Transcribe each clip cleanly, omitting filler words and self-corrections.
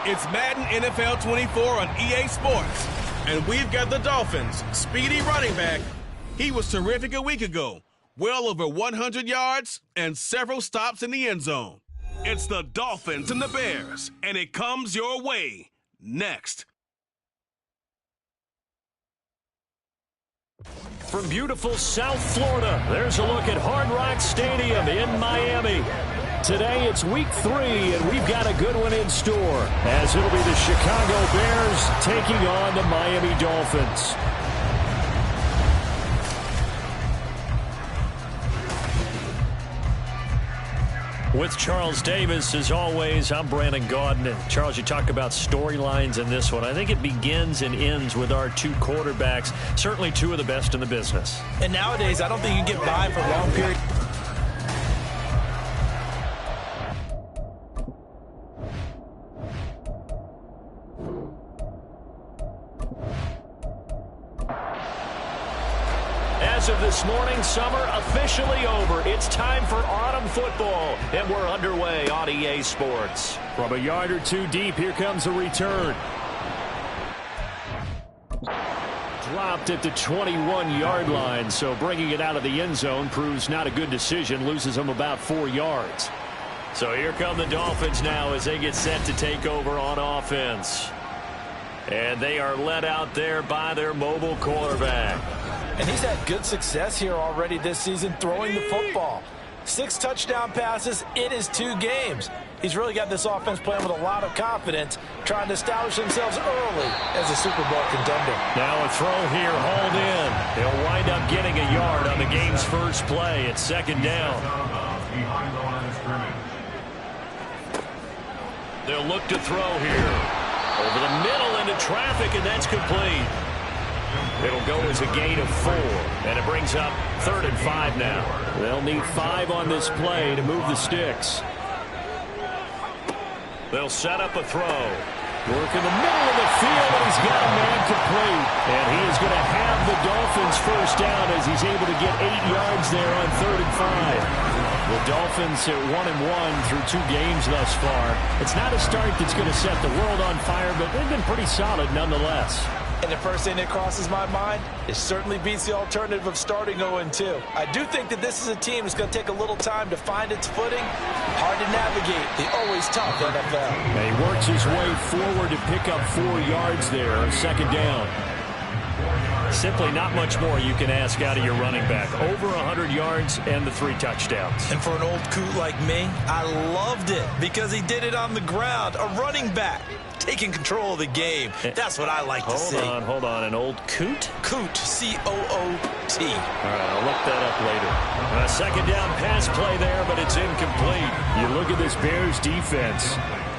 It's Madden NFL 24 on EA Sports. And we've got the Dolphins' speedy running back. He was terrific a week ago. Well over 100 yards and several stops in the end zone. It's the Dolphins and the Bears, and it comes your way next. From beautiful South Florida, there's a look at Hard Rock Stadium in Miami. Today it's week 3, and we've got a good one in store, as it'll be the Chicago Bears taking on the Miami Dolphins. With Charles Davis, as always, I'm Brandon Gaudin. And Charles, you talk about storylines in this one. I think it begins and ends with our two quarterbacks, certainly two of the best in the business. And nowadays, I don't think you can get by for a long period. As of this morning, summer officially over. It's time for autumn football, and we're underway on EA Sports. From a yard or two deep, here comes a return. Dropped at the 21-yard line, so bringing it out of the end zone proves not a good decision, loses them about 4 yards. So here come the Dolphins now as they get set to take over on offense. And they are led out there by their mobile quarterback. And he's had good success here already this season throwing the football. 6 touchdown passes in his 2 games. He's really got this offense playing with a lot of confidence, trying to establish themselves early as a Super Bowl contender. Now a throw here, hauled in. He'll wind up getting a yard on the game's first play. It's second down. They'll look to throw here. Over the middle into traffic, and that's complete. It'll go as a gain of 4, and it brings up 3rd and 5 now. They'll need 5 on this play to move the sticks. They'll set up a throw. Work in the middle of the field, and he's got a man complete. And he is going to have the Dolphins first down as he's able to get 8 yards there on 3rd and 5. The Dolphins at 1-1 through 2 games thus far. It's not a start that's going to set the world on fire, but they've been pretty solid nonetheless. And the first thing that crosses my mind, it certainly beats the alternative of starting 0-2. I do think that this is a team that's going to take a little time to find its footing. Hard to navigate the always tough NFL. And he works his way forward to pick up 4 yards there on second down. Simply not much more you can ask out of your running back. Over 100 yards and the 3 touchdowns. And for an old coot like me, I loved it because he did it on the ground. A running back taking control of the game. That's what I like to see. Hold on. An old coot? Coot, C-O-O-T. All right, I'll look that up later. A second down pass play there, but it's incomplete. You look at this Bears defense.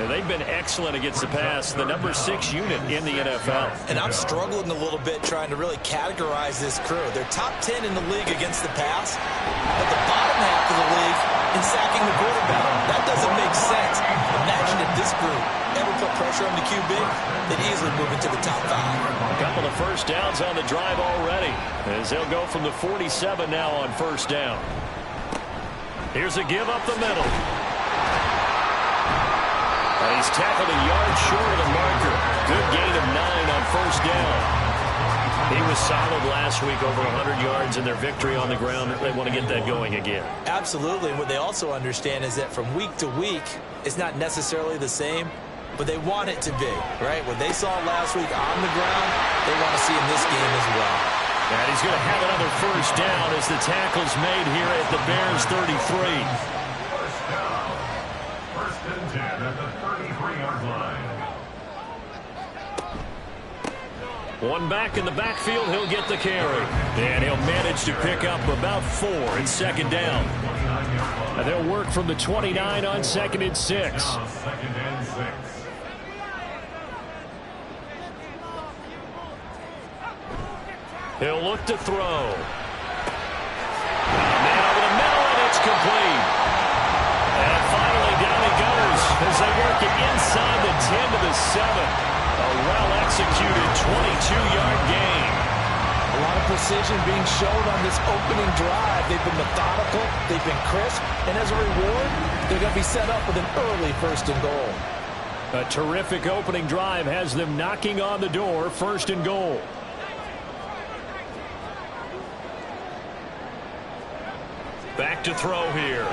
They've been excellent against the pass, the number 6 unit in the NFL. And I'm struggling a little bit trying to really categorize this crew. They're top 10 in the league against the pass, but the bottom half of the league in sacking the quarterback. That doesn't make sense. Imagine if this group ever put pressure on the QB, they'd easily move into the top 5. A couple of first downs on the drive already, as they'll go from the 47 now on first down. Here's a give up the middle. And he's tackled a yard short of the marker. Good gain of 9 on first down. He was solid last week, over 100 yards in their victory on the ground. They want to get that going again. Absolutely. And what they also understand is that from week to week, it's not necessarily the same, but they want it to be, right? What they saw last week on the ground, they want to see in this game as well. And he's going to have another first down as the tackle's made here at the Bears 33. First and 10 at the 33-yard line. One back in the backfield, he'll get the carry. And he'll manage to pick up about 4 in second down. And they'll work from the 29 on second and 6. Second and 6. He'll look to throw. Man over the middle, and it's complete. And finally down he goes as they work it inside the 10 to the 7. A well-executed 22-yard gain. A lot of precision being shown on this opening drive. They've been methodical, they've been crisp, and as a reward, they're going to be set up with an early 1st and goal. A terrific opening drive has them knocking on the door, 1st and goal. Back to throw here.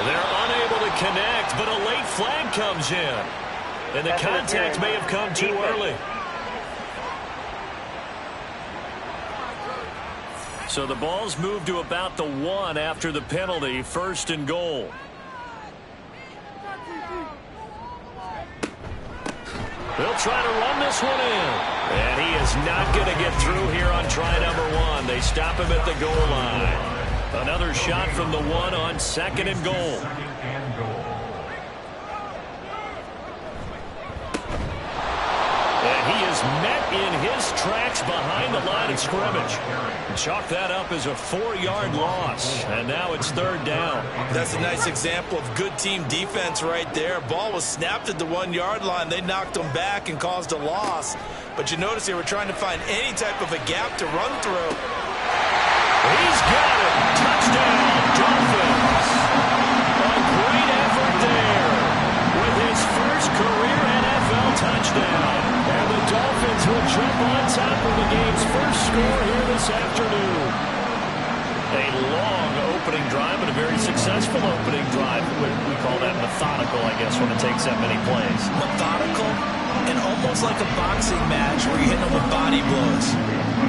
They're unable to connect, but a late flag comes in. And the contact may have come too early. So the ball's moved to about the 1 after the penalty, 1st and goal. They'll try to run this one in. And he is not going to get through here on try number 1. They stop him at the goal line. Another shot from the 1 on 2nd and goal. And he is met in his tracks behind the line of scrimmage. Chalk that up as a 4-yard loss. And now it's 3rd down. That's a nice example of good team defense right there. Ball was snapped at the 1-yard line. They knocked him back and caused a loss. But you notice they were trying to find any type of a gap to run through. He's got it. Touchdown, Dolphins. A great effort there with his first career NFL touchdown. And the Dolphins will jump on top of the game's first score here this afternoon. A long opening drive and a very successful opening drive. We call that methodical, I guess, when it takes that many plays. Methodical and almost like a boxing match where you're hitting them with body blows.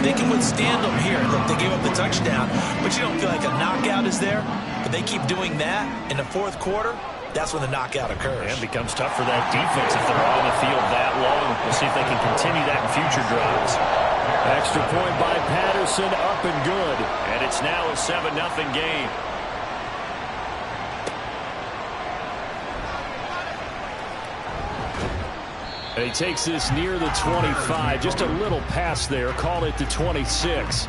They can withstand them here. Look, they gave up the touchdown, but you don't feel like a knockout is there. But they keep doing that in the 4th quarter. That's when the knockout occurs. And it becomes tough for that defense if they're on the field that long. We'll see if they can continue that in future drives. Extra point by Patterson, up and good. And it's now a 7-0 game. And he takes this near the 25. Just a little pass there. Call it the 26.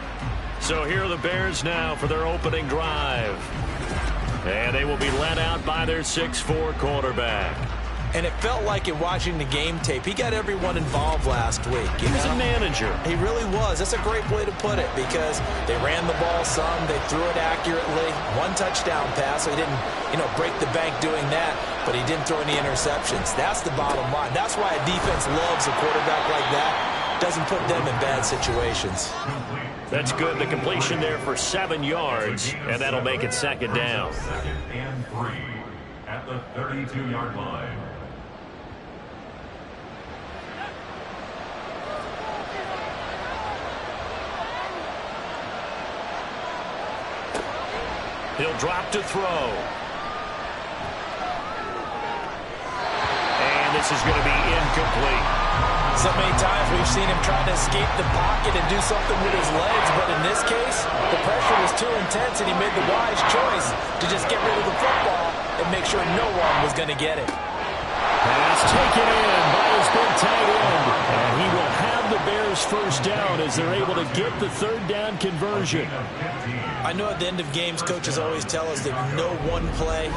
So here are the Bears now for their opening drive. And they will be led out by their 6'4" quarterback. And it felt like in watching the game tape, he got everyone involved last week. He was a manager. He really was. That's a great way to put it because they ran the ball some, they threw it accurately. 1 touchdown pass, so he didn't, break the bank doing that, but he didn't throw any interceptions. That's the bottom line. That's why a defense loves a quarterback like that. Doesn't put them in bad situations. That's good. The completion there for 7 yards, and that'll make it 2nd down. 2nd and 3 at the 32-yard line. He'll drop to throw. And this is going to be incomplete. So many times we've seen him try to escape the pocket and do something with his legs, but in this case, the pressure was too intense and he made the wise choice to just get rid of the football and make sure no one was going to get it. Pass taken in by his big tight end. And he will have the Bears first down as they're able to get the 3rd down conversion. I know at the end of games, coaches always tell us that no one play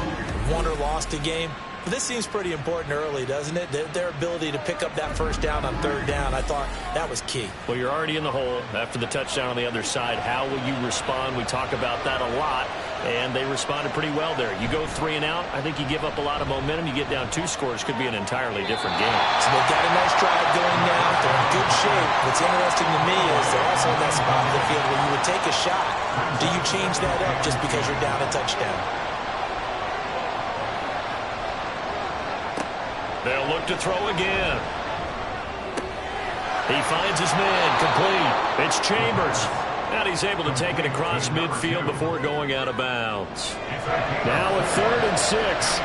won or lost a game. But this seems pretty important early, doesn't it? Their ability to pick up that first down on 3rd down, I thought that was key. Well, you're already in the hole after the touchdown on the other side. How will you respond? We talk about that a lot, and they responded pretty well there. You go 3 and out, I think you give up a lot of momentum. You get down 2 scores, could be an entirely different game. So they've got a nice drive going now. They're in good shape. What's interesting to me is they're also in that spot of the field where you would take a shot. Do you change that up just because you're down a touchdown? They'll look to throw again. He finds his man, complete. It's Chambers. And he's able to take it across midfield before going out of bounds. Now a 3rd and 6.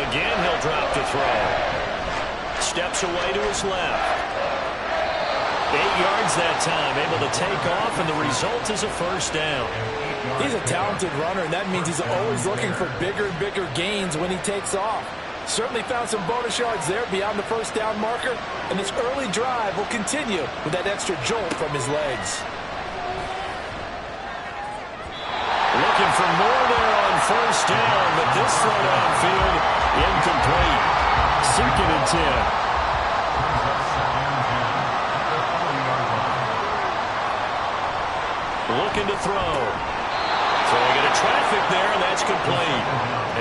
Again, he'll drop to throw. Steps away to his left. 8 yards that time, able to take off, and the result is a first down. He's a talented runner, and that means he's always looking for bigger and bigger gains when he takes off. Certainly found some bonus yards there beyond the first down marker, and his early drive will continue with that extra jolt from his legs. Looking for more there on first down, but this throw downfield, incomplete. 2nd and 10. Looking to throw. Throwing into traffic there, and that's complete.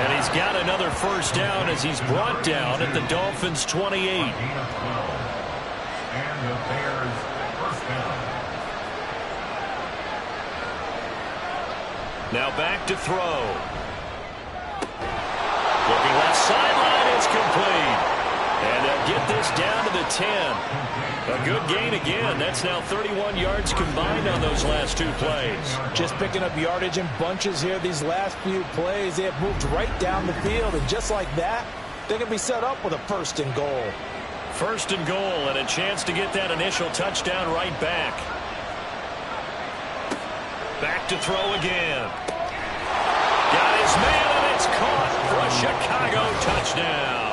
And he's got another first down as he's brought down at the Dolphins' 28. And the Bears first down. Now back to throw. Looking left sideline, it's complete. And they'll get this down to the 10. A good gain again. That's now 31 yards combined on those last two plays. Just picking up yardage in bunches here. These last few plays, they have moved right down the field. And just like that, they can be set up with a 1st and goal. 1st and goal and a chance to get that initial touchdown right back. Back to throw again. Got his man, and it's caught for a Chicago touchdown.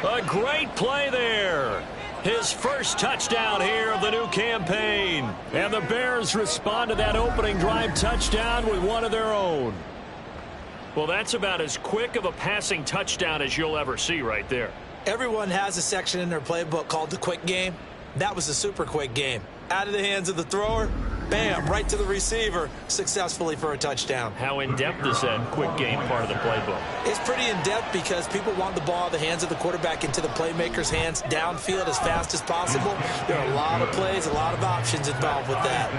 A great play there. His first touchdown here of the new campaign. And the Bears respond to that opening drive touchdown with one of their own. Well, that's about as quick of a passing touchdown as you'll ever see right there. Everyone has a section in their playbook called the quick game. That was a super quick game. Out of the hands of the thrower, bam, right to the receiver, successfully for a touchdown. How in-depth is that quick game part of the playbook? It's pretty in-depth because people want the ball out of the hands of the quarterback into the playmaker's hands downfield as fast as possible. There are a lot of plays, a lot of options involved with that.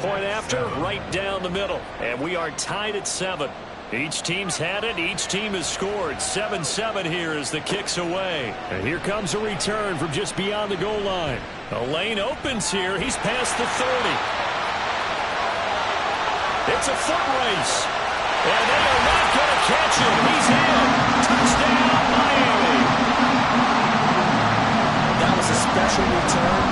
Point after, right down the middle. And we are tied at 7. Each team's had it. Each team has scored. 7-7 here as the kick's away. And here comes a return from just beyond the goal line. A lane opens here. He's past the 30. It's a foot race. And they are not going to catch him. He's in. Touchdown, Miami. That was a special return,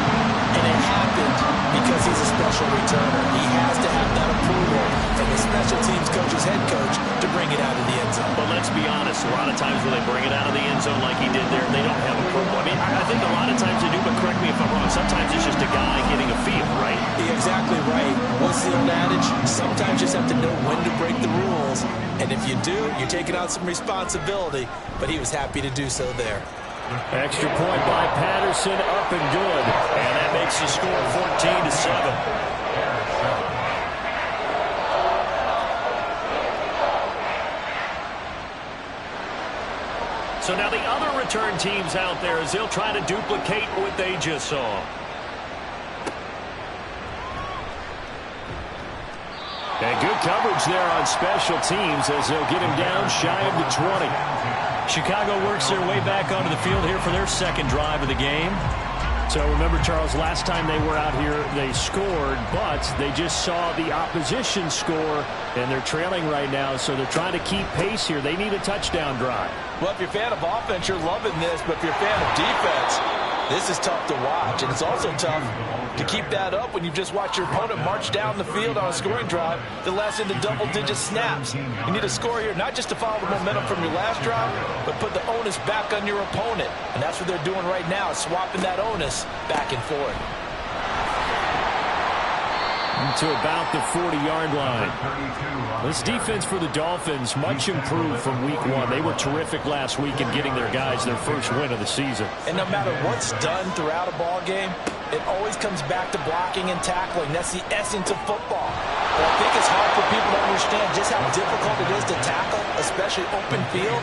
and it happened because he's a special returner. He has to have that approval from the special teams coach's head coach to bring it out of the end zone. But let's be honest, a lot of times when they bring it out of the end zone like he did there, they don't have approval. I mean, I think a lot of times they do, but correct me if I'm wrong, sometimes it's just a guy getting a feel, right? You're exactly right. What's the old adage? Sometimes you just have to know when to break the rules, and if you do, you're taking on some responsibility, but he was happy to do so there. Extra point by Patterson, up and good. And that makes the score 14-7. So now the other return teams out there as they'll try to duplicate what they just saw. And good coverage there on special teams as they'll get him down shy of the 20. Chicago works their way back onto the field here for their second drive of the game. So remember, Charles, last time they were out here, they scored, but they just saw the opposition score, and they're trailing right now, so they're trying to keep pace here. They need a touchdown drive. Well, if you're a fan of offense, you're loving this, but if you're a fan of defense, this is tough to watch, and it's also tough to keep that up when you've just watched your opponent march down the field on a scoring drive that lasts into double-digit snaps. You need a score here, not just to follow the momentum from your last drive, but put the onus back on your opponent. And that's what they're doing right now, swapping that onus back and forth. To about the 40-yard line. This defense for the Dolphins, much improved from week 1. They were terrific last week in getting their guys their first win of the season. And no matter what's done throughout a ball game, it always comes back to blocking and tackling. That's the essence of football. But I think it's hard for people to understand just how difficult it is to tackle, especially open field.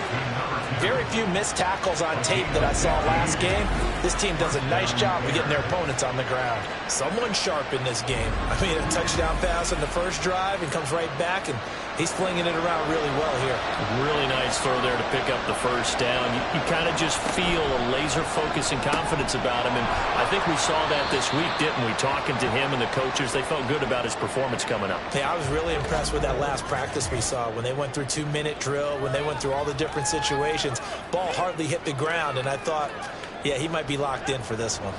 Very few missed tackles on tape that I saw last game. This team does a nice job of getting their opponents on the ground. Someone sharp in this game. I mean, a touchdown pass on the first drive and comes right back, and he's flinging it around really well here. Really nice throw there to pick up the first down. You kind of just feel a laser focus and confidence about him, and I think we saw that this week, didn't we? Talking to him and the coaches, they felt good about his performance coming up. Hey, I was really impressed with that last practice we saw when they went through 2-minute drill, when they went through all the different situations. Ball hardly hit the ground, and I thought, yeah, he might be locked in for this one.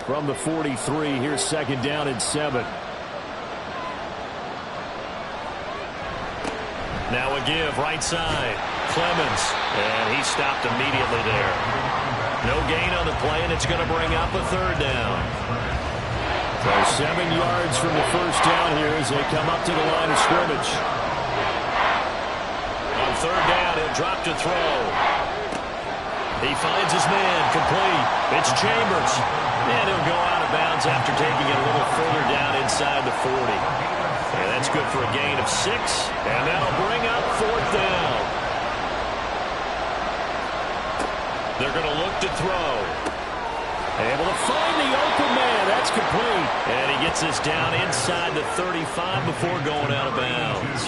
From the 43, here's second down and 7. Now a give, right side. Clemens, and he stopped immediately there. No gain on the play, and it's going to bring up a third down. So 7 yards from the first down here as they come up to the line of scrimmage. On third down, he'll drop to throw. He finds his man, complete. It's Chambers. And he'll go out of bounds after taking it a little further down inside the 40. And that's good for a gain of 6. And that'll bring up 4th down. They're going to look to throw. Able to find the open man. That's complete. And he gets this down inside the 35 before going out of bounds.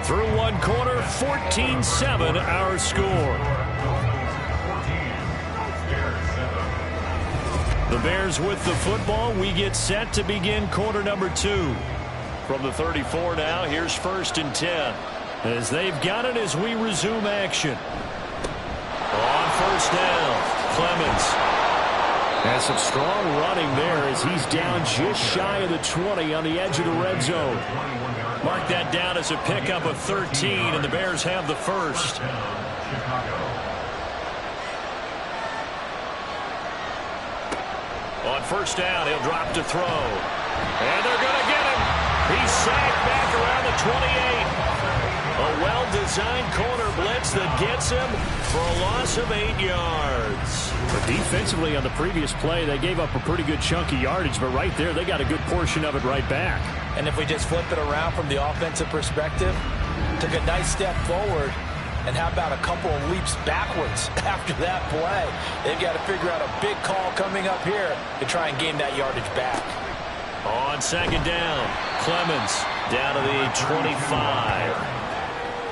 Through one quarter, 14-7 our score. The Bears with the football. We get set to begin quarter number 2. From the 34 now, here's 1st and 10. As they've got it as we resume action. On 1st down, Clemens. Has some strong running there as he's down just shy of the 20 on the edge of the red zone. Mark that down as a pickup of 13, and the Bears have the first. On 1st down, he'll drop to throw. And they're going to get him. He's sacked back around the 28. A well-designed corner blitz that gets him for a loss of 8 yards. But defensively on the previous play, they gave up a pretty good chunk of yardage, but right there, they got a good portion of it right back. And if we just flip it around from the offensive perspective, took a nice step forward, and how about a couple of leaps backwards after that play? They've got to figure out a big call coming up here to try and gain that yardage back. On 2nd down, Clemens down to the 25.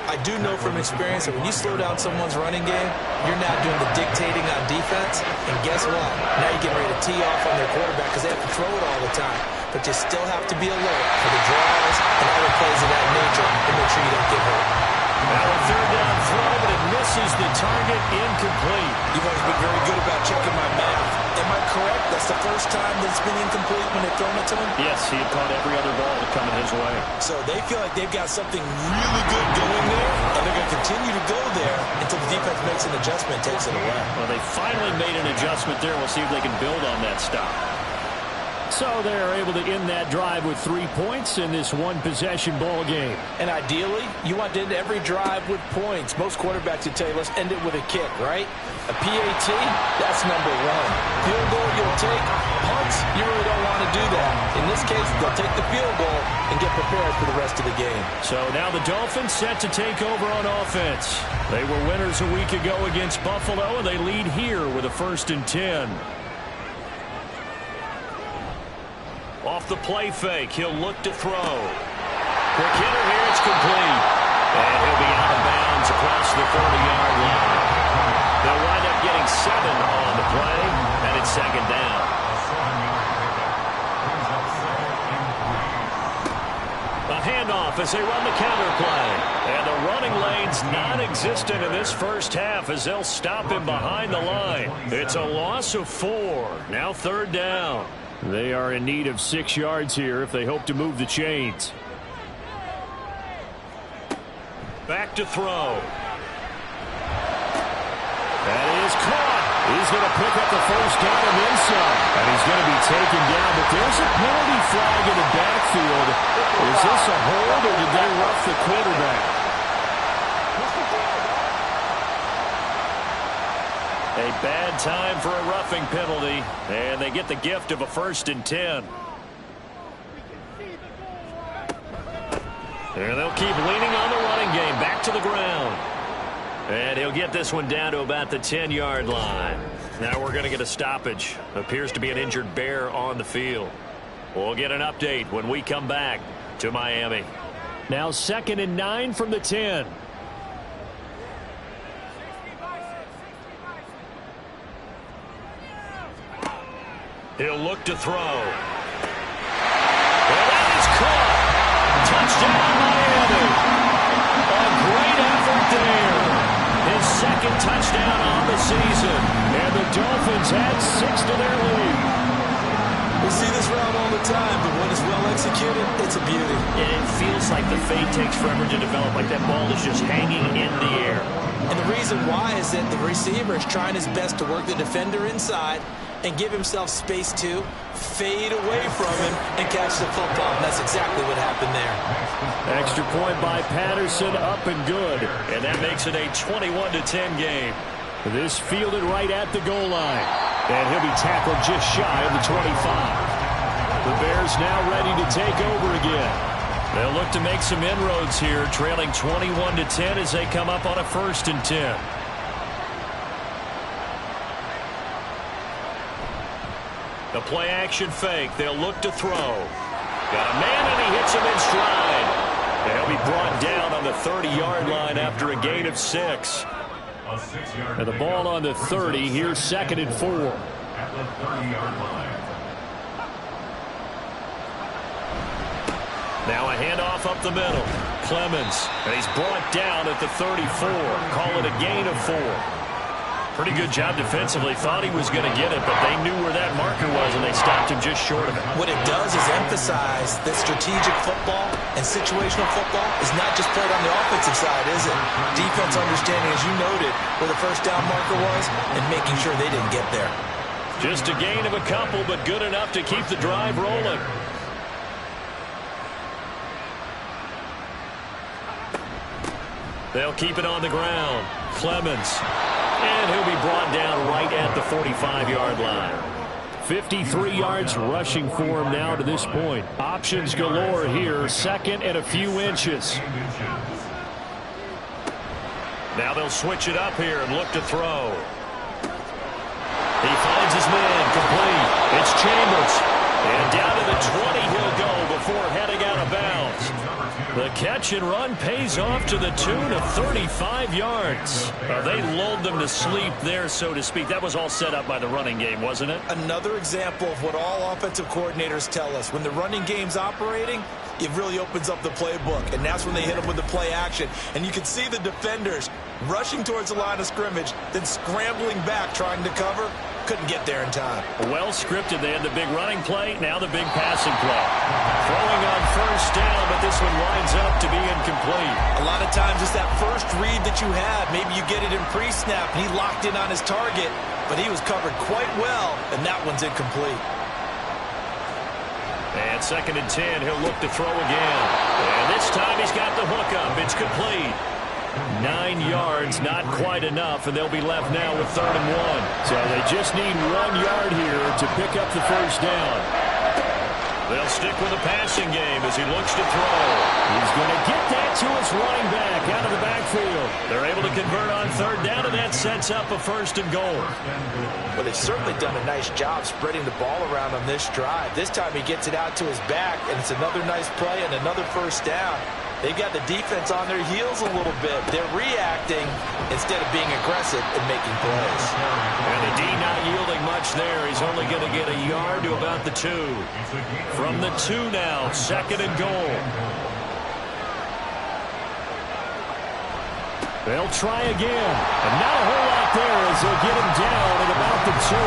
I do know from experience that when you slow down someone's running game, you're now doing the dictating on defense. And guess what? Now you're getting ready to tee off on their quarterback because they have to throw it all the time. But you still have to be alert for the draws and other plays of that nature to make sure you don't get hurt. Now a 3rd down throw, but it misses the target, incomplete. You've always been very good about checking my math. Am I correct? That's the first time that's been incomplete when they've thrown it to him? Yes, he had caught every other ball that coming his way. So they feel like they've got something really good going there, and they're going to continue to go there until the defense makes an adjustment and takes it away. Well, they finally made an adjustment there. We'll see if they can build on that stop. So they're able to end that drive with 3 points in this one-possession ball game. And ideally, you want to end every drive with points. Most quarterbacks would tell you, let's end it with a kick, right? A PAT, that's number 1. Field goal you'll take. Punts, you really don't want to do that. In this case, they'll take the field goal and get prepared for the rest of the game. So now the Dolphins set to take over on offense. They were winners a week ago against Buffalo, and they lead here with a 1st and 10. Off the play fake, he'll look to throw. Quick hitter here, it's complete. And he'll be out of bounds across the 40-yard line. They'll wind up getting 7 on the play, and it's 2nd down. A handoff as they run the counter play. And the running lane's non-existent in this first half as they'll stop him behind the line. It's a loss of 4. Now 3rd down. They are in need of 6 yards here if they hope to move the chains. Back to throw. That is caught. He's going to pick up the first down and then some. And he's going to be taken down, but there's a penalty flag in the backfield. Is this a hold or did they rough the quarterback? A bad time for a roughing penalty, and they get the gift of a 1st and 10. And they'll keep leaning on the running game, back to the ground. And he'll get this one down to about the 10-yard line. Now we're going to get a stoppage. Appears to be an injured Bear on the field. We'll get an update when we come back to Miami. Now 2nd and 9 from the 10. He'll look to throw. Well, that is caught. Touchdown, Miami. A great effort there. His 2nd touchdown on the season. And the Dolphins add 6 to their lead. We see this route all the time, but when it's well executed, it's a beauty. And it feels like the fade takes forever to develop, like that ball is just hanging in the air. And the reason why is that the receiver is trying his best to work the defender inside and give himself space to fade away from him and catch the football. And that's exactly what happened there. Extra point by Patterson, up and good. And that makes it a 21-10 game. This fielded right at the goal line. And he'll be tackled just shy of the 25. The Bears now ready to take over again. They'll look to make some inroads here, trailing 21-10 as they come up on a 1st and 10. The play action fake. They'll look to throw. Got a man and he hits him in stride. They'll be brought down on the 30-yard line after a gain of 6. And the ball on the 30. Here's 2nd and 4. At the 30-yard line. Now a handoff up the middle. Clemens. And he's brought down at the 34. Call it a gain of 4. Pretty good job defensively. Thought he was going to get it, but they knew where that marker was, and they stopped him just short of it. What it does is emphasize that strategic football and situational football is not just played on the offensive side, is it? Defense understanding, as you noted, where the first down marker was and making sure they didn't get there. Just a gain of a couple, but good enough to keep the drive rolling. They'll keep it on the ground. Clemens. And he'll be brought down right at the 45-yard line. 53 yards rushing for him now to this point. Options galore here. 2nd and a few inches. Now they'll switch it up here and look to throw. He finds his man complete. It's Chambers. And down to the 20 he'll go before heading out of bounds. The catch and run pays off to the tune of 35 yards. They lulled them to sleep there, so to speak. That was all set up by the running game, wasn't it? Another example of what all offensive coordinators tell us. When the running game's operating, it really opens up the playbook, and that's when they hit them with the play action. And you can see the defenders rushing towards the line of scrimmage, then scrambling back trying to cover. Couldn't get there in time. Well scripted. They had the big running play, now the big passing play. Throwing on 1st down, but this one winds up to be incomplete. A lot of times it's that first read that you had. Maybe you get it in pre-snap, and he locked in on his target, but he was covered quite well, and that one's incomplete. And 2nd and 10, he'll look to throw again. And this time he's got the hook up. It's complete. 9 yards, not quite enough, and they'll be left now with 3rd and 1. So they just need 1 yard here to pick up the 1st down. They'll stick with the passing game as he looks to throw. He's going to get that to his running back out of the backfield. They're able to convert on 3rd down, and that sets up a 1st and goal. Well, they've certainly done a nice job spreading the ball around on this drive. This time he gets it out to his back, and it's another nice play and another 1st down. They've got the defense on their heels a little bit. They're reacting instead of being aggressive and making plays. And the D not yielding much there. He's only going to get a yard to about the 2. From the 2 now, 2nd and goal. They'll try again. And not a whole lot there as they get him down at about the 2.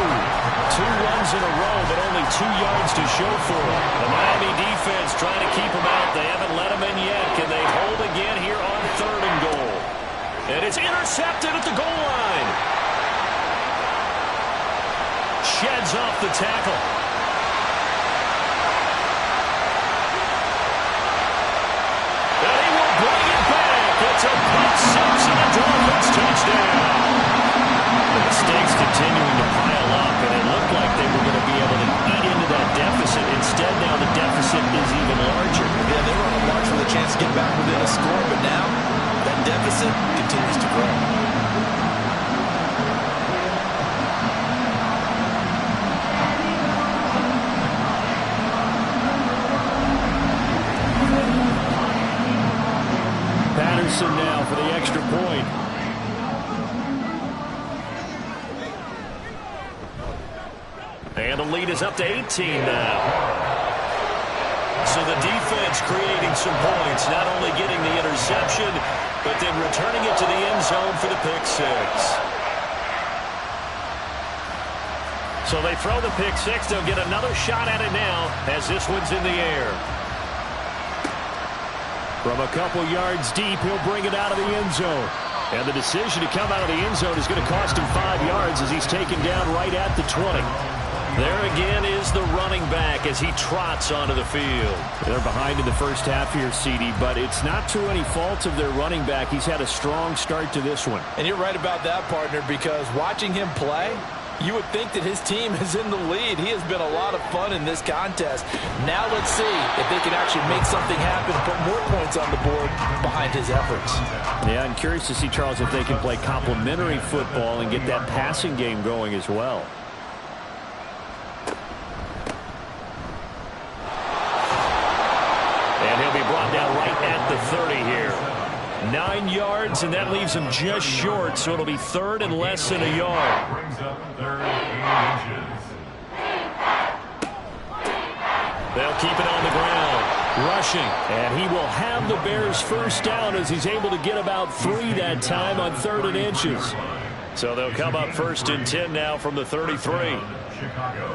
2 runs in a row, but only 2 yards to show for it. The Miami defense trying to keep him out. They haven't let him in yet. Can they hold again here on 3rd and goal? And it's intercepted at the goal line. Sheds off the tackle. And he will bring it back. It's a pick 6 and a Dolphins touchdown. The mistakes continuing to pile up, and it looked like they were going to be able to eat into that deficit. Instead, now the deficit is even larger. Yeah, they were on a march with a chance to get back within a score, but now that deficit continues to grow. Patterson now for the extra point. And the lead is up to 18 now. So the defense creating some points, not only getting the interception, but then returning it to the end zone for the pick 6. So they throw the pick 6. They'll get another shot at it now as this one's in the air. From a couple yards deep, he'll bring it out of the end zone. And the decision to come out of the end zone is going to cost him 5 yards as he's taken down right at the 20. There again is the running back as he trots onto the field. They're behind in the first half here, CD, but it's not to any fault of their running back. He's had a strong start to this one. And you're right about that, partner, because watching him play, You would think that his team is in the lead. He has been a lot of fun in this contest. Now let's see if they can actually make something happen, put more points on the board behind his efforts. Yeah, I'm curious to see, Charles, if they can play complementary football and get that passing game going as well. And he'll be brought down right at the 30 here. 9 yards, and that leaves him just short, so it'll be third and less than a yard. Brings up third and 8 inches. They'll keep it on the ground. Rushing, and he will have the Bears first down as he's able to get about 3 that time on 3rd and inches. So they'll come up 1st and 10 now from the 33. Chicago.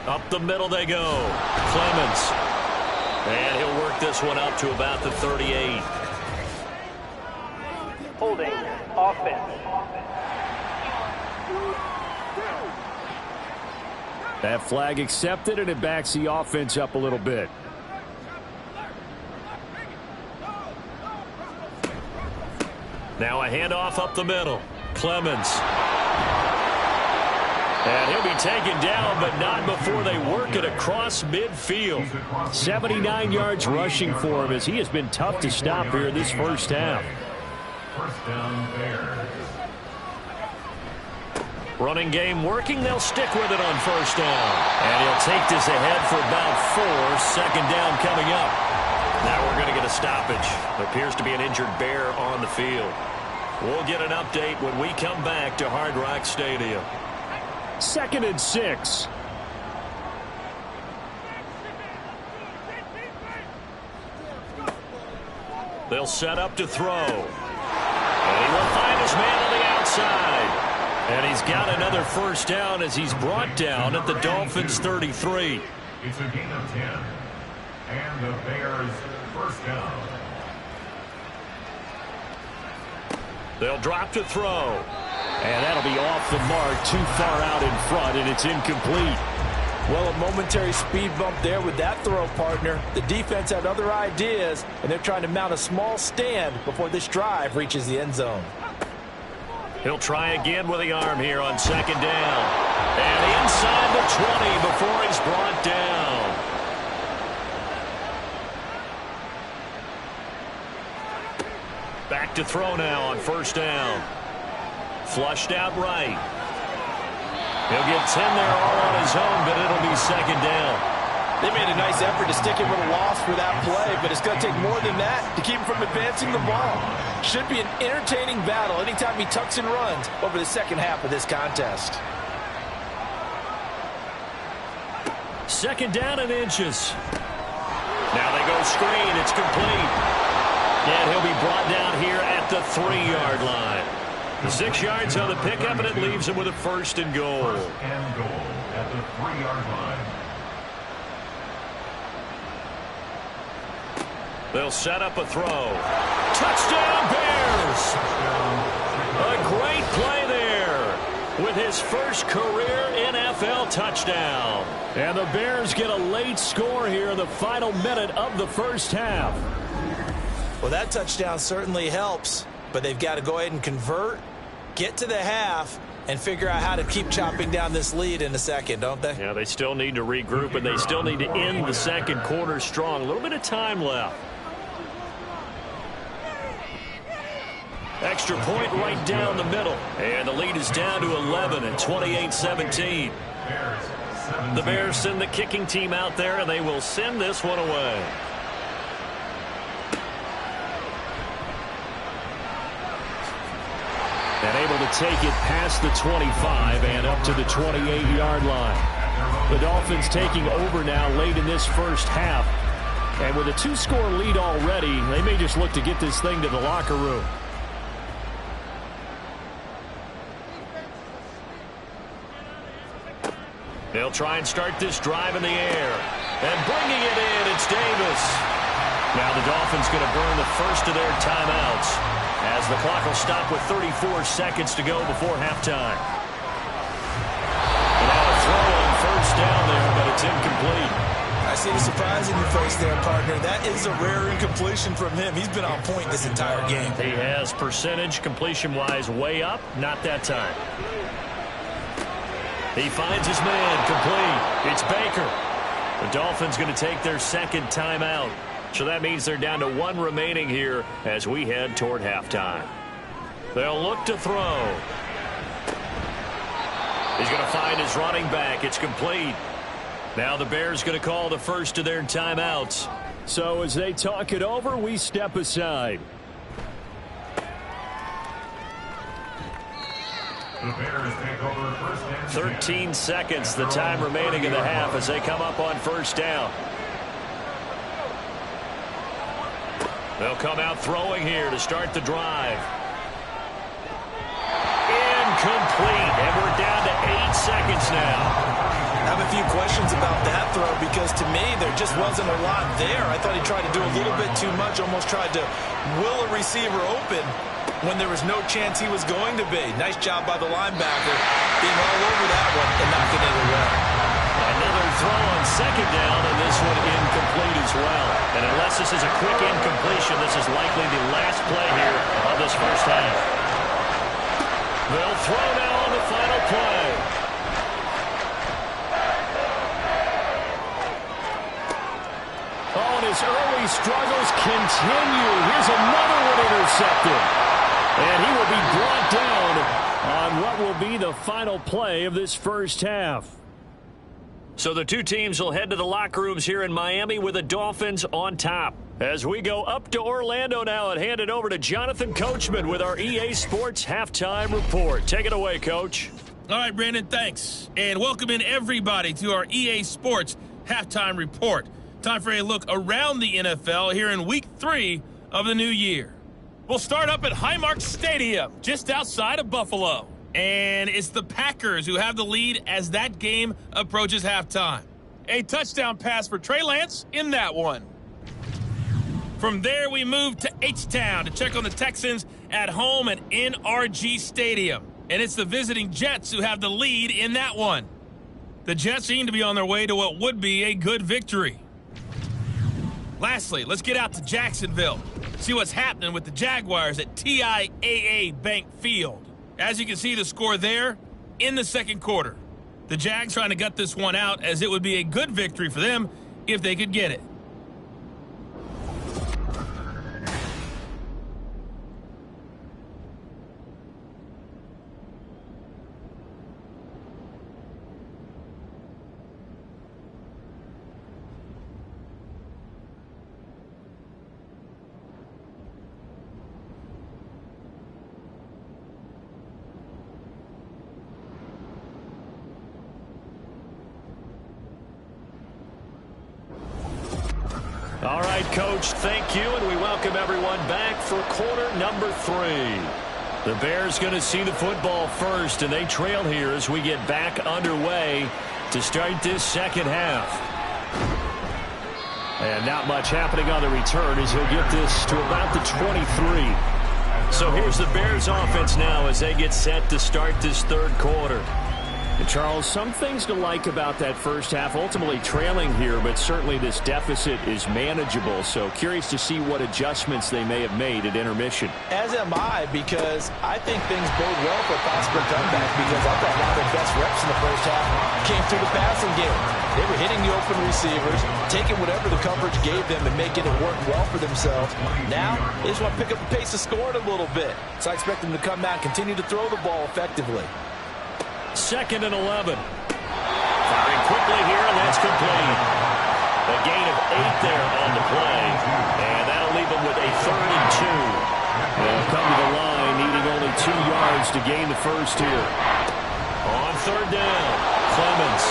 Up the middle they go. Clemens. And he'll work this one up to about the 38. Holding offense. That flag accepted, and it backs the offense up a little bit. Now a handoff up the middle. Clemens. And he'll be taken down, but not before they work it across midfield. 79 yards rushing for him as he has been tough to stop here this first half. First down, Bears. Running game working. They'll stick with it on first down. And he'll take this ahead for about 4. 2nd down coming up. Now we're going to get a stoppage. There appears to be an injured Bear on the field. We'll get an update when we come back to Hard Rock Stadium. 2nd and 6. They'll set up to throw. And he will find his man on the outside. And he's got another first down as he's brought down at the Dolphins' 33. It's a gain of 10. And the Bears first down. They'll drop to throw. And that'll be off the mark, too far out in front, and it's incomplete. Well, a momentary speed bump there with that throw, partner. The defense had other ideas, and they're trying to mount a small stand before this drive reaches the end zone. He'll try again with the arm here on 2nd down. And inside the 20 before he's brought down. Back to throw now on first down. Flushed out right. He'll get 10 there all on his own, but it'll be 2nd down. They made a nice effort to stick him with a loss for that play, but it's going to take more than that to keep him from advancing the ball. Should be an entertaining battle anytime he tucks and runs over the second half of this contest. 2nd down and inches. Now they go screen. It's complete. And he'll be brought down here at the 3-yard line. 6 yards on the pickup, and it leaves him with a 1st and goal. 1st and goal at the 3-yard line. They'll set up a throw. Touchdown, Bears! A great play there with his first career NFL touchdown. And the Bears get a late score here in the final minute of the first half. Well, that touchdown certainly helps, but they've got to go ahead and convert, get to the half, and figure out how to keep chopping down this lead in the second, don't they? Yeah, they still need to regroup, and they still need to end the second quarter strong. A little bit of time left. Extra point right down the middle. And the lead is down to 11 at 28-17. The Bears send the kicking team out there, and they will send this one away. And able to take it past the 25 and up to the 28-yard line. The Dolphins taking over now late in this first half. And with a 2-score lead already, they may just look to get this thing to the locker room. They'll try and start this drive in the air. And bringing it in, it's Davis. Now the Dolphins going to burn the first of their timeouts as the clock will stop with 34 seconds to go before halftime. And now a throw on first down there, but it's incomplete. I see the surprise in your face there, partner. That is a rare incompletion from him. He's been on point this entire game. He has percentage completion-wise way up. Not that time. He finds his man complete. It's Baker. The Dolphins going to take their second timeout. So that means they're down to 1 remaining here as we head toward halftime. They'll look to throw. He's going to find his running back. It's complete. Now the Bears going to call the first of their timeouts. So as they talk it over, we step aside. The Bears take over first and 13 seconds, the time remaining in the half as they come up on first down. They'll come out throwing here to start the drive. Incomplete, and we're down to 8 seconds now. I have a few questions about that throw because to me there just wasn't a lot there. I thought he tried to do a little bit too much, almost tried to will a receiver open when there was no chance he was going to be. Nice job by the linebacker being all over that one and knocking it away. Another throw on second down, and this one incomplete as well. And unless this is a quick incompletion, this is likely the last play here of this first half. They'll throw now on the final play. Oh, and his early struggles continue. Here's another one intercepted. And he will be brought down on what will be the final play of this first half. So the two teams will head to the locker rooms here in Miami with the Dolphins on top. As we go up to Orlando now and hand it over to Jonathan Coachman with our EA Sports Halftime Report. Take it away, Coach. All right, Brandon, thanks. And welcome in everybody to our EA Sports Halftime Report. Time for a look around the NFL here in Week 3 of the new year. We'll start up at Highmark Stadium, just outside of Buffalo. And it's the Packers who have the lead as that game approaches halftime. A touchdown pass for Trey Lance in that one. From there, we move to H-Town to check on the Texans at home at NRG Stadium. And it's the visiting Jets who have the lead in that one. The Jets seem to be on their way to what would be a good victory. Lastly, let's get out to Jacksonville. See what's happening with the Jaguars at TIAA Bank Field. As you can see the score there in the second quarter. The Jags trying to gut this one out as it would be a good victory for them if they could get it. All right, Coach, thank you, and we welcome everyone back for quarter number 3. The Bears going to see the football first, and they trail here as we get back underway to start this second half. And not much happening on the return as he'll get this to about the 23. So here's the Bears offense now as they get set to start this third quarter. And Charles, some things to like about that first half, ultimately trailing here, but certainly this deficit is manageable. So curious to see what adjustments they may have made at intermission. As am I, because I think things bode well for a possible comeback, because I thought one of their best reps in the first half came through the passing game. They were hitting the open receivers, taking whatever the coverage gave them and making it work well for themselves. Now, they just want to pick up the pace of scoring a little bit. So I expect them to come out and continue to throw the ball effectively. 2nd and 11. Firing quickly here, and that's complete. A gain of 8 there on the play, and that'll leave them with a 3rd and 2. They'll come to the line, needing only 2 yards to gain the first here. On 3rd down, Clemens.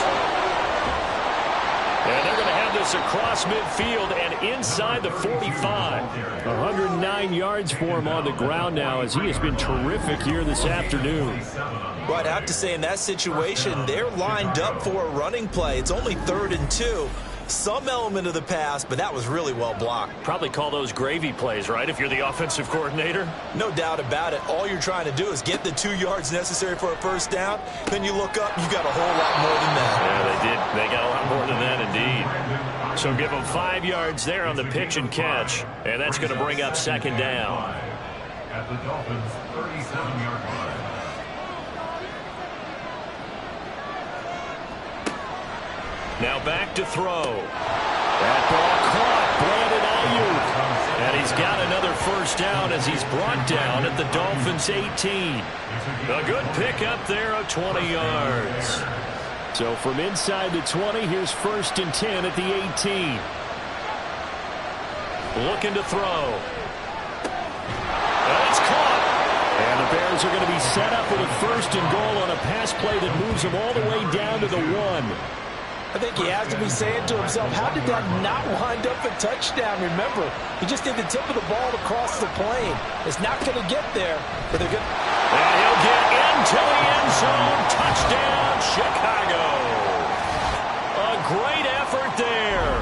And they're going to have this across midfield and inside the 45. 109 yards for him on the ground now as he has been terrific here this afternoon. Well, I'd have to say in that situation, they're lined up for a running play. It's only 3rd and 2. Some element of the pass, but that was really well blocked. Probably call those gravy plays, right, if you're the offensive coordinator? No doubt about it. All you're trying to do is get the 2 yards necessary for a first down. Then you look up, you got a whole lot more than that. Yeah, they did. They got a lot more than that, indeed. So give him 5 yards there on the pitch and catch, and that's going to bring up second down. At the Dolphins' 37-yard line. Now back to throw. That ball caught. Brandon Ayuk. And he's got another first down as he's brought down at the Dolphins' 18. A good pickup there of 20 yards. So from inside the 20, here's 1st and 10 at the 18. Looking to throw. And it's caught. And the Bears are going to be set up with a 1st and goal on a pass play that moves them all the way down to the 1. I think he has to be saying to himself, how did that not wind up a touchdown? Remember, he just did the tip of the ball across the plane. It's not going to get there, but they're good. And he'll get into the end zone. Touchdown, Chicago. A great effort there.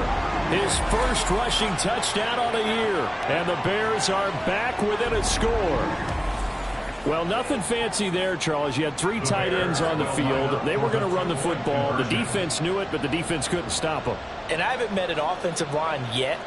His first rushing touchdown on the year. And the Bears are back within a score. Well, nothing fancy there, Charles. You had 3 tight ends on the field. They were going to run the football. The defense knew it, but the defense couldn't stop them. And I haven't met an offensive line yet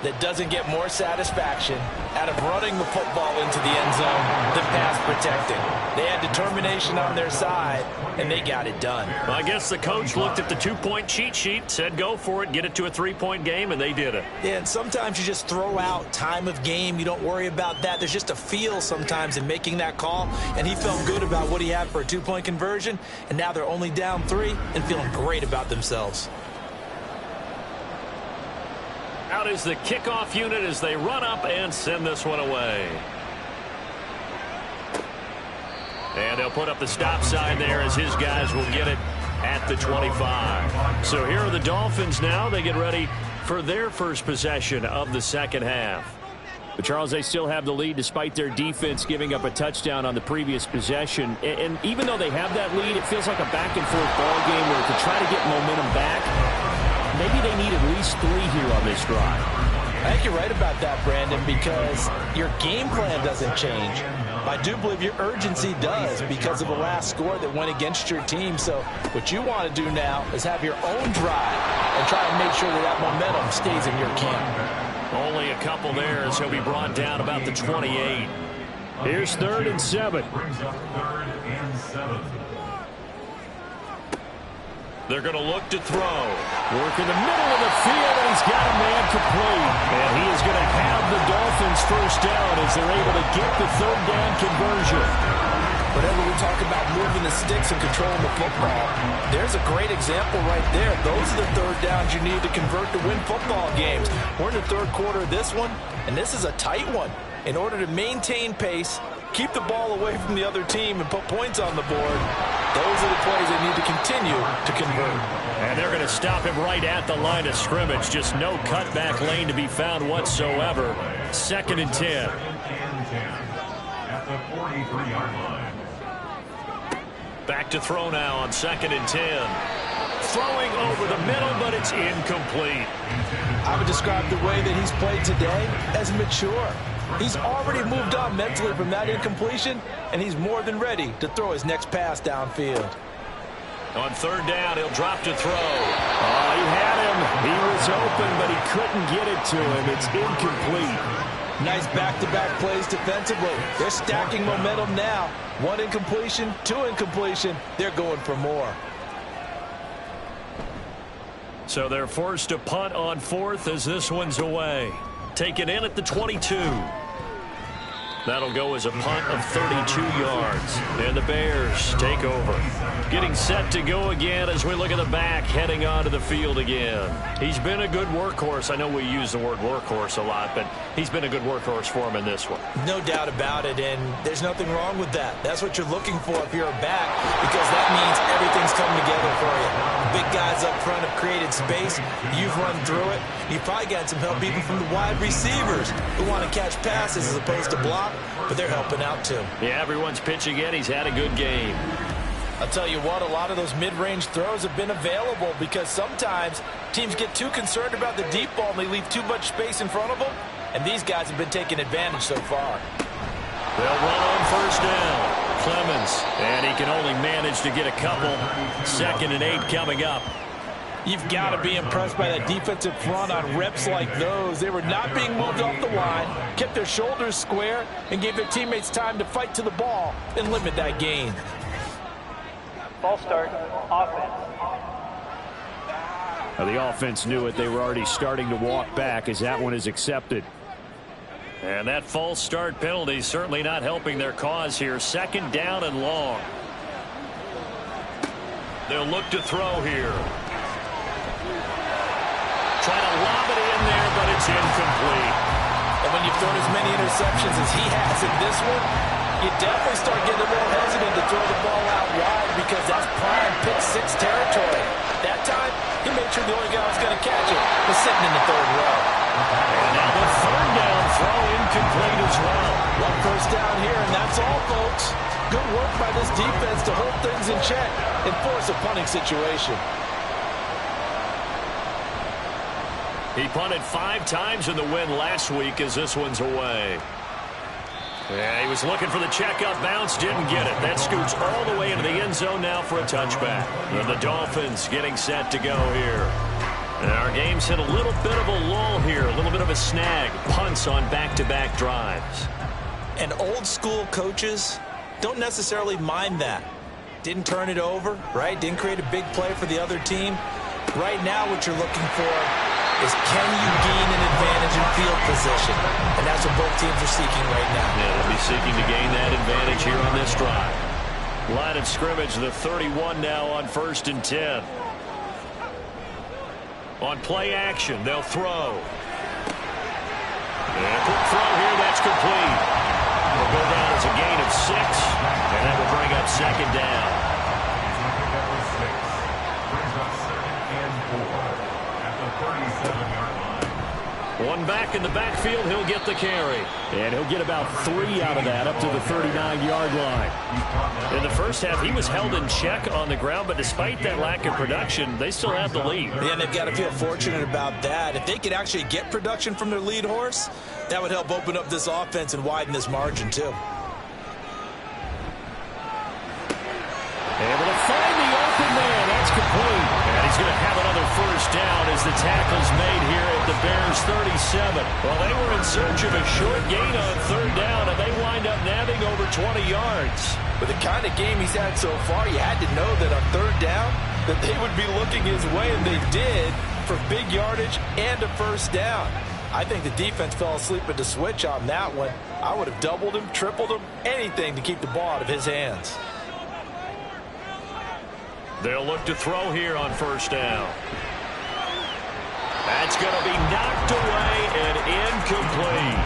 that doesn't get more satisfaction out of running the football into the end zone than pass protecting. They had determination on their side, and they got it done. Well, I guess the coach looked at the 2-point cheat sheet, said go for it, get it to a 3-point game, and they did it. Yeah, and sometimes you just throw out time of game. You don't worry about that. There's just a feel sometimes in making that call, and he felt good about what he had for a 2-point conversion, and now they're only down 3 and feeling great about themselves. Out is the kickoff unit as they run up and send this one away. And they'll put up the stop sign there as his guys will get it at the 25. So here are the Dolphins now. They get ready for their first possession of the second half. But, Charles, they still have the lead despite their defense giving up a touchdown on the previous possession. And even though they have that lead, it feels like a back-and-forth ball game where to try to get momentum back, maybe they need at least 3 here on this drive. I think you're right about that, Brandon, because your game plan doesn't change. I do believe your urgency does because of the last score that went against your team. So what you want to do now is have your own drive and try and make sure that that momentum stays in your camp. Only a couple there as he'll be brought down about the 28. Here's 3rd and 7. Brings up 3rd and 7. They're going to look to throw. Work in the middle of the field, and he's got a man complete. And he is going to have the Dolphins first down as they're able to get the 3rd down conversion. Whenever we talk about moving the sticks and controlling the football, there's a great example right there. Those are the 3rd downs you need to convert to win football games. We're in the 3rd quarter of this one, and this is a tight one. In order to maintain pace, keep the ball away from the other team, and put points on the board, those are the plays they need to continue to convert. And they're going to stop him right at the line of scrimmage. Just no cutback lane to be found whatsoever. 2nd and 10. At the 43-yard line. Back to throw now on 2nd and 10. Throwing over the middle, but it's incomplete. I would describe the way that he's played today as mature. He's already moved on mentally from that incompletion, and he's more than ready to throw his next pass downfield. On 3rd down, he'll drop to throw. Oh, he had him. He was open, but he couldn't get it to him. It's incomplete. Nice back-to-back plays defensively. They're stacking momentum now. 1 incompletion, 2 incompletion. They're going for more. So they're forced to punt on 4th as this one's away. Taken in at the 22. That'll go as a punt of 32 yards. And the Bears take over. Getting set to go again as we look at the back, heading onto the field again. He's been a good workhorse. I know we use the word workhorse a lot, but he's been a good workhorse for him in this one. No doubt about it, and there's nothing wrong with that. That's what you're looking for if you're a back, because that means everything's coming together for you. The big guys up front have created space. You've run through it. You've probably got some help even from the wide receivers who want to catch passes as opposed to block, but they're helping out too. Yeah, everyone's pitching in. He's had a good game. I'll tell you what, a lot of those mid-range throws have been available because sometimes teams get too concerned about the deep ball and they leave too much space in front of them, and these guys have been taking advantage so far. They'll run on 1st down. Clemens, and he can only manage to get a couple. 2nd and 8 coming up. You've got to be impressed by that defensive front on reps like those. They were not being moved off the line, kept their shoulders square, and gave their teammates time to fight to the ball and limit that gain. False start, offense. Now, the offense knew it. They were already starting to walk back as that one is accepted. And that false start penalty certainly not helping their cause here. 2nd down and long. They'll look to throw here. Trying to lob it in there, but it's incomplete. And when you've thrown as many interceptions as he has in this one, you definitely start getting a little hesitant to throw the ball out wide because that's prime pick 6 territory. That time, he made sure the only guy who was going to catch it was sitting in the 3rd row. And now the 3rd down throw incomplete as well. 1 first down here, and that's all, folks. Good work by this defense to hold things in check and force a punting situation. He punted 5 times in the win last week as this one's away. Yeah, he was looking for the checkup bounce, didn't get it. That scoots all the way into the end zone now for a touchback. And the Dolphins getting set to go here. And our game's hit a little bit of a lull here, a little bit of a snag. Punts on back-to-back drives. And old-school coaches don't necessarily mind that. Didn't turn it over, right? Didn't create a big play for the other team. Right now what you're looking for is can you gain an advantage in field position? And that's what both teams are seeking right now. Yeah, they'll be seeking to gain that advantage here on this drive. Line of scrimmage, the 31 now on 1st and 10. On play action, they'll throw. And a quick throw here, that's complete. Will go down as a gain of 6, and that will bring up 2nd down. One back in the backfield, he'll get the carry. And he'll get about 3 out of that up to the 39-yard line. In the first half, he was held in check on the ground, but despite that lack of production, they still have the lead. Yeah, and they've got to feel fortunate about that. If they could actually get production from their lead horse, that would help open up this offense and widen this margin, too. Able to find the open man. That's complete. And he's going to have another first down as the tackle's made here at the Bears' 37. Well, they were in search of a short gain on 3rd down, and they wind up nabbing over 20 yards. With the kind of game he's had so far, you had to know that on 3rd down that they would be looking his way, and they did, for big yardage and a first down. I think the defense fell asleep at the switch on that one. I would have doubled him, tripled him, anything to keep the ball out of his hands. They'll look to throw here on 1st down. That's going to be knocked away and incomplete.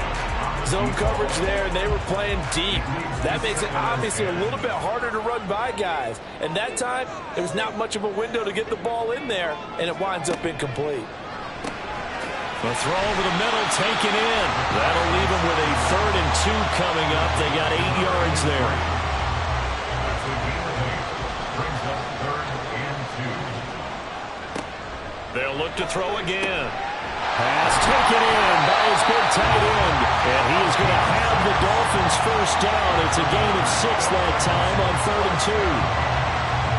Zone coverage there, and they were playing deep. That makes it obviously a little bit harder to run by guys. And that time, there was not much of a window to get the ball in there, and it winds up incomplete. The throw over the middle taken in. That'll leave them with a 3rd and 2 coming up. They got 8 yards there. They'll look to throw again. Pass taken in by his big tight end. And he is going to have the Dolphins first down. It's a gain of 6 that time on 3rd and 2.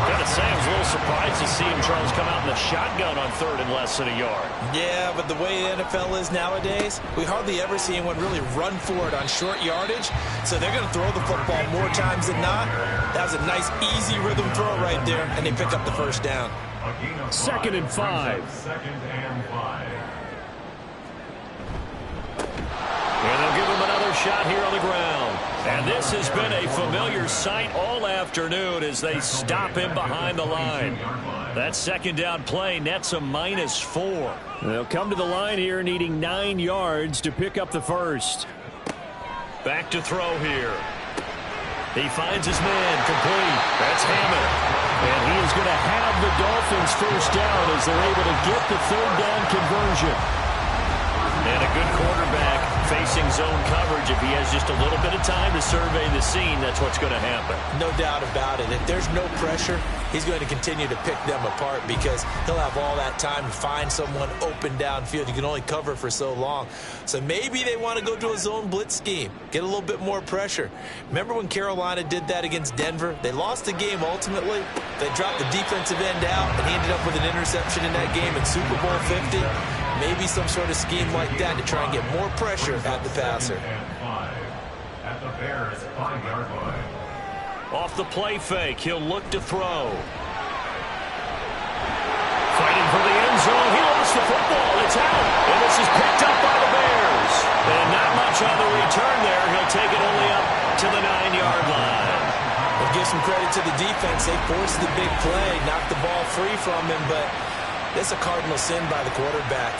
Gotta say, I was a little surprised to see him, Charles, come out in the shotgun on 3rd and less than a yard. Yeah, but the way the NFL is nowadays, we hardly ever see anyone really run for it on short yardage. So they're going to throw the football more times than not. That was a nice, easy rhythm throw right there, and they pick up the first down. 2nd and 5. 2nd and 5. And they'll give him another shot here on the ground. And this has been a familiar sight all afternoon as they stop him behind the line. That 2nd down play nets a -4. They'll come to the line here needing 9 yards to pick up the first. Back to throw here. He finds his man complete. That's Hammond. And he is going to have the Dolphins first down as they're able to get the 3rd down conversion. And a good quarterback facing zone coverage. If he has just a little bit of time to survey the scene, that's what's going to happen. No doubt about it. If there's no pressure, he's going to continue to pick them apart because he'll have all that time to find someone open downfield. You can only cover for so long. So maybe they want to go to a zone blitz scheme, get a little bit more pressure. Remember when Carolina did that against Denver? They lost the game ultimately. They dropped the defensive end out, and he ended up with an interception in that game in Super Bowl 50. Maybe some sort of scheme like that to try and get more pressure at the passer. At the Bears' 5-yard line. Off the play fake, he'll look to throw. Fighting for the end zone. He lost the football. It's out. And this is picked up by the Bears. And not much on the return there. He'll take it only up to the 9-yard line. We'll give some credit to the defense. They forced the big play, knocked the ball free from him, but that's a cardinal sin by the quarterback.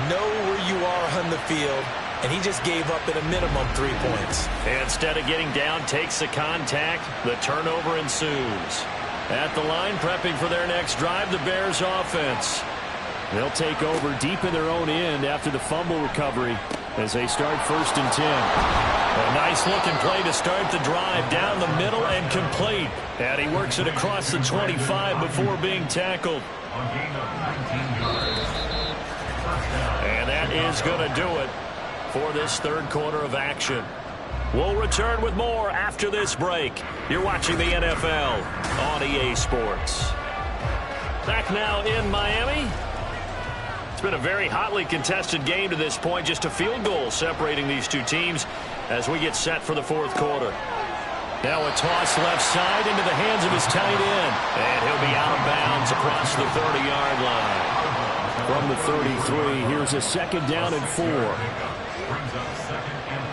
Know where you are on the field, and he just gave up at a minimum 3 points. Instead of getting down, takes the contact. The turnover ensues. At the line, prepping for their next drive, the Bears offense. They'll take over deep in their own end after the fumble recovery as they start 1st and 10. A nice-looking play to start the drive down the middle and complete. And he works it across the 25 before being tackled. And that is going to do it for this third quarter of action. We'll return with more after this break. You're watching the NFL on EA Sports. Back now in Miami. It's been a very hotly contested game to this point. Just a field goal separating these two teams as we get set for the fourth quarter. Now a toss left side into the hands of his tight end. And he'll be out of bounds across the 30-yard line. From the 33, here's a 2nd down and 4. Brings up 2nd and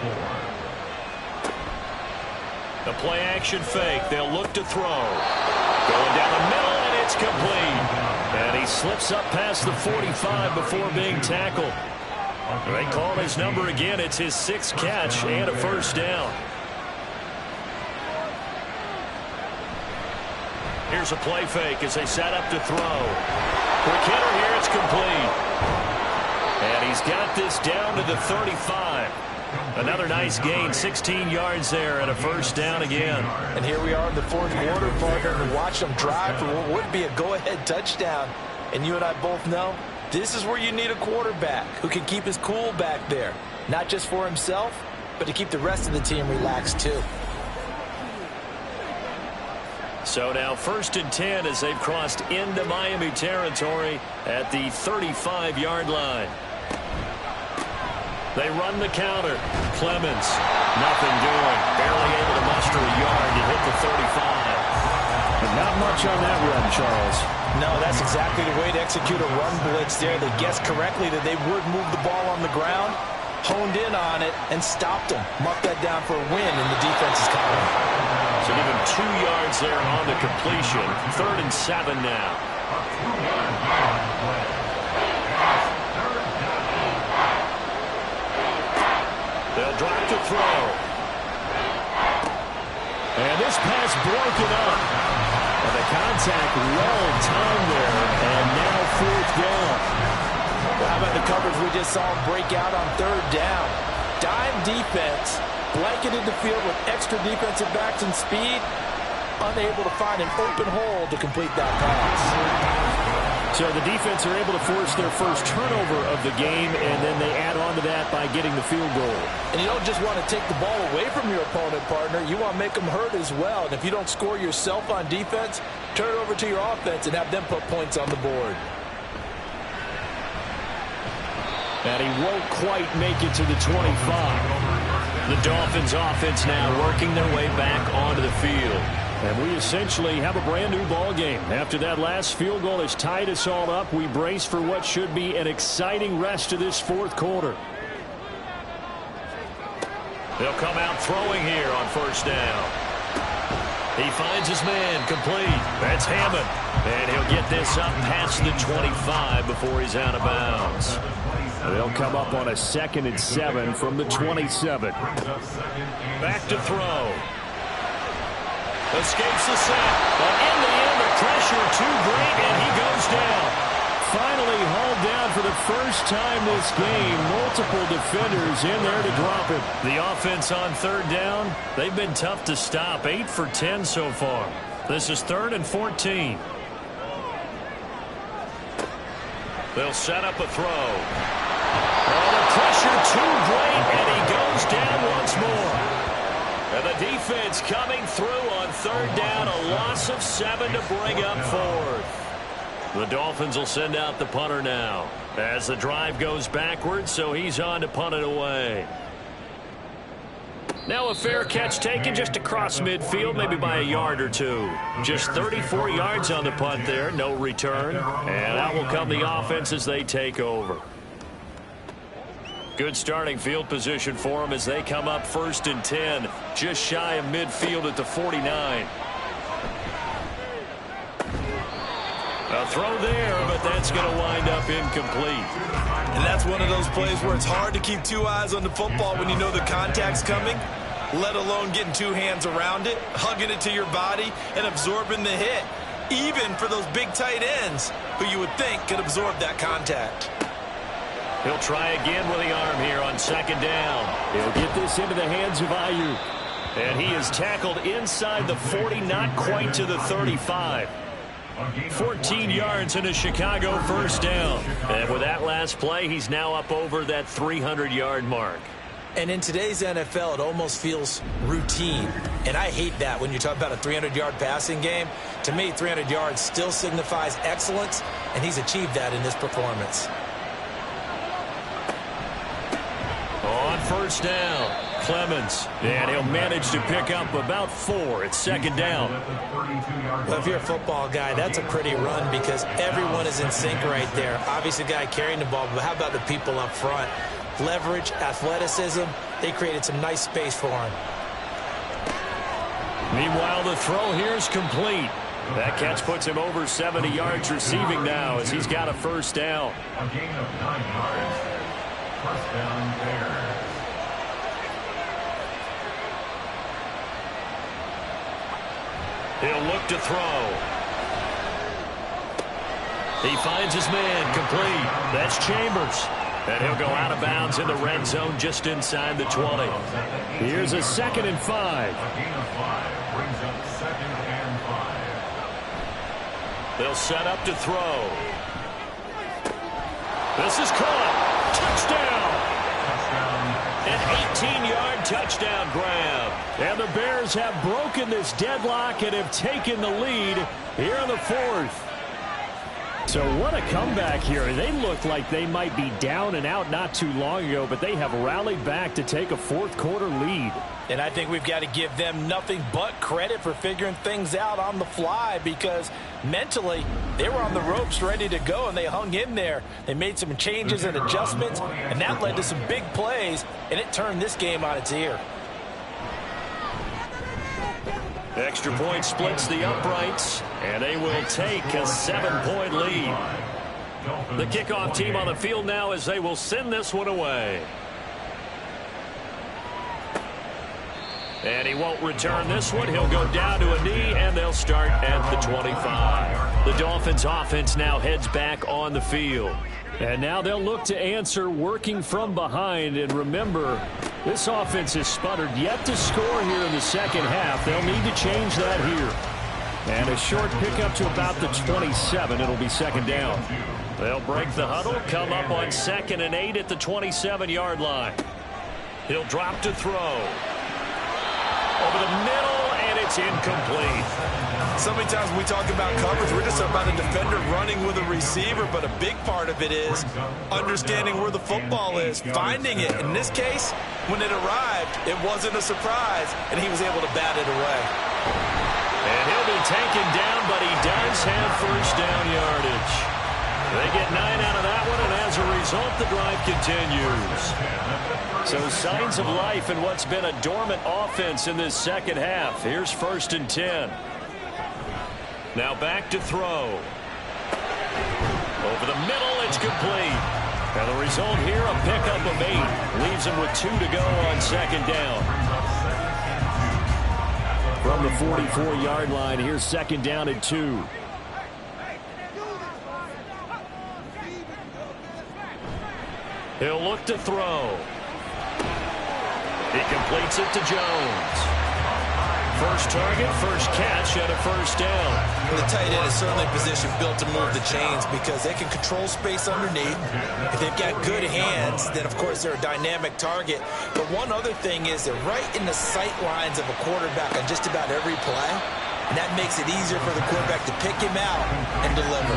4. The play action fake. They'll look to throw. Going down the middle, and it's complete. And he slips up past the 45 before being tackled. They call his number again. It's his 6th catch and a 1st down. Here's a play fake as they set up to throw. Quick hitter here, it's complete. And he's got this down to the 35. Another nice gain, 16 yards there and a 1st down again. And here we are in the fourth quarter, partner, to watch them drive for what would be a go-ahead touchdown. And you and I both know this is where you need a quarterback who can keep his cool back there. Not just for himself, but to keep the rest of the team relaxed too. So now 1st and 10 as they've crossed into Miami territory at the 35-yard line. They run the counter. Clemens, nothing doing. Barely able to muster a yard to hit the 35. But not much on that run, Charles. No, that's exactly the way to execute a run blitz there. They guessed correctly that they would move the ball on the ground, honed in on it, and stopped them. Marked that down for a win in the defense's column. So give him 2 yards there on the completion. 3rd and 7 now. They'll drop to throw. And this pass broken up. And the contact well timed there. And now 4th down. Well, how about the coverage we just saw him break out on 3rd down? Dime defense, blanketed the field with extra defensive backs and speed, unable to find an open hole to complete that pass. So the defense are able to force their first turnover of the game, and then they add on to that by getting the field goal. And you don't just want to take the ball away from your opponent, partner. You want to make them hurt as well. And if you don't score yourself on defense, turn it over to your offense and have them put points on the board. And he won't quite make it to the 25. The Dolphins offense now working their way back onto the field. And we essentially have a brand new ball game. After that last field goal has tied us all up, we brace for what should be an exciting rest to this fourth quarter. They'll come out throwing here on 1st down. He finds his man complete. That's Hammond. And he'll get this up past the 25 before he's out of bounds. They'll come up on a 2nd and 7 from the 27. Back to throw. Escapes the sack. But in the end, the pressure too great, and he goes down. Finally hauled down for for the first time this game, multiple defenders in there to drop it. The offense on third down, they've been tough to stop. 8 for 10 so far. This is 3rd and 14. They'll set up a throw. Oh, the pressure too great, and he goes down once more. And the defense coming through on third down, a loss of 7 to bring up 4th. The Dolphins will send out the punter now as the drive goes backwards, so he's on to punt it away. Now a fair catch taken just across midfield, maybe by a yard or two. Just 34 yards on the punt there, no return. And out will come the offense as they take over. Good starting field position for them as they come up 1st and 10, just shy of midfield at the 49. A throw there, but that's going to wind up incomplete. And that's one of those plays where it's hard to keep 2 eyes on the football when you know the contact's coming, let alone getting 2 hands around it, hugging it to your body, and absorbing the hit, even for those big tight ends who you would think could absorb that contact. He'll try again with the arm here on 2nd down. He'll get this into the hands of Ayuk. And he is tackled inside the 40, not quite to the 35. 14 yards in a Chicago first down. And with that last play, he's now up over that 300-yard mark. And in today's NFL, it almost feels routine. And I hate that when you talk about a 300-yard passing game. To me, 300 yards still signifies excellence, and he's achieved that in this performance. On first down, Clemens. And he'll manage to pick up about 4 at 2nd down. Well, if you're a football guy, that's a pretty run because everyone is in sync right there. Obviously, the guy carrying the ball, but how about the people up front? Leverage, athleticism, they created some nice space for him. Meanwhile, the throw here is complete. That catch puts him over 70 yards receiving now as he's got a first down. A gain of 9 yards. First down Bears. He'll look to throw. He finds his man complete. That's Chambers. And he'll go out of bounds in the red zone just inside the 20. Here's a 2nd and 5. A gain of 5 brings up 2nd and 5. They'll set up to throw. This is caught. Touchdown. An 18-yard touchdown grab. And the Bears have broken this deadlock and have taken the lead here in the 4th. So what a comeback here. They look like they might be down and out not too long ago, but they have rallied back to take a 4th quarter lead. And I think we've got to give them nothing but credit for figuring things out on the fly because mentally they were on the ropes ready to go and they hung in there. They made some changes and adjustments, and that led to some big plays, and it turned this game on its ear. Extra point splits the uprights, and they will take a 7-point lead. The kickoff team on the field now as they will send this one away. And he won't return this one. He'll go down to a knee, and they'll start at the 25. The Dolphins offense now heads back on the field. And now they'll look to answer working from behind. And remember, this offense has sputtered yet to score here in the second half. They'll need to change that here. And a short pickup to about the 27. It'll be 2nd down. They'll break the huddle, come up on 2nd and 8 at the 27-yard line. He'll drop to throw. Over the middle, and it's incomplete. So many times when we talk about coverage, we're just about a defender running with a receiver, but a big part of it is understanding where the football is, finding it. In this case, when it arrived, it wasn't a surprise, and he was able to bat it away. And he'll be taken down, but he does have first down yardage. They get 9 out of that one, and as a result, the drive continues. So signs of life in what's been a dormant offense in this second half. Here's 1st and 10. Now back to throw. Over the middle, it's complete. And the result here, a pickup of 8. Leaves him with 2 to go on 2nd down. From the 44-yard line, here's 2nd down and 2. He'll look to throw. He completes it to Jones. First target, first catch, and a first down. The tight end is certainly a position built to move the chains because they can control space underneath. If they've got good hands, then, of course, they're a dynamic target. But one other thing is they're right in the sight lines of a quarterback on just about every play, and that makes it easier for the quarterback to pick him out and deliver.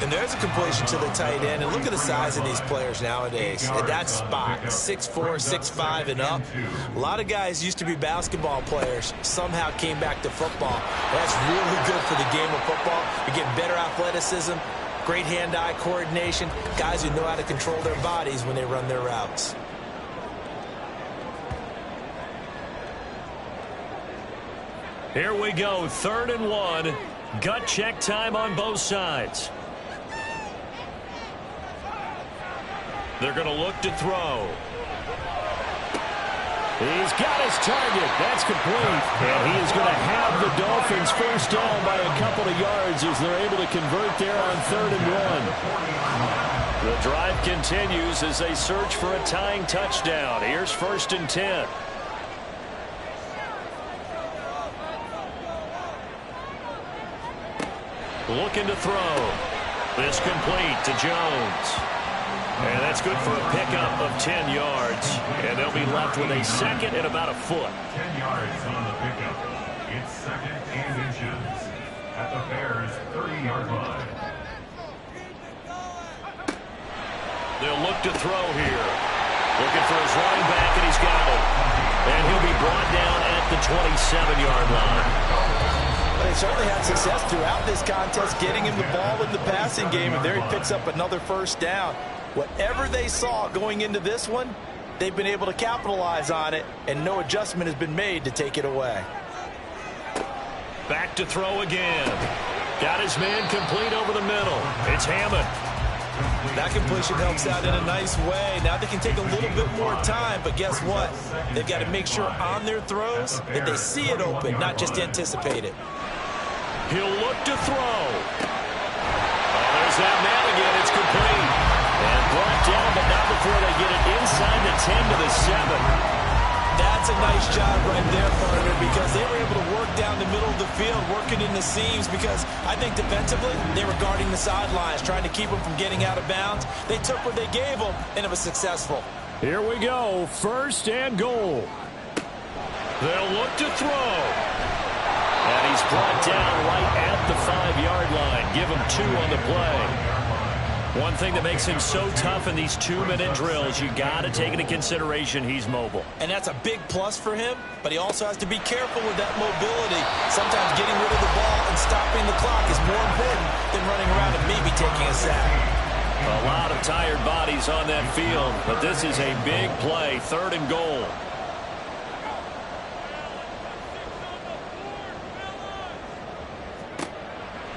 And there's a completion to the tight end. And look at the size of these players nowadays. At that spot, 6'4", 6'5", and up. A lot of guys used to be basketball players, somehow came back to football. That's really good for the game of football. You get better athleticism, great hand-eye coordination, guys who know how to control their bodies when they run their routes. Here we go, 3rd and 1. Gut check time on both sides. They're going to look to throw. He's got his target. That's complete. And he is going to have the Dolphins first down by a couple of yards as they're able to convert there on 3rd and 1. The drive continues as they search for a tying touchdown. Here's 1st and 10. Looking to throw. This complete to Jones. And that's good for a pickup of 10 yards. And they'll be left with a second and about a foot. 10 yards on the pickup. It's 2nd and inches at the Bears' 30-yard line. They'll look to throw here. Looking for his running back, and he's got it. And he'll be brought down at the 27-yard line. They certainly had success throughout this contest getting him the ball in the passing game, and there he picks up another first down. Whatever they saw going into this one, they've been able to capitalize on it, and no adjustment has been made to take it away. Back to throw again. Got his man complete over the middle. It's Hammond. That completion helps out in a nice way. Now they can take a little bit more time, but guess what? They've got to make sure on their throws that they see it open, not just anticipate it. He'll look to throw. Oh, there's that man again. It's complete. And brought down, but not before they get it inside the 10 to the 7. That's a nice job right there, partner, because they were able to work down the middle of the field, working in the seams, because I think defensively they were guarding the sidelines, trying to keep them from getting out of bounds. They took what they gave them, and it was successful. Here we go, 1st and goal. They'll look to throw. And he's brought down right at the 5-yard line. Give him 2 on the play. One thing that makes him so tough in these 2-minute drills, you got to take into consideration he's mobile. And that's a big plus for him, but he also has to be careful with that mobility. Sometimes getting rid of the ball and stopping the clock is more important than running around and maybe taking a sack. A lot of tired bodies on that field, but this is a big play, 3rd and goal.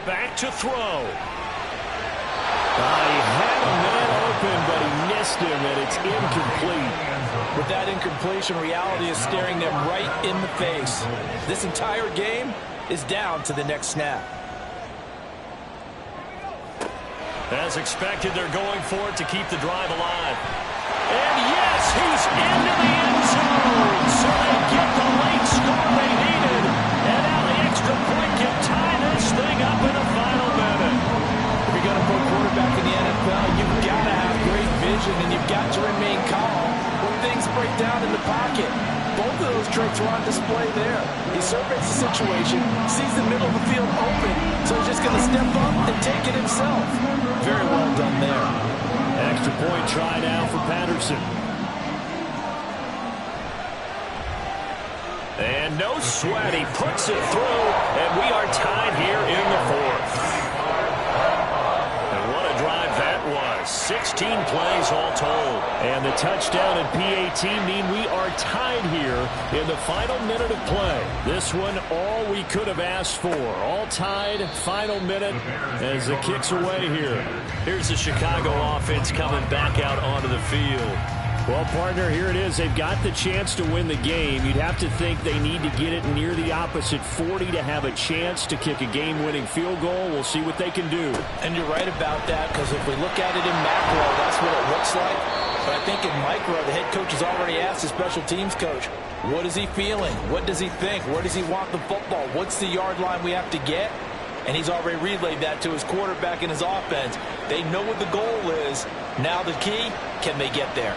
Back to throw. He had a man open, but he missed him, and it's incomplete. With that incompletion, reality is staring them right in the face. This entire game is down to the next snap. As expected, they're going for it to keep the drive alive. And yes, he's into the end zone. So they get the late score they needed. And now the extra point can tie this thing up in the final minute. If you're going to put quarterback in the NFL, you've got to have great vision, and you've got to remain calm when things break down in the pocket. Both of those traits were on display there. He surveys the situation, sees the middle of the field open, so he's just going to step up and take it himself. Very well done there. Extra point try now for Patterson. And no sweat, he puts it through, and we are tied here in the 4th. And what a drive that was. 16 plays all told. And the touchdown and PAT mean we are tied here in the final minute of play. This one, all we could have asked for. All tied, final minute as the kick's away here. Here's the Chicago offense coming back out onto the field. Well, partner, here it is. They've got the chance to win the game. You'd have to think they need to get it near the opposite 40 to have a chance to kick a game-winning field goal. We'll see what they can do. And you're right about that, because if we look at it in macro, that's what it looks like. But I think in micro, the head coach has already asked the special teams coach, what is he feeling? What does he think? Where does he want the football? What's the yard line we have to get? And he's already relayed that to his quarterback and his offense. They know what the goal is. Now the key, can they get there?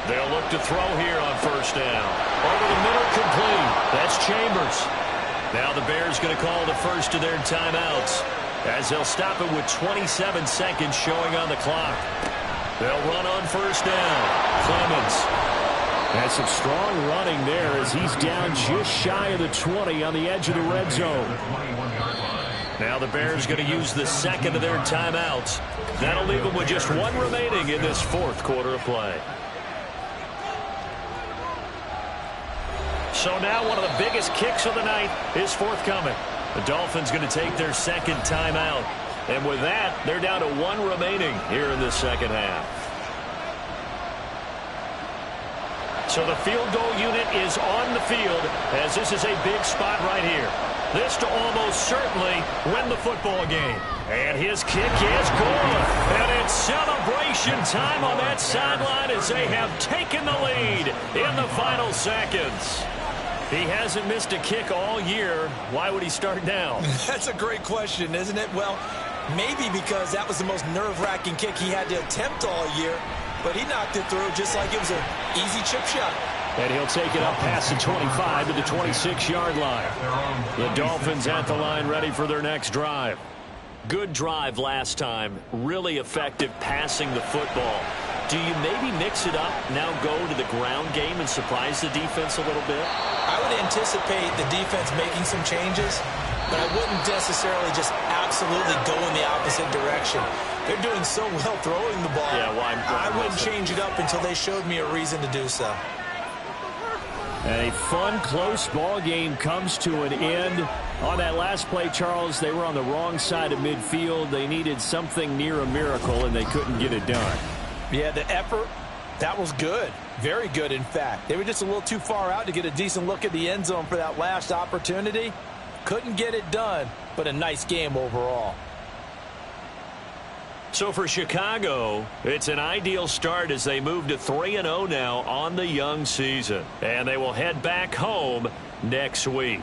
They'll look to throw here on first down. Over the middle, complete. That's Chambers. Now the Bears going to call the first of their timeouts, as they'll stop it with 27 seconds showing on the clock. They'll run on first down. Clemens. That's some strong running there as he's down just shy of the 20 on the edge of the red zone. Now the Bears going to use the second of their timeouts. That'll leave them with just one remaining in this fourth quarter of play. So now one of the biggest kicks of the night is forthcoming. The Dolphins going to take their second timeout. And with that, they're down to one remaining here in the second half. So the field goal unit is on the field, as this is a big spot right here. This to almost certainly win the football game. And his kick is good. And it's celebration time on that sideline as they have taken the lead in the final seconds. He hasn't missed a kick all year. Why would he start now? That's a great question, isn't it? Well, maybe because that was the most nerve-wracking kick he had to attempt all year. But he knocked it through just like it was an easy chip shot. And he'll take it up past the 25 to the 26-yard line. The Dolphins at the line ready for their next drive. Good drive last time. Really effective passing the football. Do you maybe mix it up, now go to the ground game and surprise the defense a little bit? I would anticipate the defense making some changes, but I wouldn't necessarily just absolutely go in the opposite direction. They're doing so well throwing the ball. Yeah, why I wouldn't change it up until they showed me a reason to do so. And a fun, close ball game comes to an end. On that last play, Charles, they were on the wrong side of midfield. They needed something near a miracle, and they couldn't get it done. Yeah, the effort, that was good. Very good, in fact. They were just a little too far out to get a decent look at the end zone for that last opportunity. Couldn't get it done, but a nice game overall. So for Chicago, it's an ideal start as they move to 3-0 now on the young season. And they will head back home next week.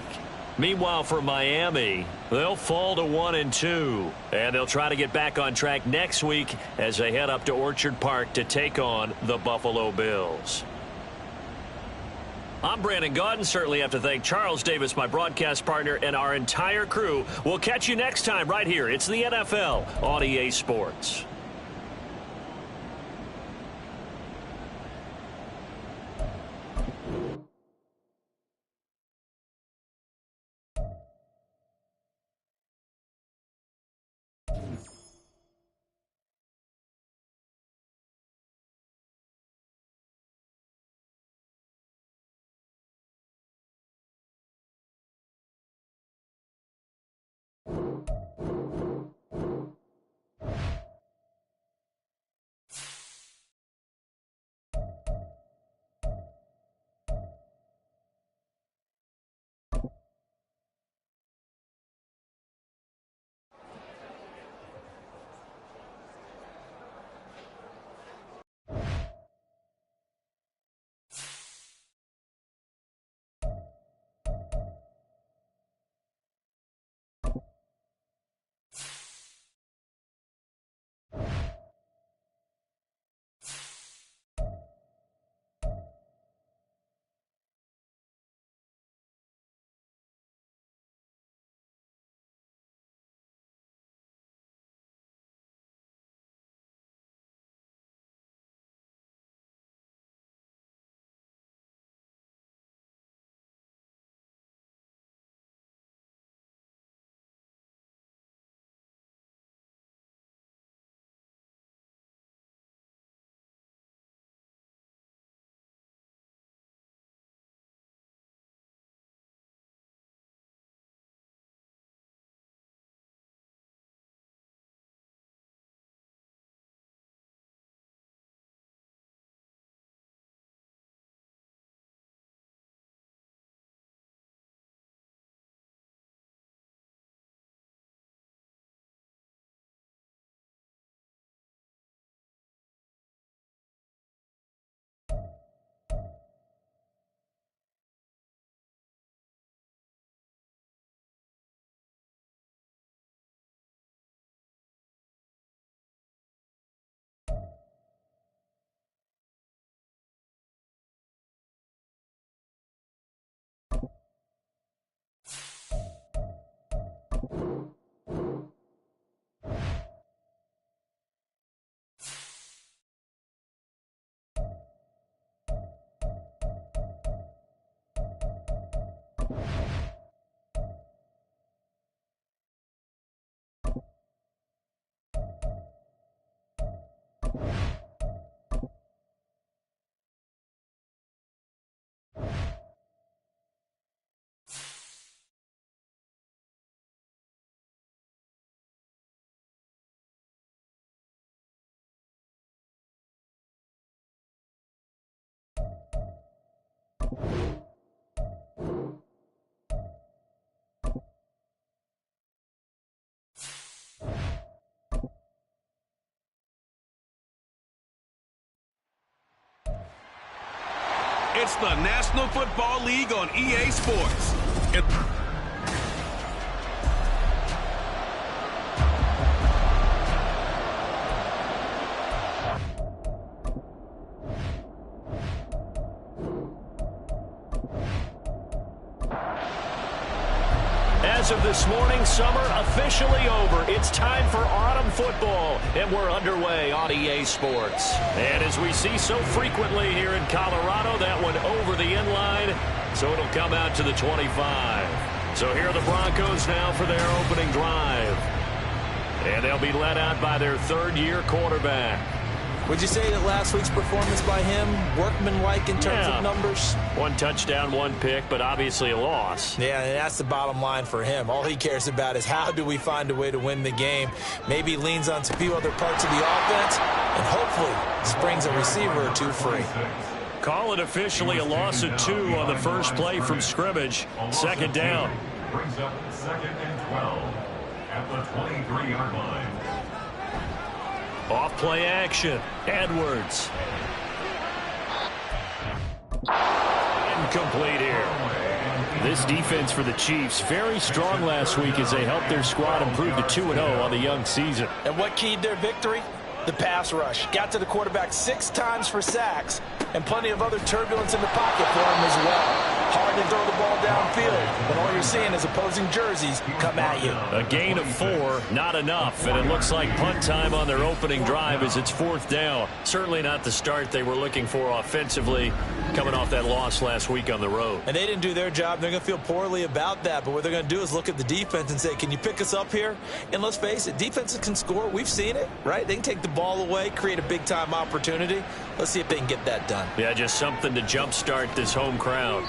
Meanwhile, for Miami, they'll fall to 1-2. And they'll try to get back on track next week as they head up to Orchard Park to take on the Buffalo Bills. I'm Brandon Gaudin. Certainly have to thank Charles Davis, my broadcast partner, and our entire crew. We'll catch you next time right here. It's the NFL on EA Sports. It's the National Football League on EA Sports. As of this morning, summer officially over. It's time for autumn football, and we're underway on EA Sports. And as we see so frequently here in Colorado, that one over the end line, so it'll come out to the 25. So here are the Broncos now for their opening drive. And they'll be led out by their third-year quarterback. Would you say that last week's performance by him, workmanlike in terms of numbers? 1 touchdown, 1 pick, but obviously a loss. Yeah, and that's the bottom line for him. All he cares about is how do we find a way to win the game. Maybe leans on a few other parts of the offense, and hopefully springs a receiver or two free. Call it officially a loss of 2 on the first play from scrimmage. Second down. Brings up 2nd and 12 at the 23-yard line. Off play action. Edwards. Incomplete here. This defense for the Chiefs, very strong last week as they helped their squad improve to 2-0 on the young season. And what keyed their victory? The pass rush. Got to the quarterback 6 times for sacks, and plenty of other turbulence in the pocket for him as well. Hard to throw the ball downfield, but all you're seeing is opposing jerseys come at you. A gain of 4, not enough, and it looks like punt time on their opening drive as it's 4th down. Certainly not the start they were looking for offensively, coming off that loss last week on the road. And they didn't do their job. They're going to feel poorly about that, but what they're going to do is look at the defense and say, can you pick us up here? And let's face it, defenses can score. We've seen it, right? They can take the ball away, create a big-time opportunity. Let's see if they can get that done. Yeah, just something to jumpstart this home crowd.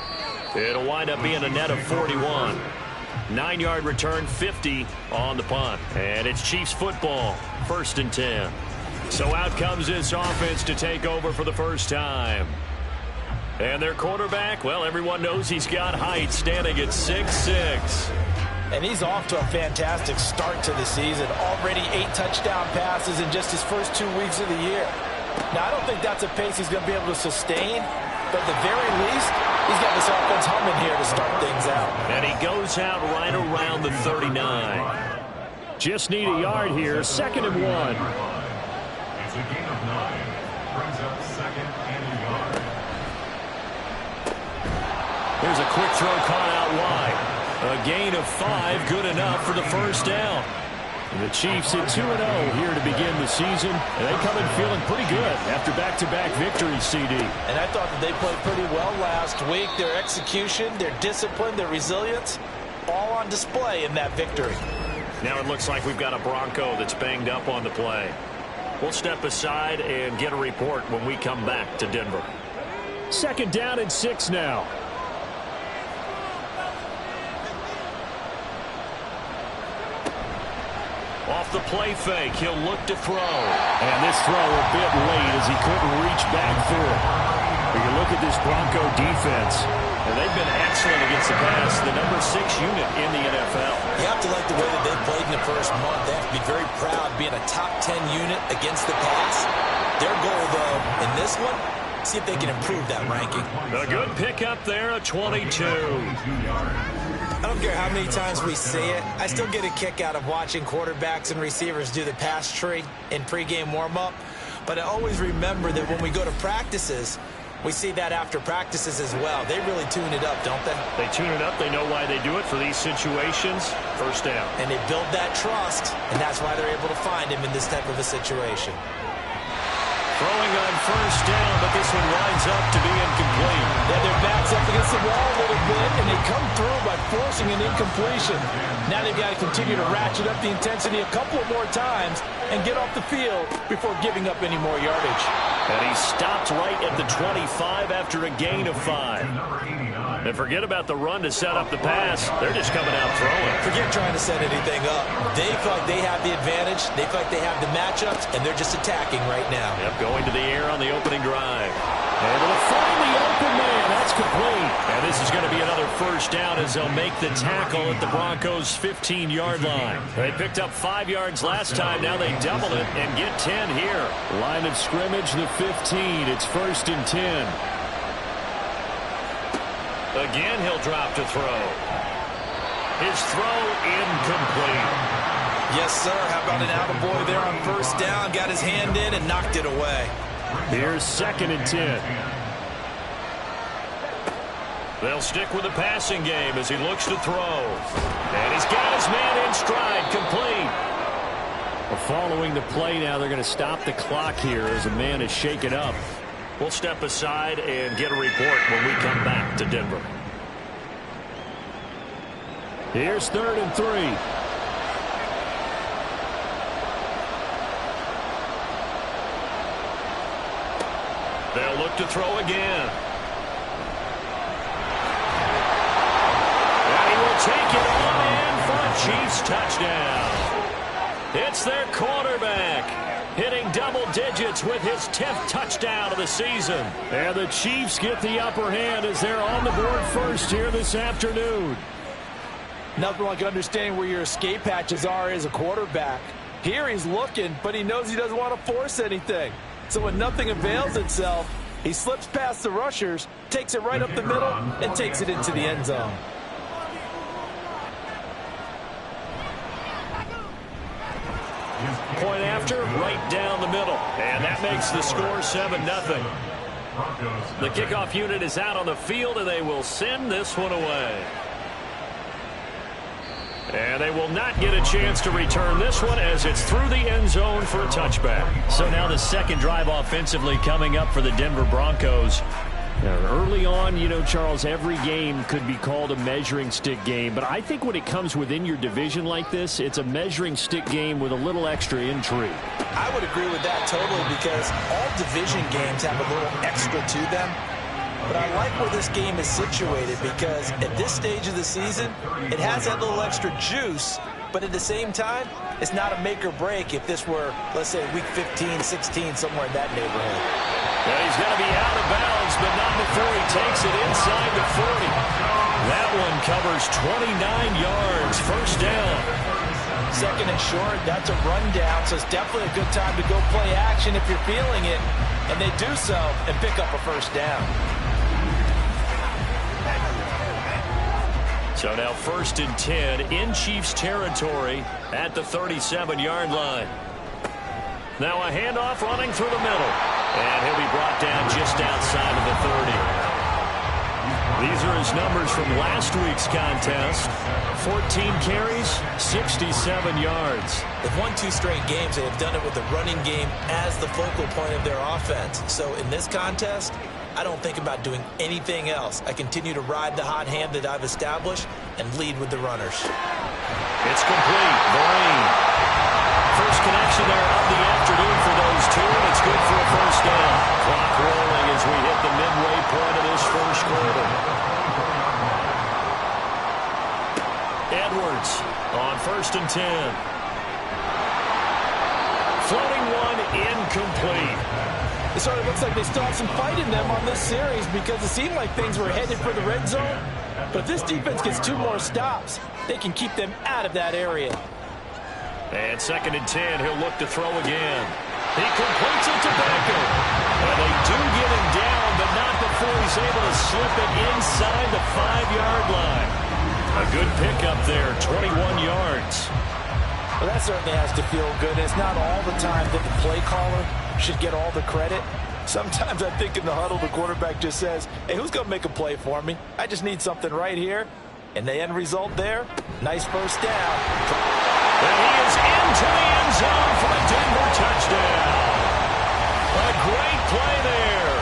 It'll wind up being a net of 41. 9-yard return, 50 on the punt. And it's Chiefs football, 1st and 10. So out comes this offense to take over for the first time. And their quarterback, well, everyone knows he's got height, standing at 6'6". And he's off to a fantastic start to the season. Already 8 touchdown passes in just his first 2 weeks of the year. Now, I don't think that's a pace he's going to be able to sustain, but at the very least, he's got this offense humming here to start things out. And he goes out right around the 39. Just need a yard here, 2nd and 1. It's a gain of 9. Brings up 2nd and a yard. Here's a quick throw caught out wide. A gain of 5, good enough for the first down. And the Chiefs at 2-0 here to begin the season, and they come in feeling pretty good after back-to-back victories, CD. And I thought that they played pretty well last week. Their execution, their discipline, their resilience, all on display in that victory. Now it looks like we've got a Bronco that's banged up on the play. We'll step aside and get a report when we come back to Denver. 2nd down and 6 now. Off the play fake, he'll look to throw. And this throw a bit late as he couldn't reach back for it. But you look at this Bronco defense. And they've been excellent against the pass, the number 6 unit in the NFL. You have to like the way that they played in the first month. They have to be very proud being a top 10 unit against the pass. Their goal, though, in this one, see if they can improve that ranking. A good pickup there, a 22. I don't care how many times we see it. I still get a kick out of watching quarterbacks and receivers do the pass tree in pregame warm-up. But I always remember that when we go to practices, we see that after practices as well. They really tune it up, don't they? They tune it up. They know why they do it for these situations. First down. And they build that trust, and that's why they're able to find him in this type of a situation. Throwing on first down, but this one winds up to be incomplete. Yeah, their backs up against the wall a little bit, and they come through by forcing an incompletion. Now they've got to continue to ratchet up the intensity a couple of more times and get off the field before giving up any more yardage. And he stopped right at the 25 after a gain of 5. And forget about the run to set up the pass. They're just coming out throwing. Forget trying to set anything up. They feel like they have the advantage. They feel like they have the matchups, and they're just attacking right now. Yep, going to the air on the opening drive. Able to find the open man. That's complete. And this is going to be another first down as they'll make the tackle at the Broncos' 15-yard line. They picked up 5 yards last time. Now they double it and get 10 here. Line of scrimmage, the 15. It's 1st and 10. Again, he'll drop to throw. His throw incomplete. Yes, sir. How about an attaboy there on first down? Got his hand in and knocked it away. Here's 2nd and 10. They'll stick with the passing game as he looks to throw. And he's got his man in stride, complete. Well, following the play now, they're going to stop the clock here as a man is shaken up. We'll step aside and get a report when we come back to Denver. Here's 3rd and 3. They'll look to throw again. And he will take it on in for a Chiefs touchdown. It's their quarterback, hitting double digits with his 10th touchdown of the season. And the Chiefs get the upper hand as they're on the board first here this afternoon. Nothing like understanding where your escape hatches are as a quarterback. Here he's looking, but he knows he doesn't want to force anything. So when nothing avails itself, he slips past the rushers, takes it right up the middle, and takes it into the end zone. Point after, right down the middle. And that makes the score 7-0. The kickoff unit is out on the field, and they will send this one away. And they will not get a chance to return this one as it's through the end zone for a touchback. So now the second drive offensively coming up for the Denver Broncos. Early on, you know, Charles, every game could be called a measuring stick game. But I think when it comes within your division like this, it's a measuring stick game with a little extra intrigue. I would agree with that totally because all division games have a little extra to them. But I like where this game is situated because at this stage of the season, it has that little extra juice. But at the same time, it's not a make or break if this were, let's say, week 15, 16, somewhere in that neighborhood. Yeah, he's going to be out of bounds, but not before he takes it inside the 40. That one covers 29 yards, first down. 2nd and short, that's a rundown, so it's definitely a good time to go play action if you're feeling it. And they do so and pick up a first down. So now 1st and 10 in Chiefs territory at the 37-yard line. Now a handoff running through the middle. And he'll be brought down just outside of the 30. These are his numbers from last week's contest. 14 carries, 67 yards. They've won 2 straight games. They have done it with the running game as the focal point of their offense. So in this contest, I don't think about doing anything else. I continue to ride the hot hand that I've established and lead with the runners. It's complete. Vereen. First connection there of the afternoon for those two, and it's good for a first down. Clock rolling as we hit the midway point of this first quarter. Edwards on 1st and 10. Floating one, incomplete. It sort of looks like they still have some fight in them on this series because it seemed like things were headed for the red zone. But if this defense gets 2 more stops, they can keep them out of that area. And 2nd and 10, he'll look to throw again. He completes it to Baker. And they do get him down, but not before he's able to slip it inside the 5-yard line. A good pickup there, 21 yards. Well, that certainly has to feel good. It's not all the time that the play caller should get all the credit. Sometimes I think in the huddle, the quarterback just says, hey, who's going to make a play for me? I just need something right here. And the end result there, nice first down. And he is into the end zone for a Denver touchdown. A great play there.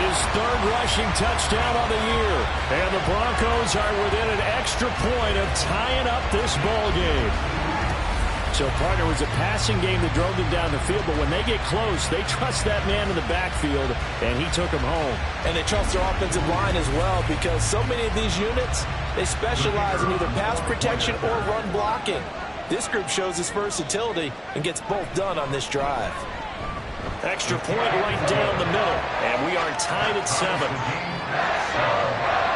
His 3rd rushing touchdown on the year. And the Broncos are within an extra point of tying up this ball game. So, partner, was a passing game that drove them down the field, but when they get close, they trust that man in the backfield, and he took them home. And they trust their offensive line as well because so many of these units, they specialize in either pass protection or run blocking. This group shows its versatility and gets both done on this drive. Extra point right down the middle, and we are tied at 7.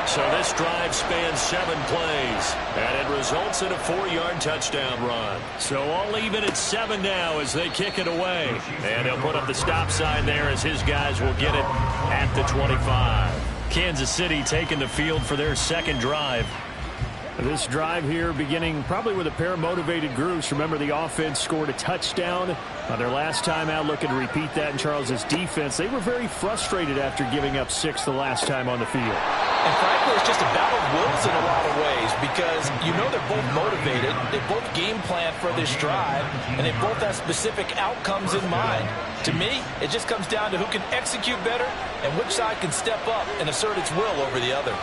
So this drive spans 7 plays, and it results in a 4-yard touchdown run. So all even at 7 now as they kick it away. And he'll put up the stop sign there as his guys will get it at the 25. Kansas City taking the field for their second drive. This drive here beginning probably with a pair of motivated groups. Remember, the offense scored a touchdown on their last time out, looking to repeat that in Charles's defense. They were very frustrated after giving up 6 the last time on the field. And frankly, it's just a battle of wills in a lot of ways because you know they're both motivated. They both game plan for this drive, and they both have specific outcomes in mind. To me, it just comes down to who can execute better and which side can step up and assert its will over the other.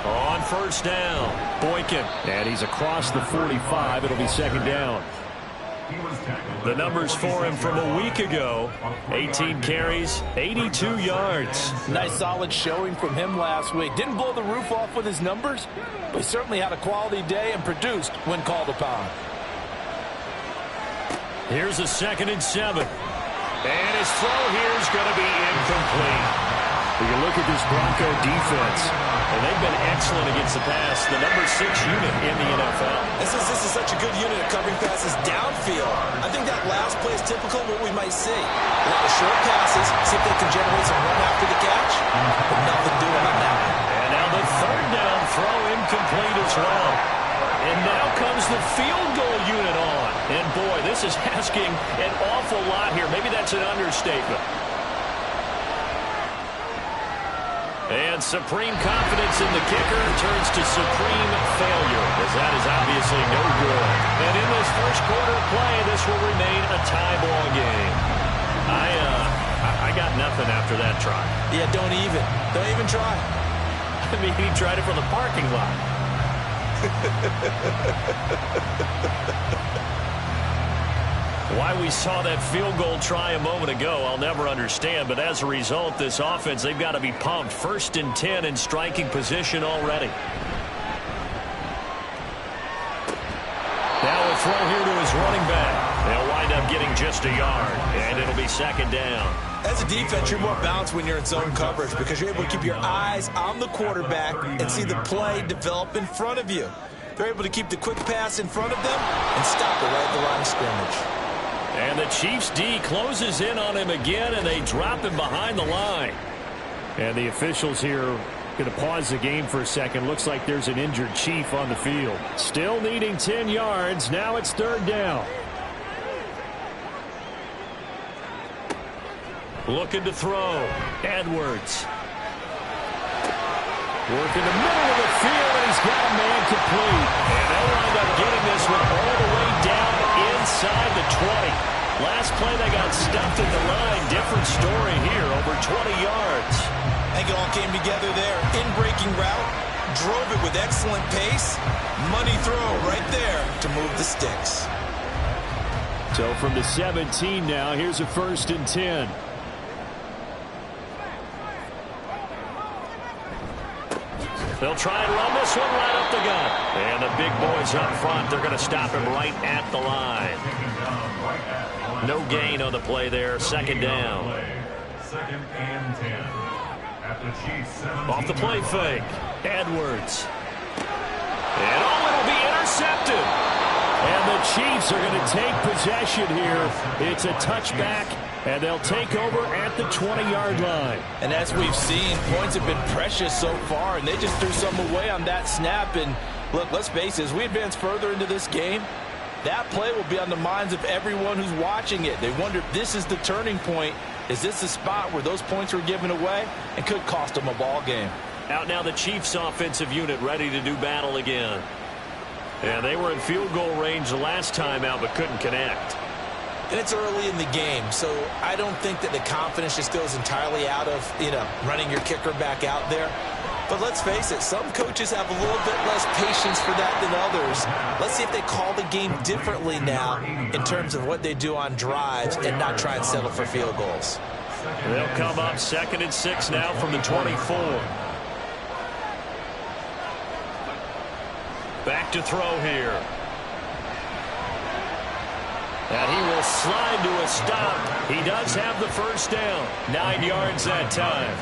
On first down, Boykin. And he's across the 45. It'll be second down. The numbers for him from a week ago. 18 carries, 82 yards. Nice solid showing from him last week. Didn't blow the roof off with his numbers, but he certainly had a quality day and produced when called upon. Here's a 2nd and 7. And his throw here is going to be incomplete. When you look at this Bronco defense, and they've been excellent against the pass, the number 6 unit in the NFL. This is such a good unit of covering passes downfield. I think that last play is typical of what we might see. A lot of short passes, see if they can generate some run after the catch, but nothing doing on that one. And now the 3rd down throw incomplete as well. And now comes the field goal unit on. And boy, this is asking an awful lot here. Maybe that's an understatement. And supreme confidence in the kicker turns to supreme failure, as that is obviously no good. And in this first quarter play, this will remain a tie ball game. I got nothing after that try. Yeah, don't even try. I mean, he tried it from the parking lot. Why we saw that field goal try a moment ago, I'll never understand. But as a result, this offense, they've got to be pumped. 1st and 10 in striking position already. Now a throw here to his running back. They'll wind up getting just a yard, and it'll be 2nd down. As a defense, you're more balanced when you're in zone coverage because you're able to keep your eyes on the quarterback and see the play develop in front of you. They're able to keep the quick pass in front of them and stop it right at the line of scrimmage. And the Chiefs' D closes in on him again, and they drop him behind the line. And the officials here going to pause the game for a second. Looks like there's an injured Chief on the field. Still needing 10 yards. Now it's 3rd down. Looking to throw. Edwards. Work in the middle of the field, and he's got a man complete. And they'll wind up getting this one all the way down inside the 20. Last play, they got stuffed at the line. Different story here, over 20 yards. I think it all came together there. In-breaking route, drove it with excellent pace. Money throw right there to move the sticks. So from the 17 now, here's a 1st and 10. They'll try and run this one right up the gut. And the big boys up front, they're going to stop him right at the line. No gain on the play there. 2nd down. 2nd and 10. At the Chiefs 17. Off the play fake. Edwards. And it'll be intercepted. And the Chiefs are going to take possession here. It's a touchback, and they'll take over at the 20-yard line. And as we've seen, points have been precious so far, and they just threw some away on that snap. And look, let's face it, as we advance further into this game, that play will be on the minds of everyone who's watching it. They wonder if this is the turning point. Is this the spot where those points were given away and could cost them a ball game? Out now the Chiefs offensive unit ready to do battle again. And they were in field goal range the last time out but couldn't connect. And it's early in the game, so I don't think that the confidence just goes entirely out of, running your kicker back out there. But let's face it, some coaches have a little bit less patience for that than others. Let's see if they call the game differently now in terms of what they do on drives and not try and settle for field goals. They'll come up 2nd and 6 now from the 24. Back to throw here. And he will slide to a stop. He does have the 1st down. 9 yards that time.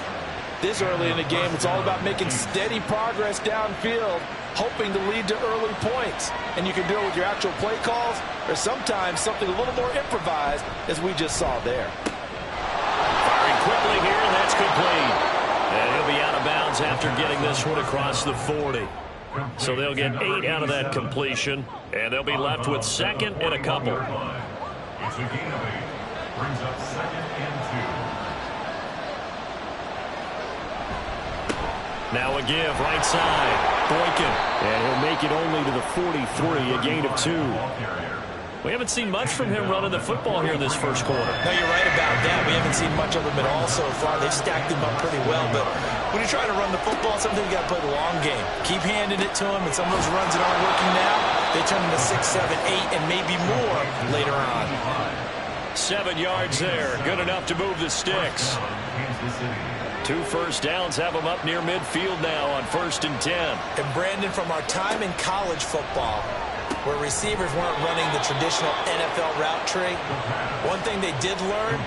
This early in the game, it's all about making steady progress downfield, hoping to lead to early points. And you can do it with your actual play calls or sometimes something a little more improvised, as we just saw there. Firing quickly here, and that's complete. And he'll be out of bounds after getting this one across the 40. So they'll get 8 out of that completion, and they'll be left with second and a couple. It's a gain of 8. Brings up second and 2. Now a give, right side. Boykin. And he'll make it only to the 43, a gain of 2. We haven't seen much from him running the football here in this first quarter. No, you're right about that. We haven't seen much of him at all so far. They've stacked him up pretty well, but when you try to run the football, sometimes you got to play the long game. Keep handing it to him, and some of those runs that aren't working now, they turn into 6, 7, 8, and maybe more later on. 7 yards there. Good enough to move the sticks. 2 first downs have them up near midfield now on 1st and 10. And Brandon, from our time in college football, where receivers weren't running the traditional NFL route tree, one thing they did learn,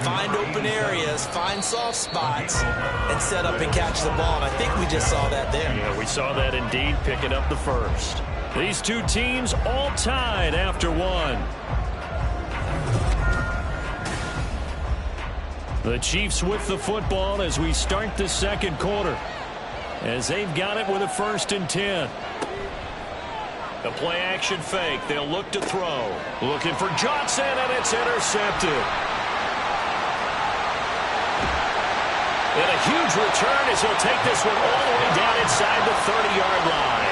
find open areas, find soft spots, and set up and catch the ball. And I think we just saw that there. Yeah, we saw that indeed, picking up the first. These two teams all tied after 1. The Chiefs with the football as we start the second quarter, as they've got it with a 1st and 10. The play action fake. They'll look to throw. Looking for Johnson, and it's intercepted. And a huge return as he'll take this one all the way down inside the 30-yard line.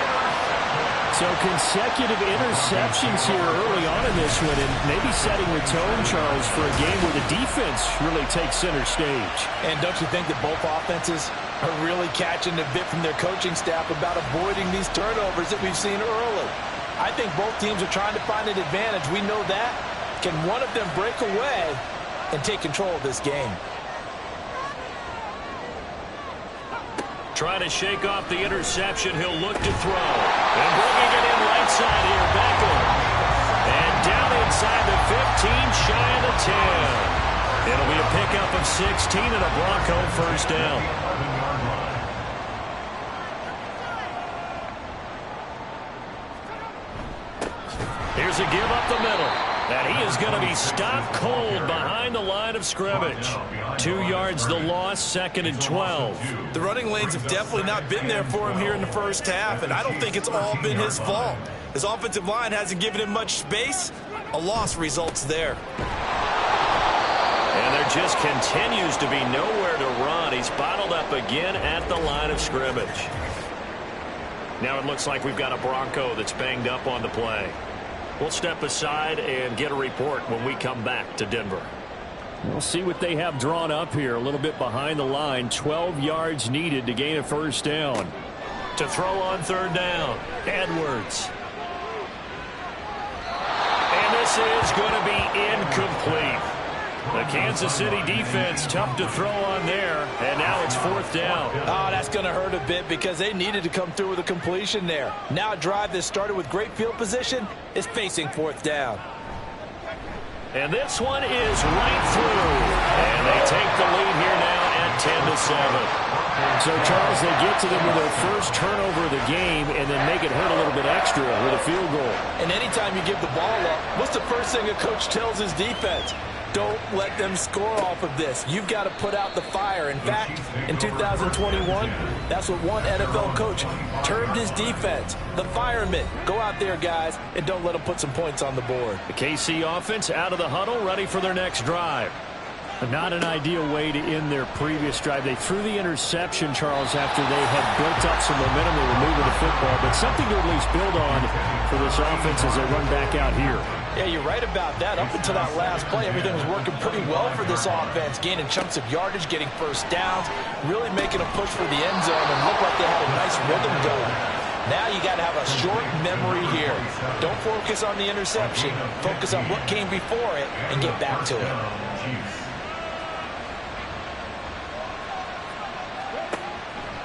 So consecutive interceptions here early on in this one, and maybe setting the tone, Charles, for a game where the defense really takes center stage. And don't you think that both offenses are really catching a bit from their coaching staff about avoiding these turnovers that we've seen early? I think both teams are trying to find an advantage. We know that. Can one of them break away and take control of this game? Trying to shake off the interception. He'll look to throw. And bringing it in right side here, Beckham. And down inside the 15, shy of the 10. It'll be a pickup of 16 and a Bronco first down. Here's a give up the middle. And he is going to be stopped cold behind the line of scrimmage. 2 yards the loss, 2nd and 12. The running lanes have definitely not been there for him here in the first half, and I don't think it's all been his fault. His offensive line hasn't given him much space. A loss results there. And there just continues to be nowhere to run. He's bottled up again at the line of scrimmage. Now it looks like we've got a Bronco that's banged up on the play. We'll step aside and get a report when we come back to Denver. We'll see what they have drawn up here. A little bit behind the line. 12 yards needed to gain a first down. To throw on 3rd down, Edwards. And this is going to be incomplete. The Kansas City defense tough to throw on there, and now it's 4th down. Oh, that's going to hurt a bit because they needed to come through with a completion there. Now a drive that started with great field position is facing 4th down. And this one is right through. And they take the lead here now at 10-7. So, Charles, they get to them with their first turnover of the game and then make it hurt a little bit extra with a field goal. And anytime you give the ball up, what's the first thing a coach tells his defense? Don't let them score off of this. You've got to put out the fire. In fact, in 2021, that's what one NFL coach termed his defense, the firemen. Go out there, guys, and don't let them put some points on the board. The KC offense out of the huddle, ready for their next drive. Not an ideal way to end their previous drive. They threw the interception, Charles, after they had built up some momentum. They were moving the football, but something to at least build on for this offense as they run back out here. Yeah, you're right about that. Up until that last play, everything was working pretty well for this offense, gaining chunks of yardage, getting first downs, really making a push for the end zone, and looked like they had a nice rhythm going. Now you got to have a short memory here. Don't focus on the interception. Focus on what came before it and get back to it.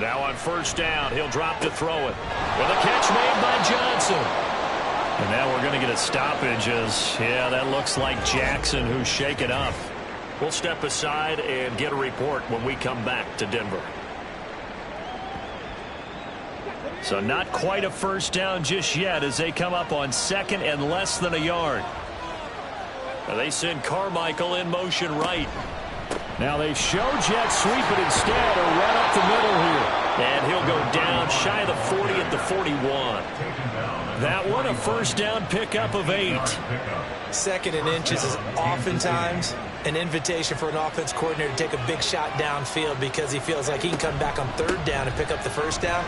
Now on 1st down, he'll drop to throw it. With a catch made by Johnson. And now we're going to get a stoppage as, yeah, that looks like Jackson who's shaken up. We'll step aside and get a report when we come back to Denver. So not quite a first down just yet as they come up on 2nd and less than a yard. They send Carmichael in motion right. Now they show jet sweep it instead, or run up the middle here. And he'll go down shy of the 40 at the 41. That one a first down pickup of 8. 2nd and inches is oftentimes an invitation for an offense coordinator to take a big shot downfield because he feels like he can come back on 3rd down and pick up the first down.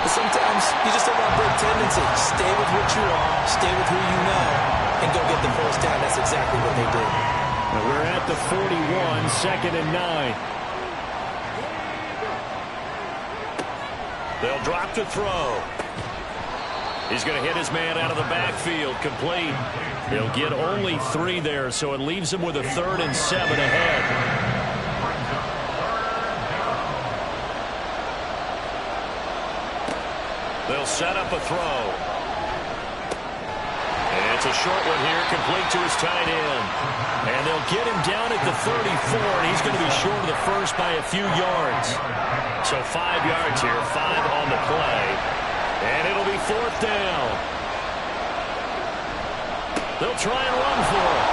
But sometimes you just don't want to break tendency. Stay with what you are, stay with who you know, and go get the first down. That's exactly what they did. And we're at the 41, 2nd and 9. They'll drop to throw. He's going to hit his man out of the backfield, complete. He'll get only 3 there, so it leaves him with a 3rd and 7 ahead. They'll set up a throw. And it's a short one here, complete to his tight end. And they'll get him down at the 34, and he's going to be short of the first by a few yards. So 5 yards here, 5 on the play. And it'll be 4th down. They'll try and run for it.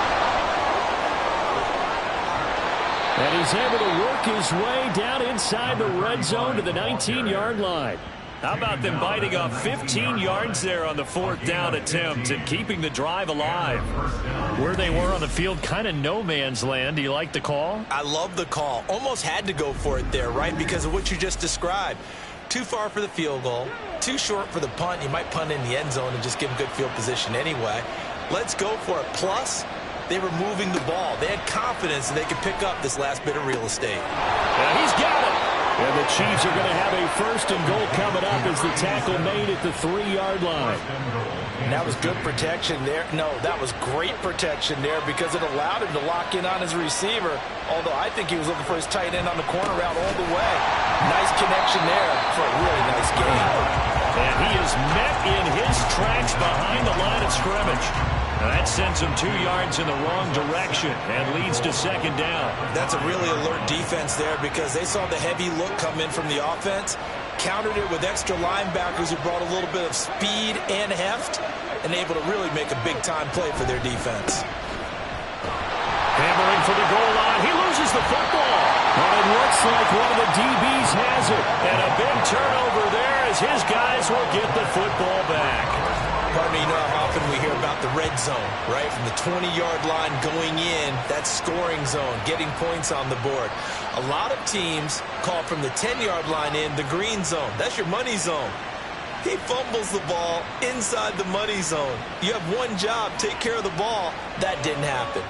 And he's able to work his way down inside the red zone to the 19-yard line. How about them biting off 15 yards there on the 4th down attempt and keeping the drive alive? Where they were on the field, kind of no man's land. Do you like the call? I love the call. Almost had to go for it there, right, because of what you just described. Too far for the field goal, too short for the punt. You might punt in the end zone and just give them good field position anyway. Let's go for it. Plus, they were moving the ball. They had confidence that they could pick up this last bit of real estate. And he's got it. And the Chiefs are going to have a 1st and goal coming up as the tackle made at the 3-yard line. And that was good protection there. No, that was great protection there because it allowed him to lock in on his receiver, although I think he was looking for his tight end on the corner route all the way. Nice connection there for a really nice game. And he is met in his tracks behind the line of scrimmage. And that sends him 2 yards in the wrong direction and leads to 2nd down. That's a really alert defense there because they saw the heavy look come in from the offense, countered it with extra linebackers who brought a little bit of speed and heft, and able to really make a big-time play for their defense. Hammering for the goal line. He loses the football. And it looks like one of the DBs has it. And a big turnover there as his guys will get the football back. Pardon me, you know how often we hear about the red zone, right? From the 20-yard line going in, that scoring zone, getting points on the board. A lot of teams call from the 10-yard line in the green zone. That's your money zone. He fumbles the ball inside the money zone. You have one job, take care of the ball. That didn't happen.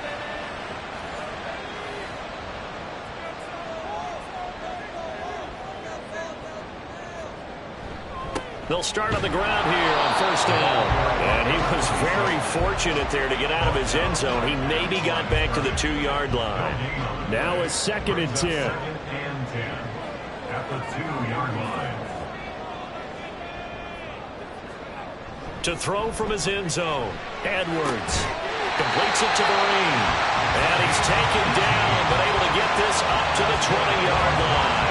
They'll start on the ground here on 1st down. And he was very fortunate there to get out of his end zone. He maybe got back to the 2-yard line. Now a 2nd and 10. 2nd and 10 at the 2-yard line. To throw from his end zone, Edwards completes it to the ring. And he's taken down, but able to get this up to the 20-yard line.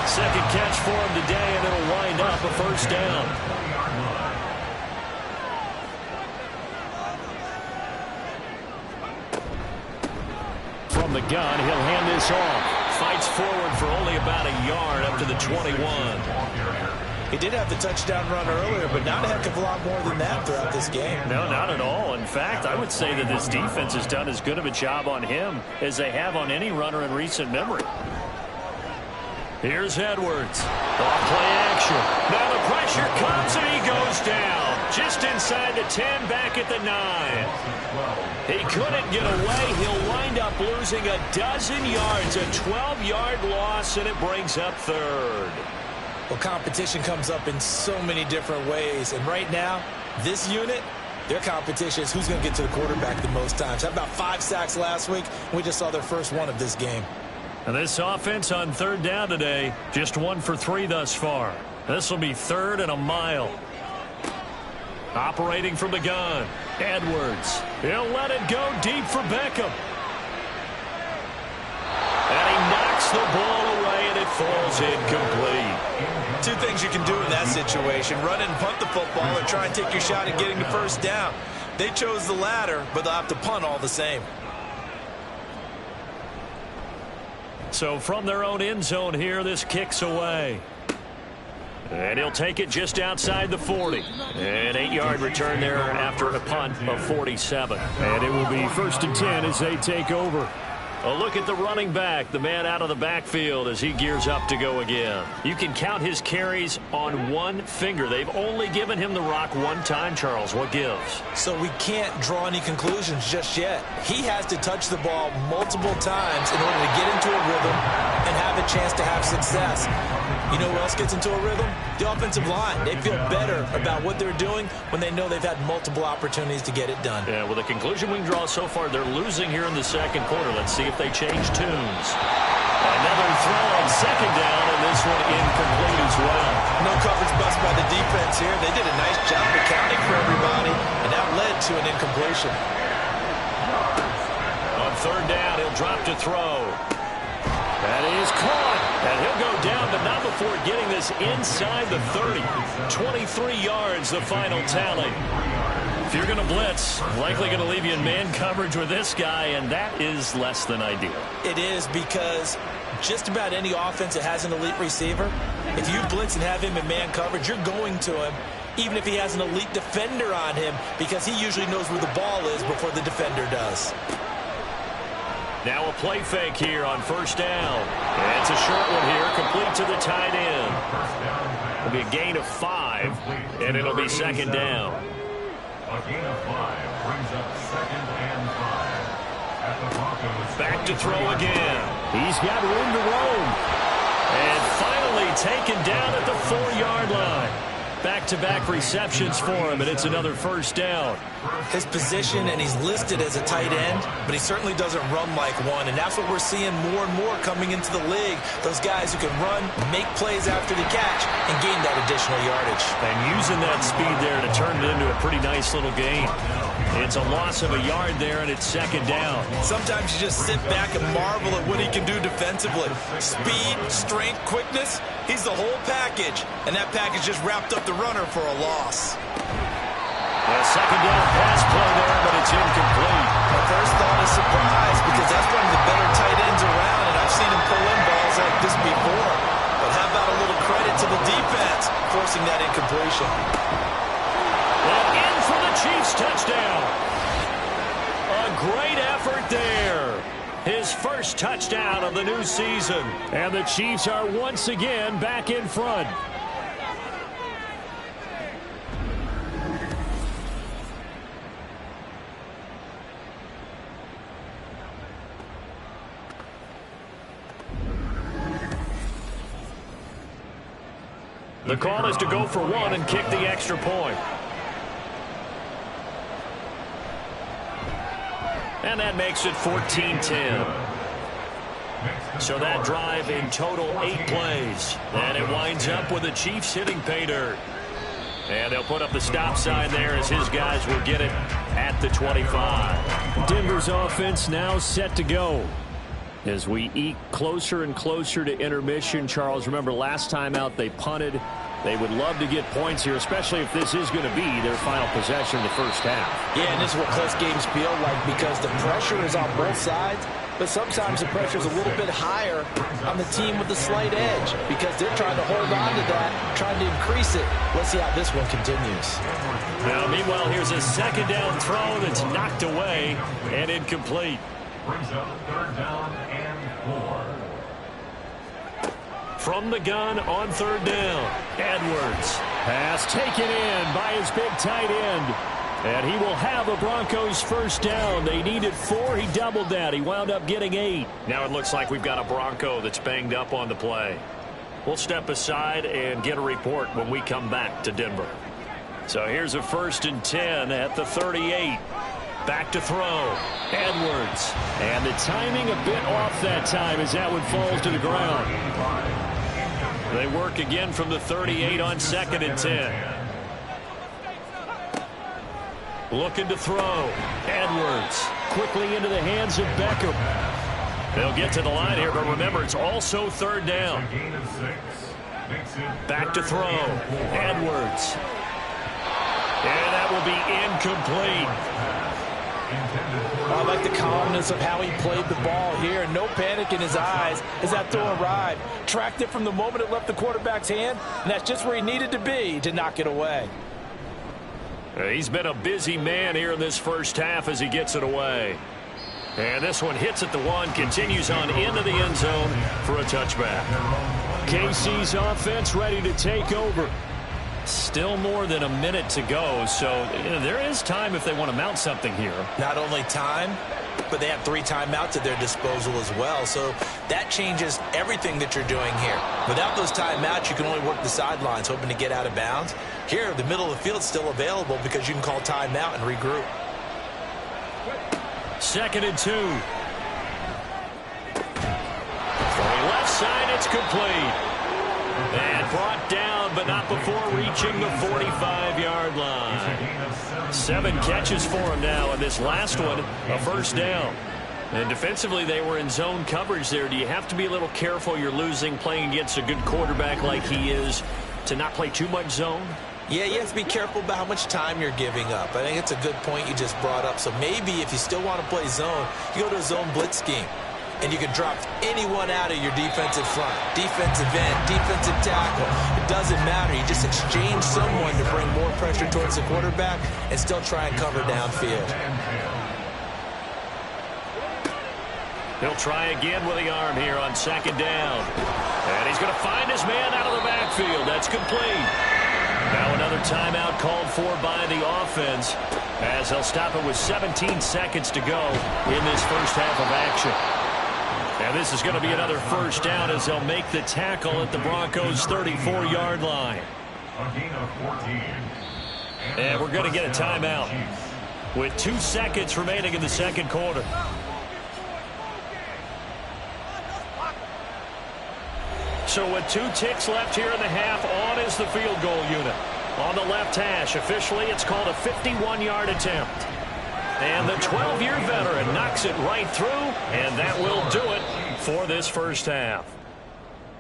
2nd catch for him today, and it'll wind up a 1st down. From the gun, he'll hand this off. Fights forward for only about a yard up to the 21. He did have the touchdown run earlier, but not a heck of a lot more than that throughout this game. No, not at all. In fact, I would say that this defense has done as good of a job on him as they have on any runner in recent memory. Here's Edwards. Off play action. Now the pressure comes and he goes down. Just inside the 10, back at the 9. He couldn't get away. He'll wind up losing a dozen yards. A 12-yard loss, and it brings up 3rd. Well, competition comes up in so many different ways. And right now, this unit, their competition is who's going to get to the quarterback the most times. Had about 5 sacks last week. We just saw their first one of this game. And this offense on 3rd down today, just 1 for 3 thus far. This will be 3rd and a mile. Operating from the gun, Edwards. He'll let it go deep for Beckham. And he knocks the ball away, and it falls incomplete. 2 things you can do in that situation: run and punt the football, or try and take your shot at getting the 1st down. They chose the latter, but they'll have to punt all the same. So from their own end zone here, this kicks away. And he'll take it just outside the 40. An 8-yard return there after a punt of 47. And it will be 1st and 10 as they take over. A look at the running back, the man out of the backfield as he gears up to go again. You can count his carries on one finger. They've only given him the rock one time, Charles. What gives? So we can't draw any conclusions just yet. He has to touch the ball multiple times in order to get into a rhythm and have a chance to have success. You know who else gets into a rhythm? The offensive line. They feel better about what they're doing when they know they've had multiple opportunities to get it done. Yeah, well, the conclusion we can draw so far, they're losing here in the second quarter. Let's see if they change tunes. Another throw on 2nd down, and this one incomplete as well. No coverage bust by the defense here. They did a nice job accounting for everybody, and that led to an incompletion. On 3rd down, he'll drop to throw. That is caught, and he'll go down, but not before getting this inside the 30. 23 yards, the final tally. If you're going to blitz, likely going to leave you in man coverage with this guy, and that is less than ideal. It is, because just about any offense that has an elite receiver, if you blitz and have him in man coverage, you're going to him, even if he has an elite defender on him, because he usually knows where the ball is before the defender does. Now a play fake here on 1st down. And it's a short one here, complete to the tight end. It'll be a gain of 5, and it'll be 2nd down. A gain of 5 brings up 2nd and 5. At the Broncos. Back to throw again. He's got room to roam. And finally taken down at the 4-yard line. Back-to-back receptions for him, and it's another 1st down. His position, and he's listed as a tight end, but he certainly doesn't run like one, and that's what we're seeing more and more coming into the league. Those guys who can run, make plays after the catch, and gain that additional yardage. And using that speed there to turn it into a pretty nice little gain. It's a loss of a yard there, and it's 2nd down. Sometimes you just sit back and marvel at what he can do defensively. Speed, strength, quickness, he's the whole package, and that package just wrapped up the runner for a loss. A 2nd down pass play there, but it's incomplete. My first thought is surprise, because that's one of the better tight ends around, and I've seen him pull in balls like this before. But how about a little credit to the defense forcing that incompletion? And in for the Chiefs touchdown. A great effort there. His first touchdown of the new season. And the Chiefs are once again back in front. The call is to go for 1 and kick the extra point. And that makes it 14-10. So that drive in total 8 plays. And it winds up with the Chiefs hitting pay dirt. And they'll put up the stop sign there as his guys will get it at the 25. Denver's offense now set to go. As we eke closer and closer to intermission, Charles, remember last time out they punted. They would love to get points here, especially if this is going to be their final possession of the first half. Yeah, and this is what close games feel like, because the pressure is on both sides, but sometimes the pressure is a little bit higher on the team with the slight edge, because they're trying to hold on to that, trying to increase it. Let's see how this one continues. Now, meanwhile, here's a 2nd down throw that's knocked away and incomplete. Brings up 3rd down and 4. From the gun on 3rd down, Edwards. Pass taken in by his big tight end. And he will have a Broncos 1st down. They needed 4. He doubled that. He wound up getting 8. Now it looks like we've got a Bronco that's banged up on the play. We'll step aside and get a report when we come back to Denver. So here's a 1st and 10 at the 38. Back to throw. Edwards. And the timing a bit off that time as that one falls to the ground. They work again from the 38 on 2nd and 10. Looking to throw. Edwards. Quickly into the hands of Beckham. They'll get to the line here, but remember, it's also 3rd down. Back to throw. Edwards. And that will be incomplete. I like the calmness of how he played the ball here. No panic in his eyes as that throw arrived. Tracked it from the moment it left the quarterback's hand, and that's just where he needed to be to knock it away. He's been a busy man here in this first half as he gets it away. And this one hits at the one, continues on into the end zone for a touchback. KC's offense ready to take over. Still more than a minute to go, so there is time if they want to mount something here. Not only time, but they have 3 timeouts at their disposal as well, so that changes everything that you're doing here. Without those timeouts, you can only work the sidelines, hoping to get out of bounds. Here, the middle of the field is still available because you can call timeout and regroup. 2nd and 2. From the left side, it's complete. And brought down, but not before reaching the 45-yard line. 7 catches for him now, and this last one, a first down. And defensively, they were in zone coverage there. Do you have to be a little careful? You're losing, playing against a good quarterback like he is, to not play too much zone? Yeah, you have to be careful about how much time you're giving up. I think it's a good point you just brought up. So maybe if you still want to play zone, you go to a zone blitz scheme. And you can drop anyone out of your defensive front, defensive end, defensive tackle. It doesn't matter. You just exchange someone to bring more pressure towards the quarterback and still try and cover downfield. He'll try again with the arm here on 2nd down. And he's going to find his man out of the backfield. That's complete. Now another timeout called for by the offense as they'll stop it with 17 seconds to go in this first half of action. And this is going to be another first down as they'll make the tackle at the Broncos' 34-yard line. And we're going to get a timeout with 2 seconds remaining in the second quarter. So with 2 ticks left here in the half, on is the field goal unit. On the left hash, officially it's called a 51-yard attempt. And the 12-year veteran knocks it right through, and that will do it for this first half.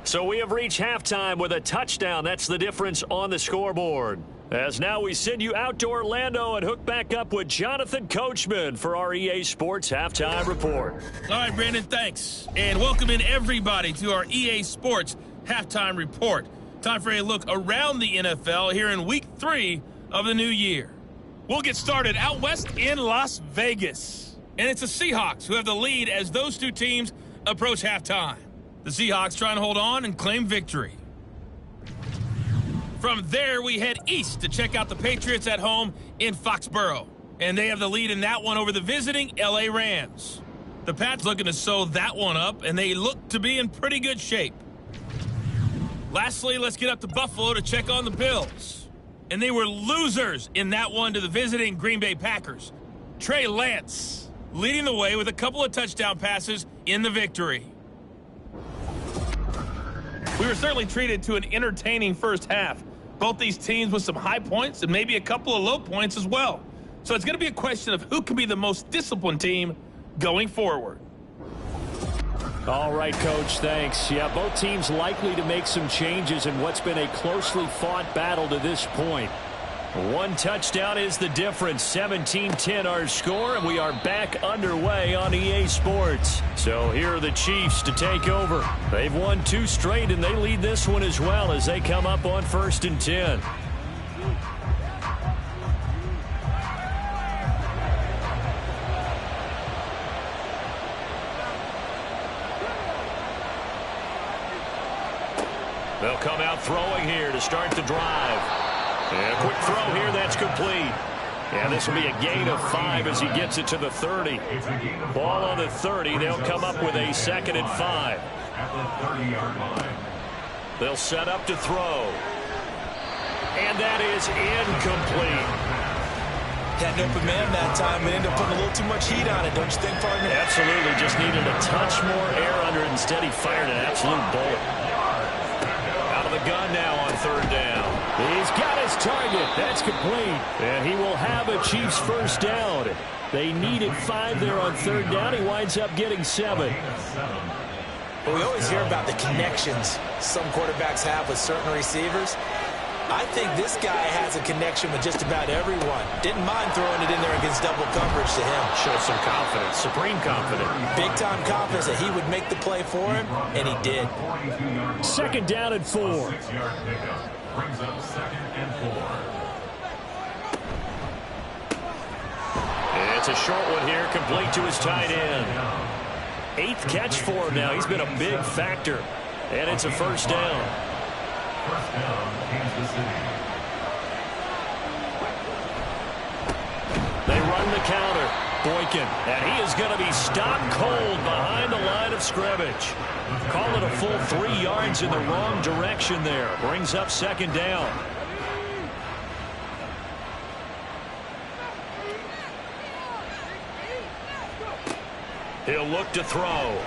So we have reached halftime with a touchdown. That's the difference on the scoreboard. As now we send you out to Orlando and hook back up with Jonathan Coachman for our EA Sports Halftime Report. All right, Brandon, thanks. And welcome in everybody to our EA Sports Halftime Report. Time for a look around the NFL here in Week 3 of the new year. We'll get started out west in Las Vegas. And it's the Seahawks who have the lead as those 2 teams approach halftime. The Seahawks trying to hold on and claim victory. From there, we head east to check out the Patriots at home in Foxborough. And they have the lead in that one over the visiting LA Rams. The Pats looking to sew that one up, and they look to be in pretty good shape. Lastly, let's get up to Buffalo to check on the Bills. And they were losers in that one to the visiting Green Bay Packers. Trey Lance leading the way with a couple of touchdown passes in the victory. We were certainly treated to an entertaining first half. Both these teams with some high points and maybe a couple of low points as well. So it's going to be a question of who can be the most disciplined team going forward. All right, Coach, thanks. Yeah, both teams likely to make some changes in what's been a closely fought battle to this point. 1 touchdown is the difference. 17-10 our score, and we are back underway on EA Sports. So here are the Chiefs to take over. They've won 2 straight, and they lead this one as well as they come up on 1st and 10. They'll come out throwing here to start the drive. And a quick throw here, that's complete. And this will be a gain of 5 as he gets it to the 30. Ball on the 30. They'll come up with a 2nd and 5. At the 30-yard line. They'll set up to throw. And that is incomplete. Had an open man that time, but ended up putting a little too much heat on it, don't you think, partner? Absolutely. Just needed a touch more air under it. Instead, he fired an absolute bullet. Out of the gun now on 3rd down. He's got his target. That's complete. And he will have a Chiefs first down. They needed 5 there on 3rd down. He winds up getting 7. But we always hear about the connections some quarterbacks have with certain receivers. I think this guy has a connection with just about everyone. Didn't mind throwing it in there against double coverage to him. Shows some confidence, supreme confidence. Big-time confidence that he would make the play for him, and he did. Second down and 4. 6-yard pickup brings up 2nd and 4. It's a short one here, complete to his tight end. 8th catch for him now. He's been a big factor. And it's a first down. First down, Kansas City. They run the counter. Boykin. And he is going to be stopped cold behind the line of scrimmage. Call it a full 3 yards in the wrong direction there. Brings up second down. He'll look to throw.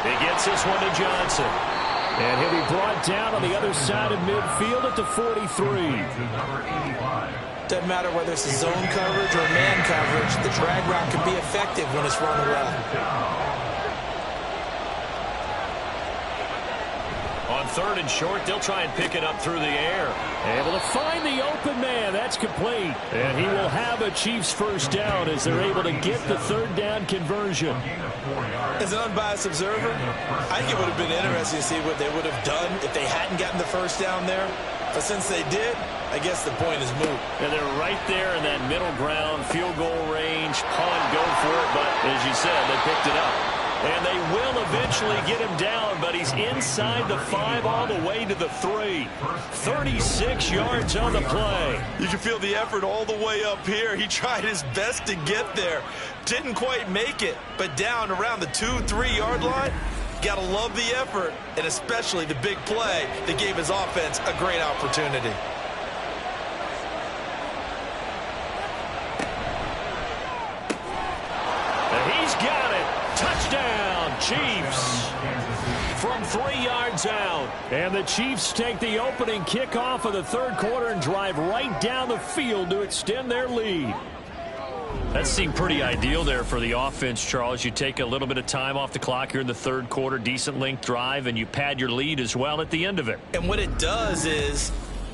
He gets this one to Johnson. And he'll be brought down on the other side of midfield at the 43. Doesn't matter whether it's a zone coverage or man coverage, the drag route can be effective when it's run well. On 3rd and short, they'll try and pick it up through the air. Able to find the open man. That's complete. And he will have a Chiefs first down as they're able to get the 3rd down conversion. As an unbiased observer, I think it would have been interesting to see what they would have done if they hadn't gotten the first down there. But since they did, I guess the point is moot. And they're right there in that middle ground, field goal range, punt, go for it. But as you said, they picked it up. And they will eventually get him down, but he's inside the 5 all the way to the 3. 36 yards on the play. You can feel the effort all the way up here. He tried his best to get there. Didn't quite make it, but down around the 2-3 yard line. Got to love the effort, and especially the big play that gave his offense a great opportunity. And he's got it. Touchdown, Chiefs. From 3 yards out. And the Chiefs take the opening kickoff of the 3rd quarter and drive right down the field to extend their lead. That seemed pretty ideal there for the offense, Charles. You take a little bit of time off the clock here in the 3rd quarter, decent length drive, and you pad your lead as well at the end of it. And what it does is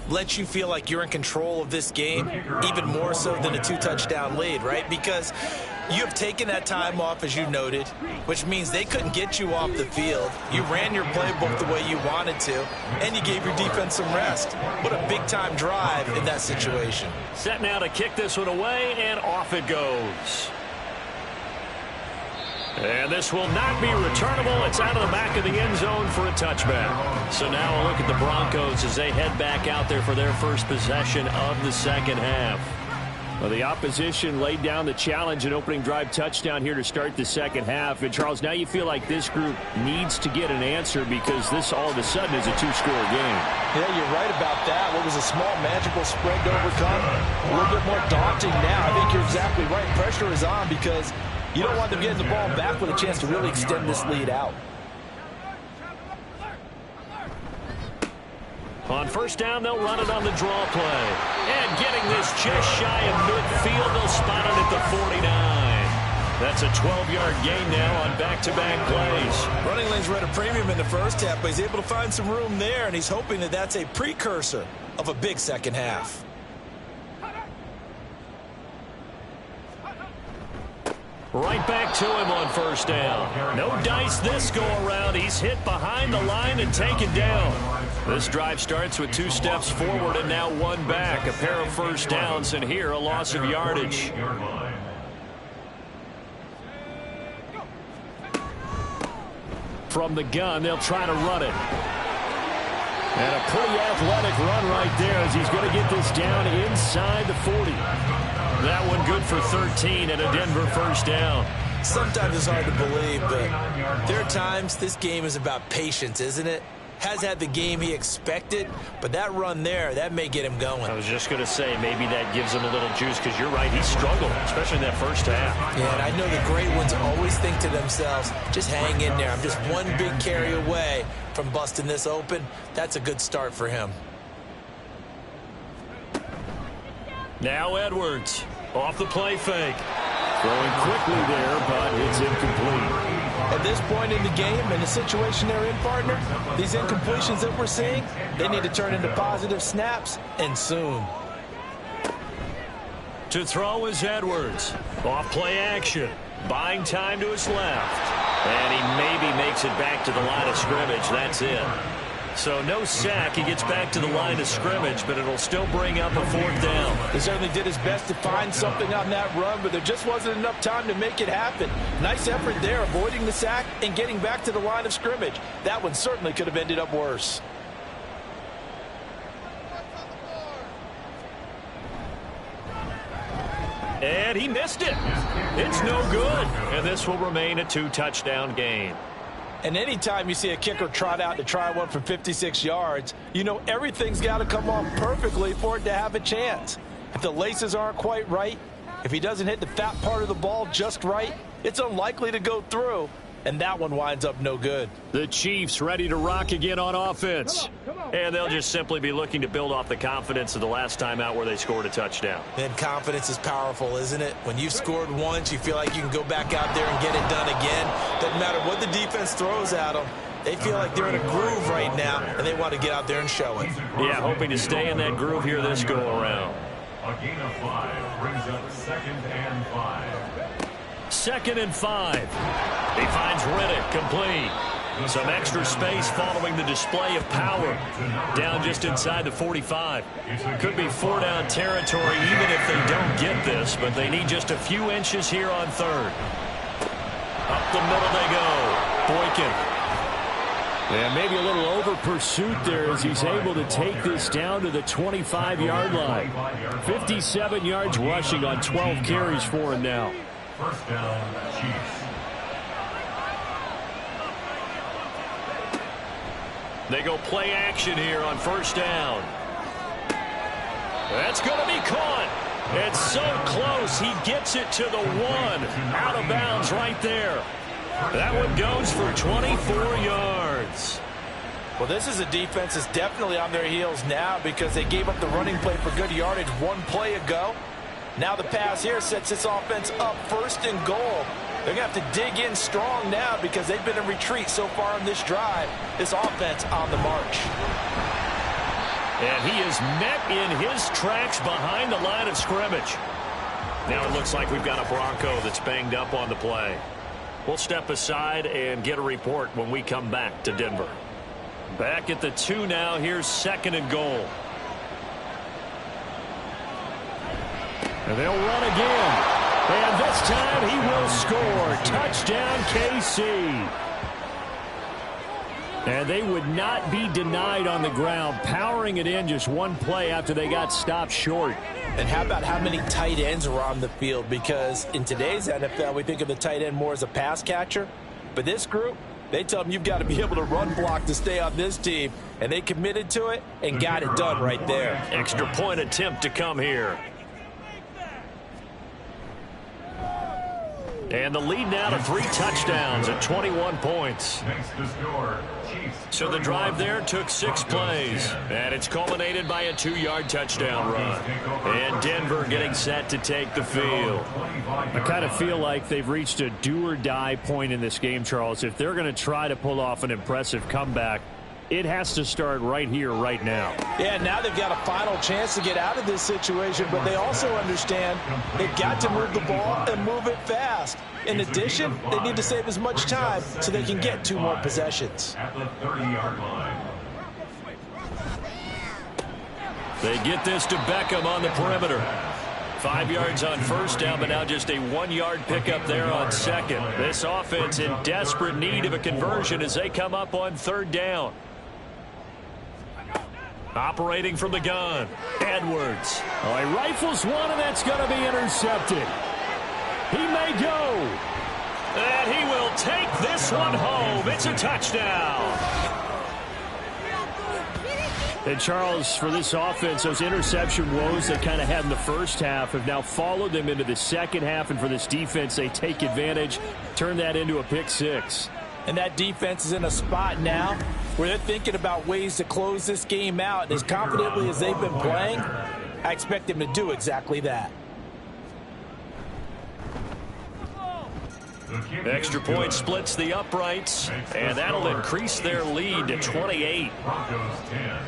let you feel like you're in control of this game, even more so than a 2-touchdown lead, right? Because you have taken that time off, as you noted, which means they couldn't get you off the field. You ran your playbook the way you wanted to, and you gave your defense some rest. What a big-time drive in that situation. Set now to kick this one away, and off it goes. And this will not be returnable. It's out of the back of the end zone for a touchback. So now a look at the Broncos as they head back out there for their first possession of the second half. Well, the opposition laid down the challenge, an opening drive touchdown here to start the second half. And, Charles, now you feel like this group needs to get an answer because this all of a sudden is a 2-score game. Yeah, you're right about that. What was a small, manageable spread to overcome, a little bit more daunting now. I think you're exactly right. Pressure is on because you don't want them getting the ball back with a chance to really extend this lead out. On first down, they'll run it on the draw play. And getting this just shy of midfield, they'll spot it at the 49. That's a 12-yard gain now on back-to-back plays. Running lanes were at a premium in the first half, but he's able to find some room there, and he's hoping that that's a precursor of a big second half. Right back to him on first down. No dice this go-around. He's hit behind the line and taken down. This drive starts with 2 steps forward and now 1 back. A pair of first downs, and here a loss of yardage. From the gun, they'll try to run it. And a pretty athletic run right there as he's going to get this down inside the 40. That one good for 13 and a Denver first down. Sometimes it's hard to believe, but there are times this game is about patience, isn't it? Has had the game he expected, but that run there, that may get him going. I was just going to say, maybe that gives him a little juice, because you're right, he struggled, especially in that first half. Yeah, and I know the great ones always think to themselves, just hang in there. I'm just one big carry away from busting this open. That's a good start for him. Now Edwards, off the play fake. Throwing quickly there, but it's incomplete. At this point in the game and the situation they're in, partner, these incompletions that we're seeing, they need to turn into positive snaps, and soon. To throw is Edwards. Off play action. Buying time to his left. And he maybe makes it back to the line of scrimmage. That's it. So no sack. He gets back to the line of scrimmage, but it'll still bring up a 4th down. He certainly did his best to find something on that run, but there just wasn't enough time to make it happen. Nice effort there, avoiding the sack and getting back to the line of scrimmage. That one certainly could have ended up worse. And he missed it. It's no good. And this will remain a 2-touchdown game. And anytime you see a kicker trot out to try one from 56 yards, you know everything's got to come off perfectly for it to have a chance. If the laces aren't quite right, if he doesn't hit the fat part of the ball just right, it's unlikely to go through. And that one winds up no good. The Chiefs ready to rock again on offense. And they'll just simply be looking to build off the confidence of the last time out where they scored a touchdown. And confidence is powerful, isn't it? When you've scored once, you feel like you can go back out there and get it done again. Doesn't matter what the defense throws at them. They feel like they're in a groove right now, and they want to get out there and show it. Yeah, hoping to stay in that groove here this go-around. A gain of 5 brings up 2nd and 5. 2nd and 5. He finds Riddick complete. Some extra space following the display of power. Down just inside the 45. Could be 4-down territory even if they don't get this, but they need just a few inches here on 3rd. Up the middle they go. Boykin. And maybe a little over pursuit there as he's able to take this down to the 25-yard line. 57 yards rushing on 12 carries for him now. 1st down, Chiefs. They go play action here on 1st down. That's going to be caught. It's so close. He gets it to the 1. Out of bounds right there. That one goes for 24 yards. Well, this is a defense that's definitely on their heels now because they gave up the running play for good yardage one play ago. Now the pass here sets this offense up 1st and goal. They're going to have to dig in strong now because they've been in retreat so far on this drive. This offense on the march. And he is met in his tracks behind the line of scrimmage. Now it looks like we've got a Bronco that's banged up on the play. We'll step aside and get a report when we come back to Denver. Back at the 2 now. Here's 2nd and goal. And they'll run again. And this time he will score. Touchdown, KC. And they would not be denied on the ground, powering it in just one play after they got stopped short. And how about how many tight ends are on the field? Because in today's NFL, we think of the tight end more as a pass catcher. But this group, they tell them you've got to be able to run block to stay on this team. And they committed to it and got it done right there. Extra point attempt to come here. And the lead now to 3 touchdowns at 21 points. Next to score, Chiefs. So the drive there took 6 plays. And it's culminated by a 2-yard touchdown run. And Denver getting set to take the field. I kind of feel like they've reached a do-or-die point in this game, Charles. If they're going to try to pull off an impressive comeback, it has to start right here, right now. Yeah, now they've got a final chance to get out of this situation, but they also understand they've got to move the ball and move it fast. In addition, they need to save as much time so they can get 2 more possessions. At the 30-yard line. They get this to Beckham on the perimeter. 5 yards on 1st down, but now just a 1-yard pickup there on 2nd. This offense in desperate need of a conversion as they come up on 3rd down. Operating from the gun, Edwards. Oh, he rifles one, and that's going to be intercepted. He may go. And he will take this one home. It's a touchdown. And Charles, for this offense, those interception woes they kind of had in the first half have now followed them into the second half. And for this defense, they take advantage, turn that into a pick 6. And that defense is in a spot now where they're thinking about ways to close this game out. And as confidently as they've been playing, I expect them to do exactly that. Extra point splits the uprights, and that'll increase their lead to 28. Broncos 10.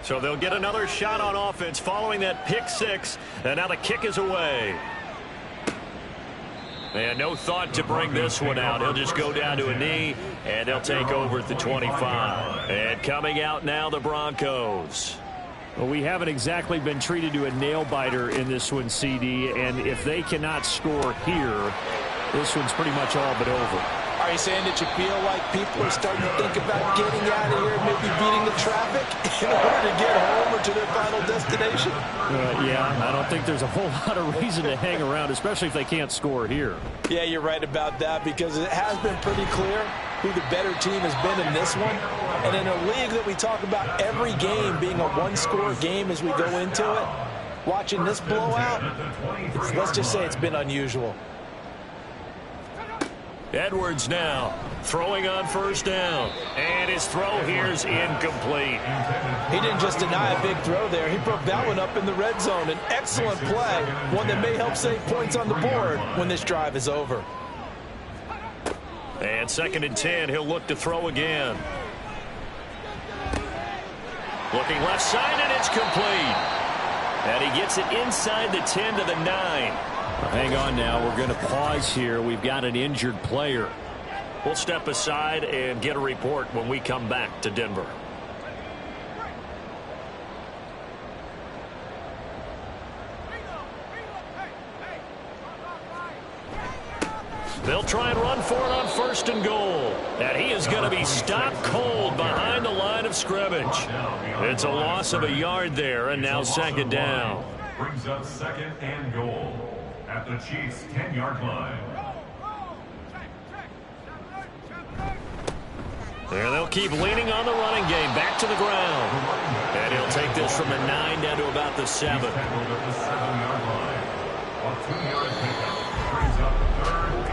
So they'll get another shot on offense following that pick six, and now the kick is away. And no thought to bring this one out. He'll just go down to a knee, and they'll take over at the 25. And coming out now, the Broncos. Well, we haven't exactly been treated to a nail-biter in this one, CD, and if they cannot score here, this one's pretty much all but over. Are you saying that you feel like people are starting to think about getting out of here, maybe beating the traffic in order to get home or to their final destination? Yeah, I don't think there's a whole lot of reason to hang around, especially if they can't score here. Yeah, you're right about that, because it has been pretty clear who the better team has been in this one. And in a league that we talk about every game being a one-score game as we go into it, watching this blowout, let's just say it's been unusual. Edwards now throwing on first down, and his throw here is incomplete. He didn't just deny a big throw there. He broke that one up in the red zone. An excellent play, one that may help save points on the board when this drive is over. And 2nd and 10, he'll look to throw again. Looking left side, and it's complete. And he gets it inside the 10 to the 9. Hang on now. We're going to pause here. We've got an injured player. We'll step aside and get a report when we come back to Denver. They'll try and run for it on 1st and goal. And he is going to be stopped cold behind the line of scrimmage. It's a loss of a yard there, and now 2nd down. Brings up 2nd and goal at the Chiefs' 10-yard line. There they'll keep leaning on the running game. Back to the ground. And he'll take this from the 9 down to about the 7. At the 7-yard line. A 2-yard pickup brings up 3rd and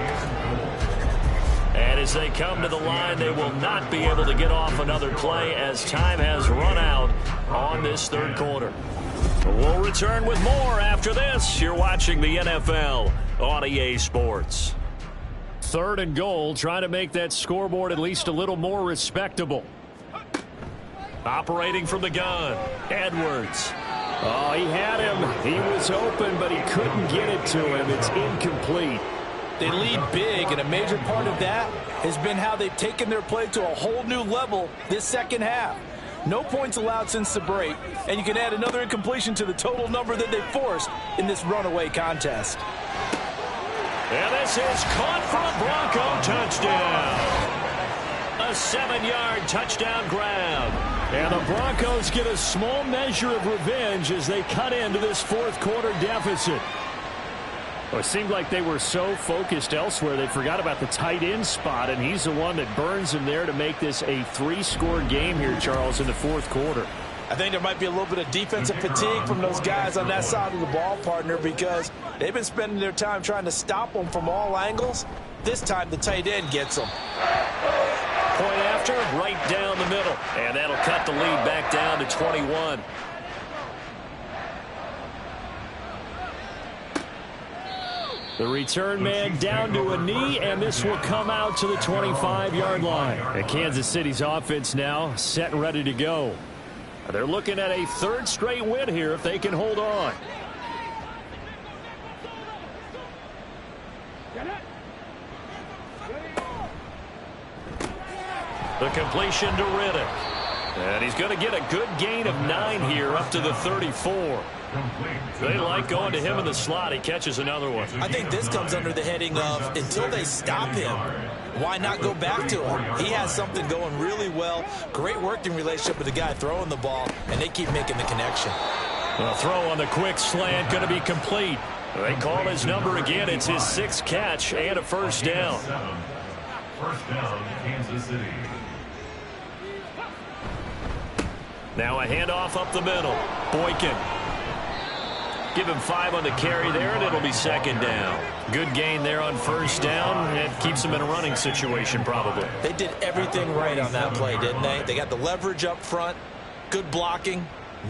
goal. And as they come to the line, they will not be able to get off another play as time has run out on this 3rd quarter. We'll return with more after this. You're watching the NFL on EA Sports. 3rd and goal, trying to make that scoreboard at least a little more respectable. Operating from the gun, Edwards. Oh, he had him. He was open, but he couldn't get it to him. It's incomplete. They lead big, and a major part of that has been how they've taken their play to a whole new level this 2nd half. No points allowed since the break, and you can add another incompletion to the total number that they forced in this runaway contest. And this is caught for a Bronco touchdown. A 7-yard touchdown grab. And the Broncos get a small measure of revenge as they cut into this 4th quarter deficit. Well, it seemed like they were so focused elsewhere they forgot about the tight end spot, and he's the one that burns him there to make this a 3-score game here, Charles, in the 4th quarter. I think there might be a little bit of defensive fatigue from those guys on that side of the ball, partner, because they've been spending their time trying to stop them from all angles. This time the tight end gets them. Point after, right down the middle. And that'll cut the lead back down to 21. The return man down to a knee, and this will come out to the 25-yard line. And Kansas City's offense now set and ready to go. They're looking at a 3rd straight win here if they can hold on. The completion to Riddick. And he's going to get a good gain of 9 here up to the 34. They like going to him in the slot. He catches another one. I think this comes under the heading of until they stop him, why not go back to him? He has something going really well. Great working relationship with the guy throwing the ball, and they keep making the connection. The throw on the quick slant going to be complete. They call his number again. It's his 6th catch and a 1st down. First down, Kansas City. Now a handoff up the middle. Boykin. Give him 5 on the carry there, and it'll be 2nd down. Good gain there on 1st down. It keeps him in a running situation, probably. They did everything right on that play, didn't they? They got the leverage up front, good blocking,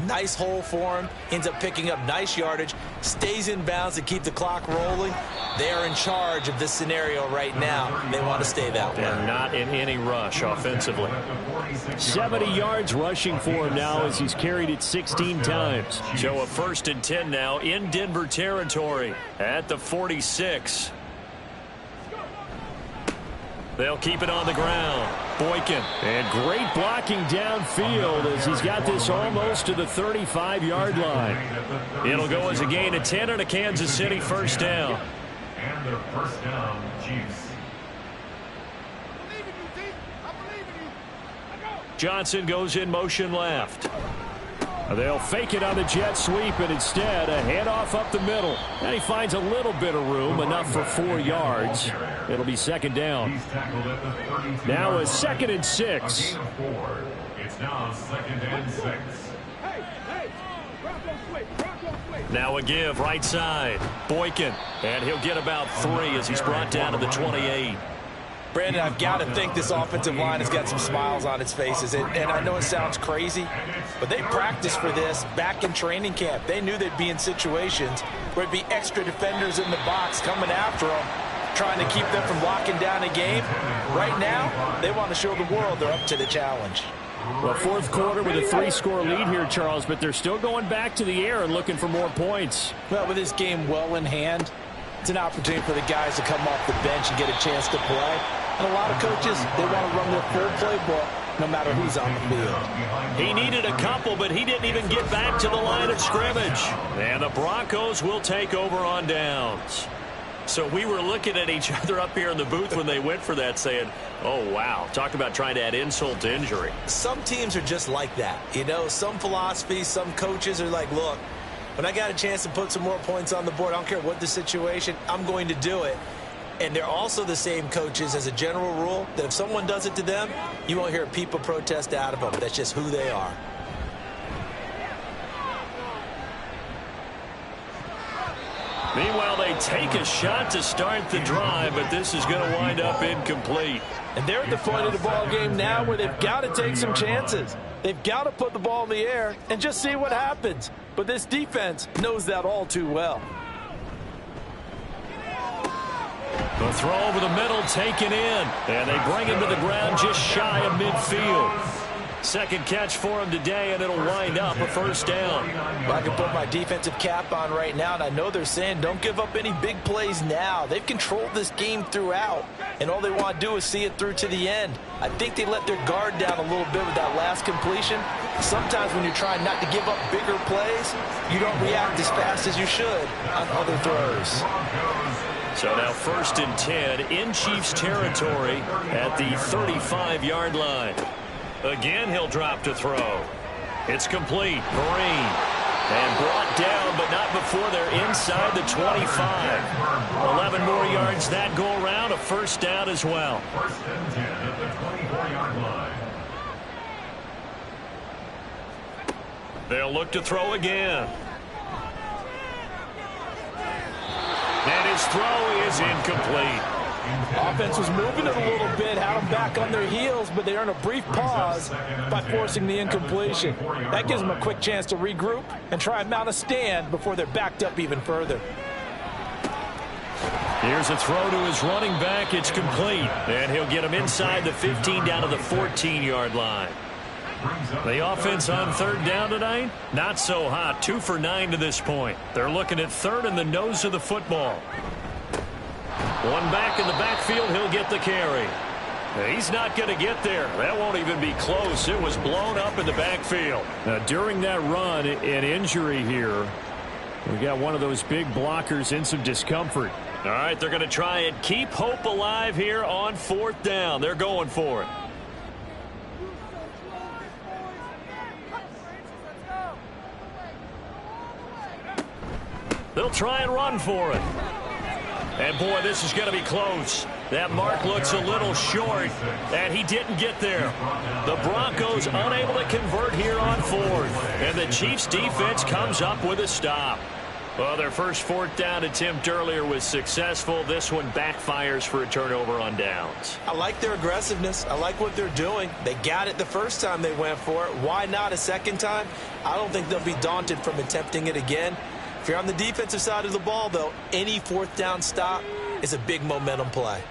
Nice hole for him. Ends up picking up nice yardage. Stays in bounds to keep the clock rolling. They are in charge of this scenario right now. They want to stay that way. They're not in any rush offensively. 70 yards rushing for him now as he's carried it 16 times. So a 1st and 10 now in Denver territory at the 46. They'll keep it on the ground. Boykin. And great blocking downfield as he's got this almost to the 35-yard line. It'll go as a gain of 10 and a Kansas City 1st down. And their 1st down, Chiefs. Johnson goes in motion left. They'll fake it on the jet sweep, and instead a handoff up the middle. And he finds a little bit of room, enough for 4 yards. It'll be 2nd down. Now a 2nd and 6. It's now 2nd and 6. Now a give right side. Boykin. And he'll get about 3 as he's brought down to the 28. Brandon, I've got to think this offensive line has got some smiles on its faces. And I know it sounds crazy, but they practiced for this back in training camp. They knew they'd be in situations where it'd be extra defenders in the box coming after them, trying to keep them from locking down a game. Right now, they want to show the world they're up to the challenge. Well, 4th quarter with a 3-score lead here, Charles, but they're still going back to the air and looking for more points. Well, with this game well in hand, it's an opportunity for the guys to come off the bench and get a chance to play. And a lot of coaches, they want to run their full playbook no matter who's on the field. He needed a couple, but he didn't even get back to the line of scrimmage. And the Broncos will take over on downs. So we were looking at each other up here in the booth when they went for that saying, oh, wow, talk about trying to add insult to injury. Some teams are just like that. You know, some philosophies, some coaches are like, look, when I got a chance to put some more points on the board, I don't care what the situation, I'm going to do it. And they're also the same coaches as a general rule that if someone does it to them, you won't hear people protest out of them. That's just who they are. Meanwhile, they take a shot to start the drive, but this is going to wind up incomplete. And they're at the point of the ball game now where they've got to take some chances. They've got to put the ball in the air and just see what happens. But this defense knows that all too well. The throw over the middle taken in, and they bring him to the ground just shy of midfield. Second catch for him today, and it'll wind up a 1st down. Well, I can put my defensive cap on right now, and I know they're saying don't give up any big plays now. They've controlled this game throughout, and all they want to do is see it through to the end. I think they let their guard down a little bit with that last completion. Sometimes when you're trying not to give up bigger plays, you don't react as fast as you should on other throws. So now 1st and 10 in Chiefs territory at the 35-yard line. Again, he'll drop to throw. It's complete. Green. And brought down, but not before they're inside the 25. 11 more yards that go around. A 1st down as well. 1st and 10 at the 24-yard line. They'll look to throw again. And his throw is incomplete. Offense was moving it a little bit, had them back on their heels, but they earn a brief pause by forcing the incompletion. That gives them a quick chance to regroup and try and mount a stand before they're backed up even further. Here's a throw to his running back. It's complete. And he'll get him inside the 15 down to the 14-yard line. The offense on 3rd down tonight, not so hot. 2 for 9 to this point. They're looking at 3rd in the nose of the football. One back in the backfield, he'll get the carry. He's not going to get there. That won't even be close. It was blown up in the backfield. Now, during that run, an injury here. We got one of those big blockers in some discomfort. All right, they're going to try and keep hope alive here on 4th down. They're going for it. They'll try and run for it. And, boy, this is going to be close. That mark looks a little short, and he didn't get there. The Broncos unable to convert here on 4th. And the Chiefs' defense comes up with a stop. Well, their first fourth down attempt earlier was successful. This one backfires for a turnover on downs. I like their aggressiveness. I like what they're doing. They got it the first time they went for it. Why not a second time? I don't think they'll be daunted from attempting it again. If you're on the defensive side of the ball, though, any fourth down stop is a big momentum play.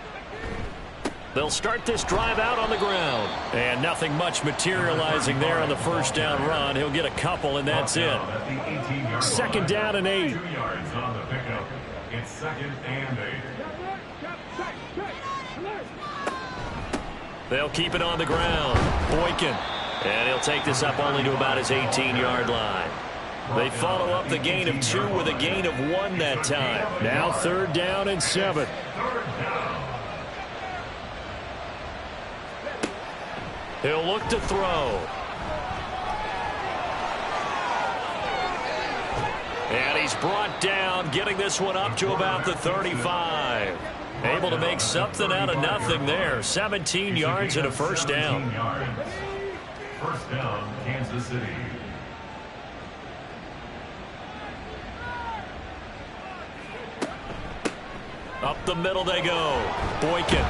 They'll start this drive out on the ground. And nothing much materializing there on the first down run. He'll get a couple, and that's it. Second down and 8. 2 yards on the pickup. It's second and 8. They'll keep it on the ground. Boykin. And he'll take this up only to about his 18-yard line. They follow up the gain of 2 with a gain of 1 that time. Now third down and 7. He'll look to throw. And he's brought down, getting this one up to about the 35. Able to make something out of nothing there. 17 yards and a first down. First down, Kansas City. Up the middle they go. Boykin.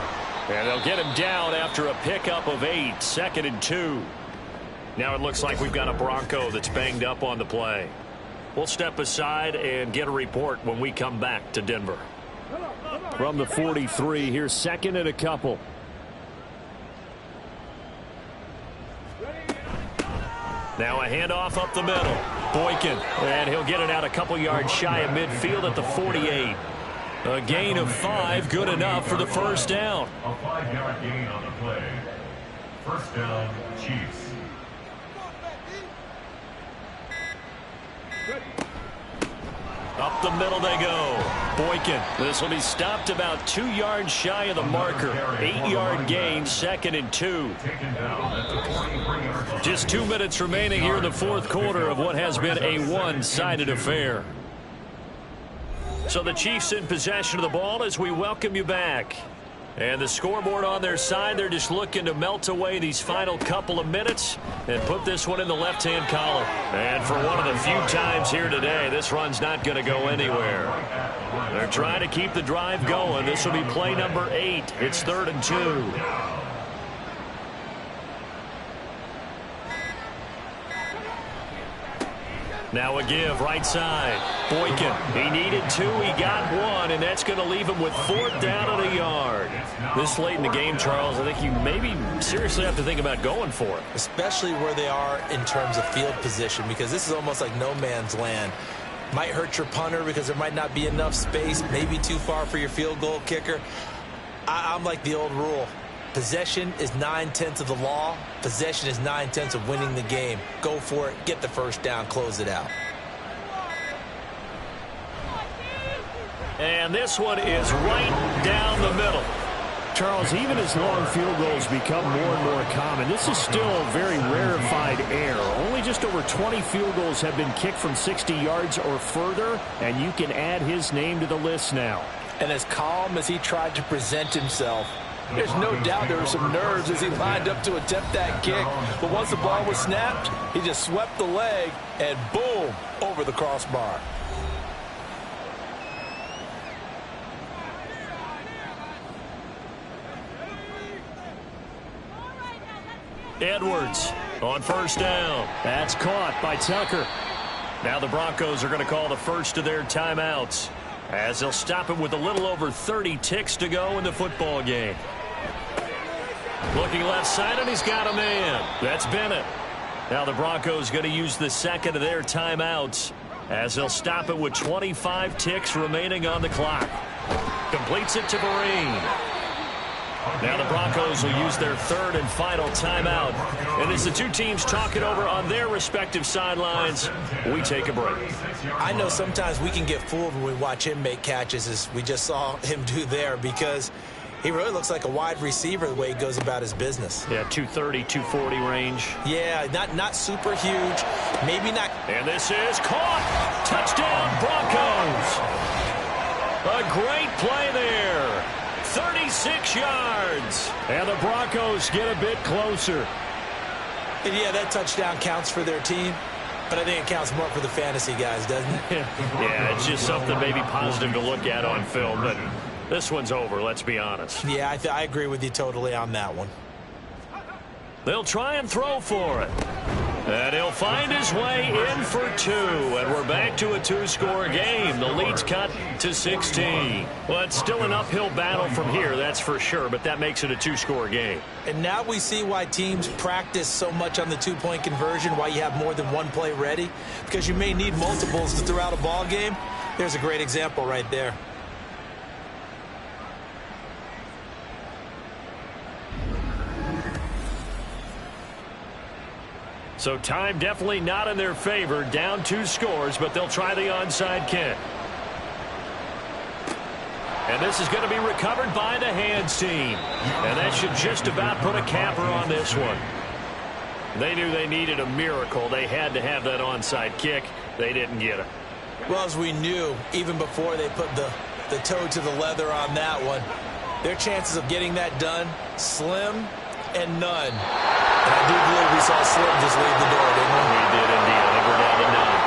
And they'll get him down after a pickup of 8. Second and 2. Now it looks like we've got a Bronco that's banged up on the play. We'll step aside and get a report when we come back to Denver. From the 43, here's second and a couple. Now a handoff up the middle. Boykin. And he'll get it out a couple yards shy of midfield at the 48. A gain of 5, good enough for the first down. A 5-yard gain on the play. First down, Chiefs. Up the middle they go. Boykin. This will be stopped about 2 yards shy of the marker. 8-yard gain, second and 2. Just 2 minutes remaining here in the fourth quarter of what has been a one-sided affair. So the Chiefs in possession of the ball as we welcome you back. And the scoreboard on their side, they're just looking to melt away these final couple of minutes and put this one in the left-hand column. And for one of the few times here today, this run's not going to go anywhere. They're trying to keep the drive going. This will be play number 8. It's 3rd and 2. Now a give, right side. Boykin, he needed 2, he got 1, and that's going to leave him with 4th down and a yard. This late in the game, Charles, I think you maybe seriously have to think about going for it. Especially where they are in terms of field position, because this is almost like no man's land. Might hurt your punter because there might not be enough space, maybe too far for your field goal kicker. I'm like the old rule. Possession is 9/10 of the law. Possession is 9/10 of winning the game. Go for it. Get the first down. Close it out. And this one is right down the middle. Charles, even as long field goals become more and more common, this is still very rarefied air. Only just over 20 field goals have been kicked from 60 yards or further, and you can add his name to the list now. And as calm as he tried to present himself, there's no doubt there were some nerves as he lined up to attempt that kick. But once the ball was snapped, he just swept the leg and boom, over the crossbar. Edwards on first down. That's caught by Tucker. Now the Broncos are going to call the first of their timeouts as they'll stop it with a little over 30 ticks to go in the football game. Looking left side, and he's got a man. That's Bennett. Now the Broncos going to use the second of their timeouts as they'll stop it with 25 ticks remaining on the clock. Completes it to Vereen. Now the Broncos will use their third and final timeout. And as the two teams talk it over on their respective sidelines, we take a break. I know sometimes we can get fooled when we watch him make catches, as we just saw him do there, because he really looks like a wide receiver the way he goes about his business. Yeah, 230, 240 range. Yeah, not super huge, maybe not. And this is caught. Touchdown, Broncos. A great play there. 36 yards. And the Broncos get a bit closer. And yeah, that touchdown counts for their team. But I think it counts more for the fantasy guys, doesn't it? Yeah, it's just something maybe positive to look at on film, but this one's over, let's be honest. Yeah, I agree with you totally on that one. They'll try and throw for it. And he'll find his way in for 2. And we're back to a 2-score game. The lead's cut to 16. Well, it's still an uphill battle from here, that's for sure, but that makes it a 2-score game. And now we see why teams practice so much on the 2-point conversion, why you have more than one play ready, because you may need multiples to throw out a ball game. There's a great example right there. So time definitely not in their favor. Down 2 scores, but they'll try the onside kick. And this is going to be recovered by the hands team. And that should just about put a capper on this one. They knew they needed a miracle. They had to have that onside kick. They didn't get it. Well, as we knew, even before they put the toe to the leather on that one, their chances of getting that done, slim and none. And I do believe we saw Slim just leave the door, didn't we? We did indeed. I think we're down to none.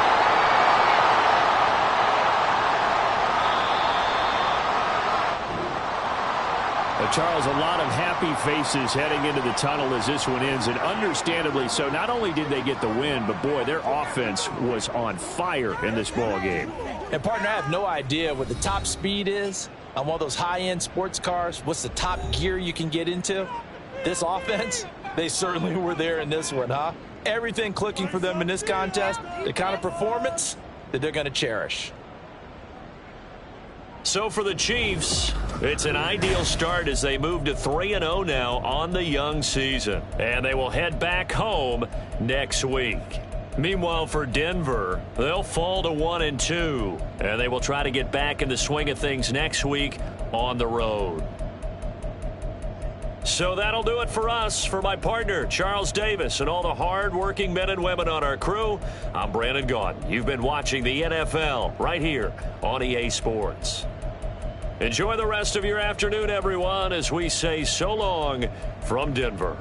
Charles, a lot of happy faces heading into the tunnel as this one ends, and understandably so. Not only did they get the win, but boy, their offense was on fire in this ball game. And partner, I have no idea what the top speed is on one of those high-end sports cars. What's the top gear you can get into? This offense, they certainly were there in this one, huh? Everything clicking for them in this contest, the kind of performance that they're going to cherish. So for the Chiefs, it's an ideal start as they move to 3-0 now on the young season. And they will head back home next week. Meanwhile, for Denver, they'll fall to 1-2. And they will try to get back in the swing of things next week on the road. So that'll do it for us. For my partner, Charles Davis, and all the hard-working men and women on our crew, I'm Brandon Gaudin. You've been watching the NFL right here on EA Sports. Enjoy the rest of your afternoon, everyone, as we say so long from Denver.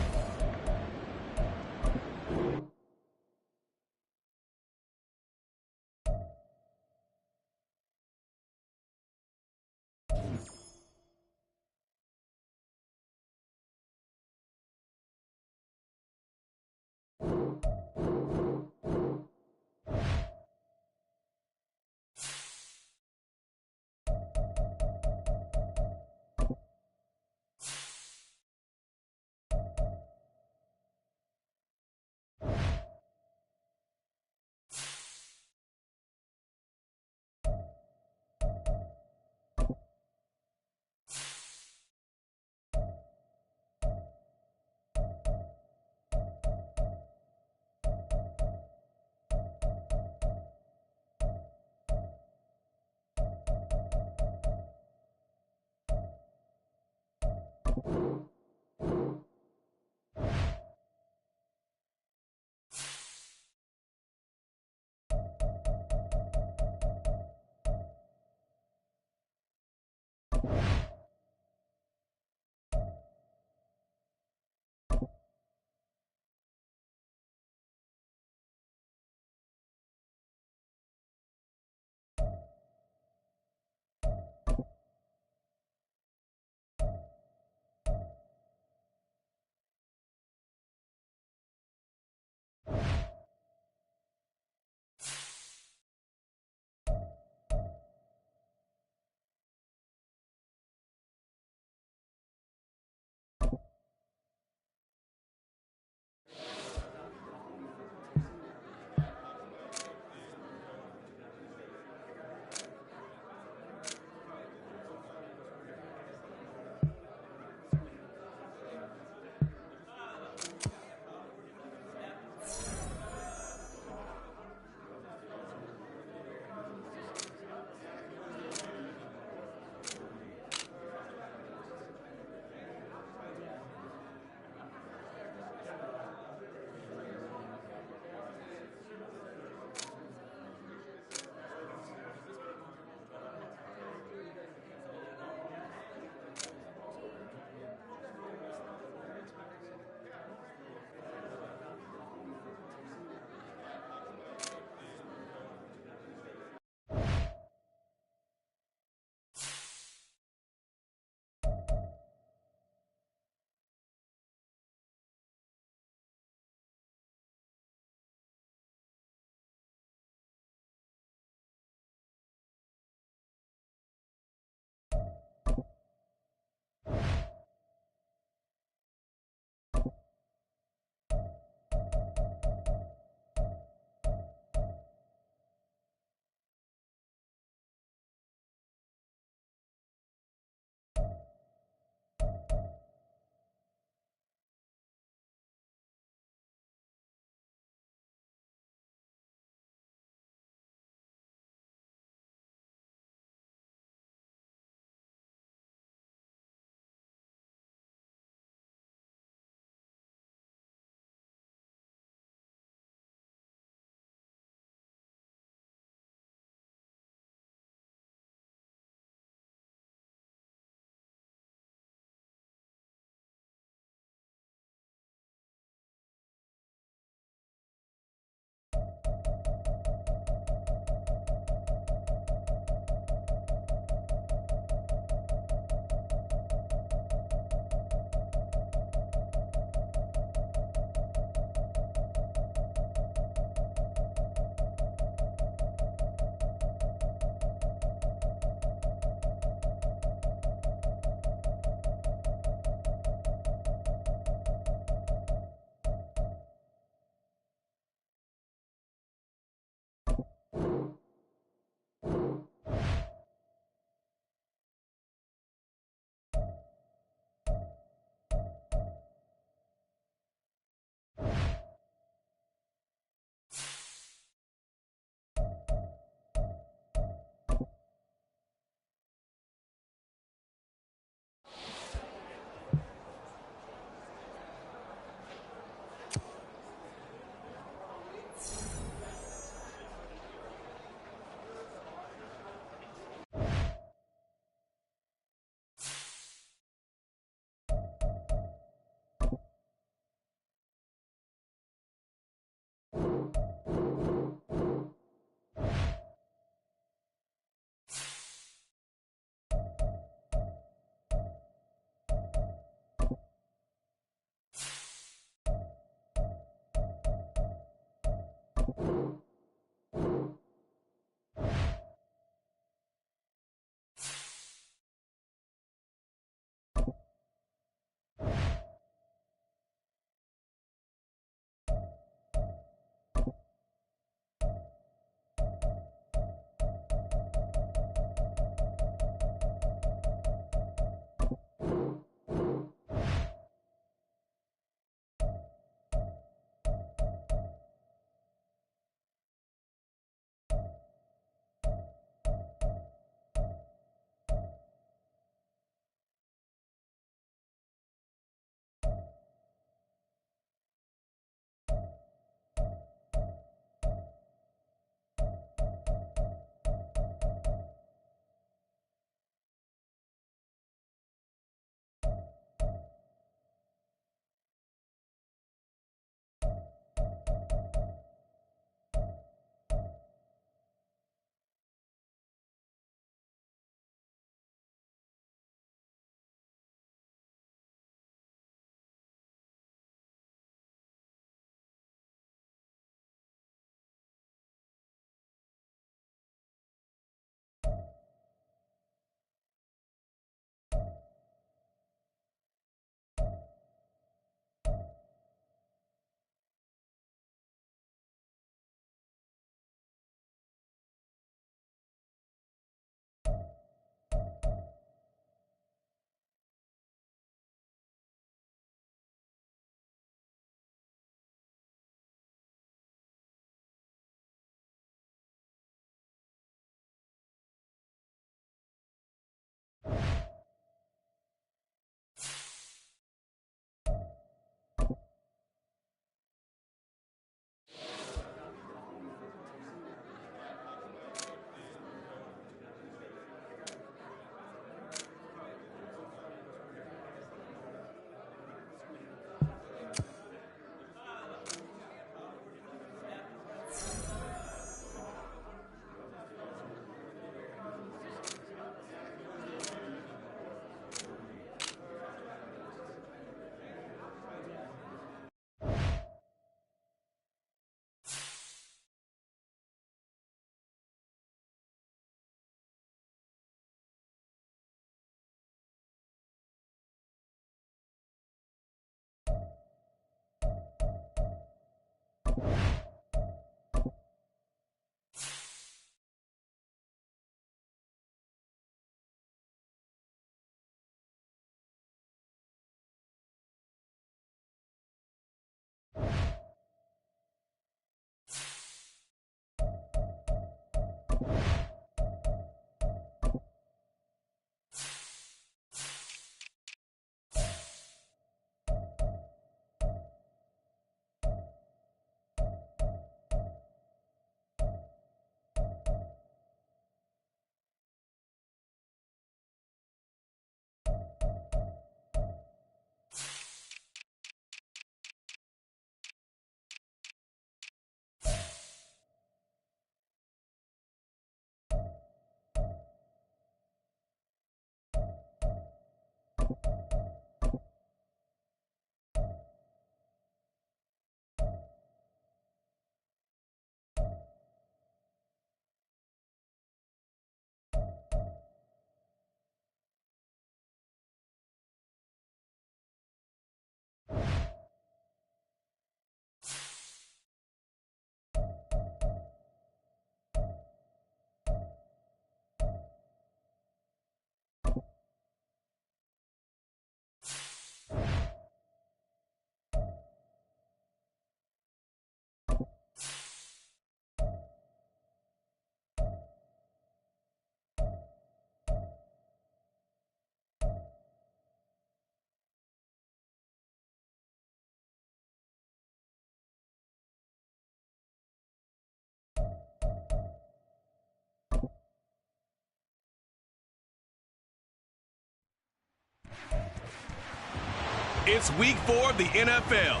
It's week 4 of the NFL,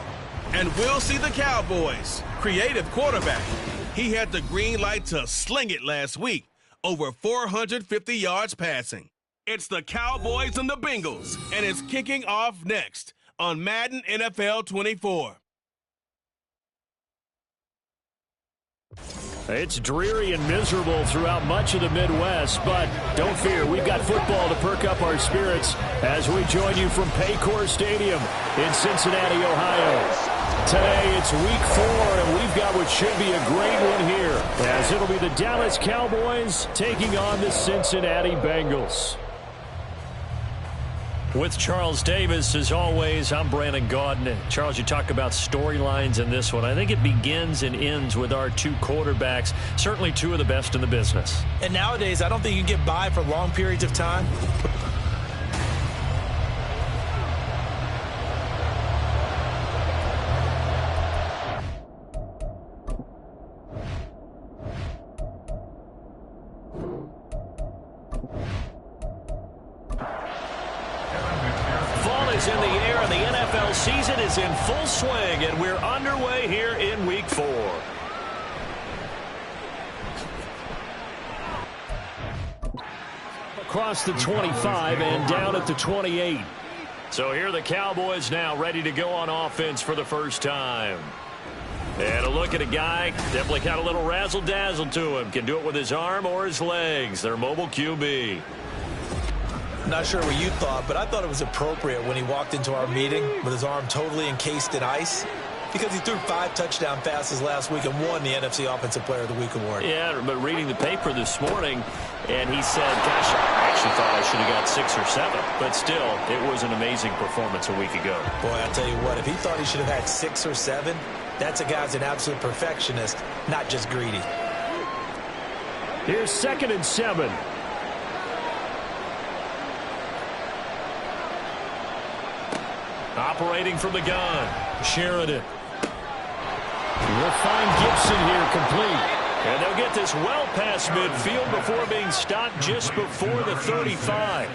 and we'll see the Cowboys' creative quarterback. He had the green light to sling it last week, over 450 yards passing. It's the Cowboys and the Bengals, and it's kicking off next on Madden NFL 24. It's dreary and miserable throughout much of the Midwest, but don't fear, we've got football to perk up our spirits as we join you from Paycor Stadium in Cincinnati, Ohio. Today, it's week 4, and we've got what should be a great one here, as it'll be the Dallas Cowboys taking on the Cincinnati Bengals. With Charles Davis, as always, I'm Brandon Gaudin. Charles, you talk about storylines in this one. I think it begins and ends with our two quarterbacks, certainly two of the best in the business. And nowadays, I don't think you can get by for long periods of time. Is in the air, and the NFL season is in full swing, and we're underway here in week 4. Across the 25 and down at the 28. So here are the Cowboys now ready to go on offense for the first time. And a look at a guy, definitely got a little razzle-dazzle to him. Can do it with his arm or his legs. Their mobile QB. Not sure what you thought, but I thought it was appropriate when he walked into our meeting with his arm totally encased in ice, because he threw 5 touchdown passes last week and won the NFC Offensive Player of the Week award. Yeah, but reading the paper this morning, and he said, gosh, I actually thought I should have got 6 or 7. But still, it was an amazing performance a week ago. Boy, I'll tell you what, if he thought he should have had 6 or 7, that's a guy's an absolute perfectionist, not just greedy. Here's 2nd and 7. Operating from the gun, Sheridan. We'll find Gibson here complete. And they'll get this well past midfield before being stopped just before the 35.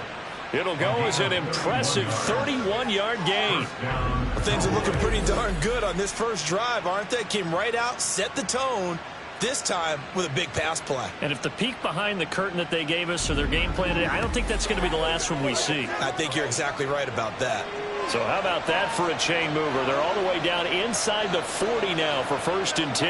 It'll go as an impressive 31-yard gain. Well, things are looking pretty darn good on this first drive, aren't they? Came right out, set the tone, this time with a big pass play. And if the peek behind the curtain that they gave us or their game plan today, I don't think that's going to be the last one we see. I think you're exactly right about that. So how about that for a chain mover? They're all the way down inside the 40 now for 1st and 10.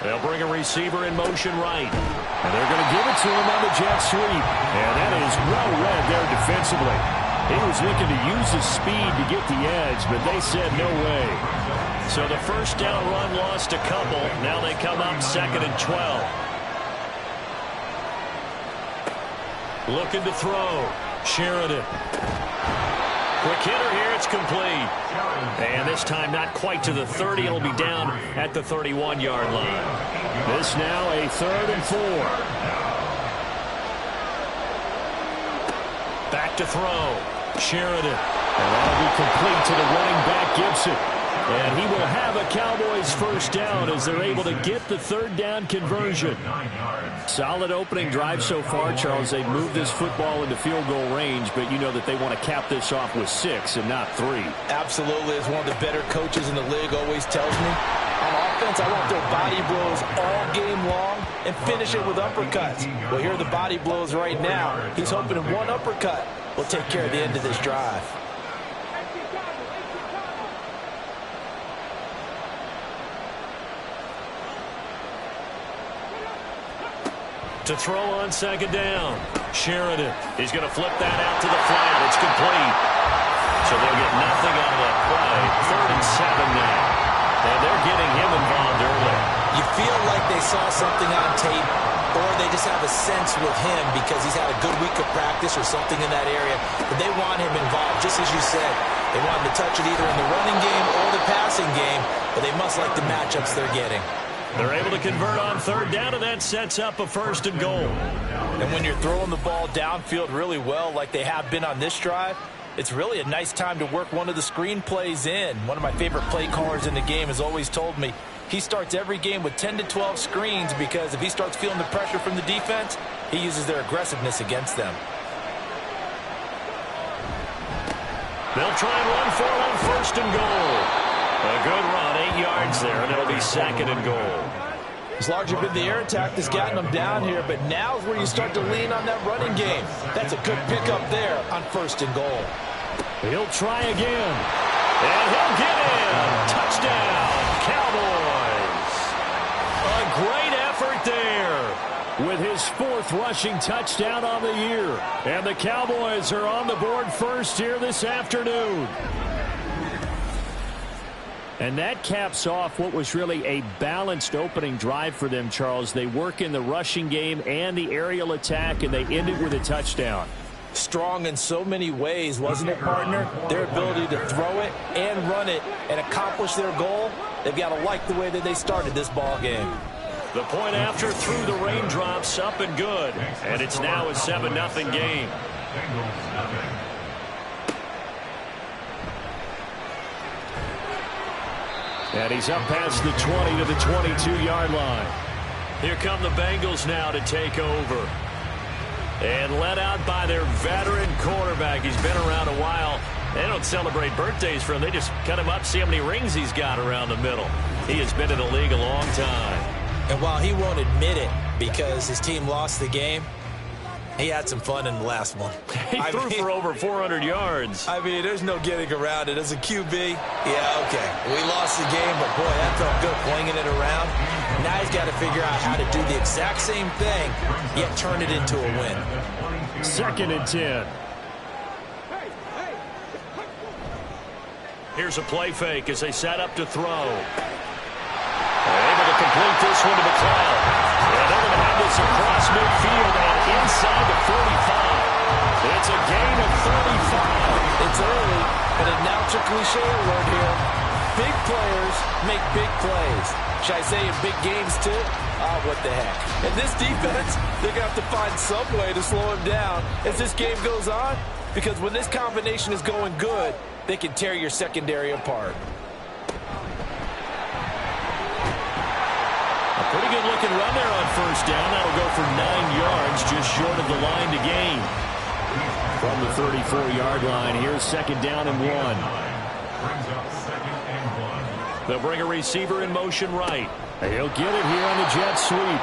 They'll bring a receiver in motion right. And they're going to give it to him on the jet sweep. And that is well read there defensively. He was looking to use his speed to get the edge, but they said no way. So the first down run lost a couple. Now they come up 2nd and 12. Looking to throw. Sheridan. Quick hitter here, it's complete. And this time not quite to the 30. It'll be down at the 31-yard line. This now a 3rd and 4. Back to throw. Sheridan. And that'll be complete to the running back, Gibson. And he will have a Cowboys first down as they're able to get the 3rd down conversion. Solid opening drive so far, Charles. They've moved this football into field goal range, but you know that they want to cap this off with 6 and not 3. Absolutely. As one of the better coaches in the league always tells me, on offense, I want their body blows all game long and finish it with uppercuts. Well, here are the body blows right now. He's hoping one uppercut will take care of the end of this drive. To throw on 2nd down. Sheridan. He's going to flip that out to the flat. It's complete. So they'll get nothing out of that play. 3rd and 7 now. And they're getting him involved early. You feel like they saw something on tape, or they just have a sense with him because he's had a good week of practice or something in that area. But they want him involved, just as you said. They want him to touch it either in the running game or the passing game, but they must like the matchups they're getting. They're able to convert on 3rd down, and that sets up a 1st and goal. And when you're throwing the ball downfield really well like they have been on this drive, it's really a nice time to work one of the screen plays in. One of my favorite play callers in the game has always told me he starts every game with 10 to 12 screens because if he starts feeling the pressure from the defense, he uses their aggressiveness against them. They'll try and run for it on 1st and goal. A good run, 8 yards there, and it'll be 2nd and goal. It's largely been the air attack that's gotten them down here, but now is where you start to lean on that running game. That's a good pickup there on 1st and goal. He'll try again. And he'll get in. Touchdown, Cowboys. A great effort there with his 4th rushing touchdown on the year. And the Cowboys are on the board first here this afternoon. And that caps off what was really a balanced opening drive for them, Charles. They work in the rushing game and the aerial attack, and they end it with a touchdown. Strong in so many ways, wasn't it, partner? Their ability to throw it and run it and accomplish their goal, they've got to like the way that they started this ball game. The point after through the raindrops, up and good. And it's now a 7-0 game. And he's up past the 20 to the 22-yard line. Here come the Bengals now to take over. And led out by their veteran quarterback. He's been around a while. They don't celebrate birthdays for him. They just cut him up, see how many rings he's got around the middle. He has been in the league a long time. And while he won't admit it because his team lost the game, he had some fun in the last one. He threw for over 400 yards. I mean, there's no getting around it. As a QB, yeah, okay. We lost the game, but boy, that felt good flinging it around. Now he's got to figure out how to do the exact same thing, yet turn it into a win. 2nd and 10. Here's a play fake as they set up to throw. They're able to complete this one to McLeod. And they're going to have this across midfield and inside the 45. It's a gain of 35. It's early, but now it's a cliche word here. Big players make big plays. Should I say in big games too? Oh, what the heck. And this defense, they're going to have to find some way to slow him down as this game goes on. Because when this combination is going good, they can tear your secondary apart. Pretty good looking run there on 1st down. That'll go for 9 yards, just short of the line to gain. From the 34-yard line, here's 2nd down and 1. They'll bring a receiver in motion right. He'll get it here on the jet sweep.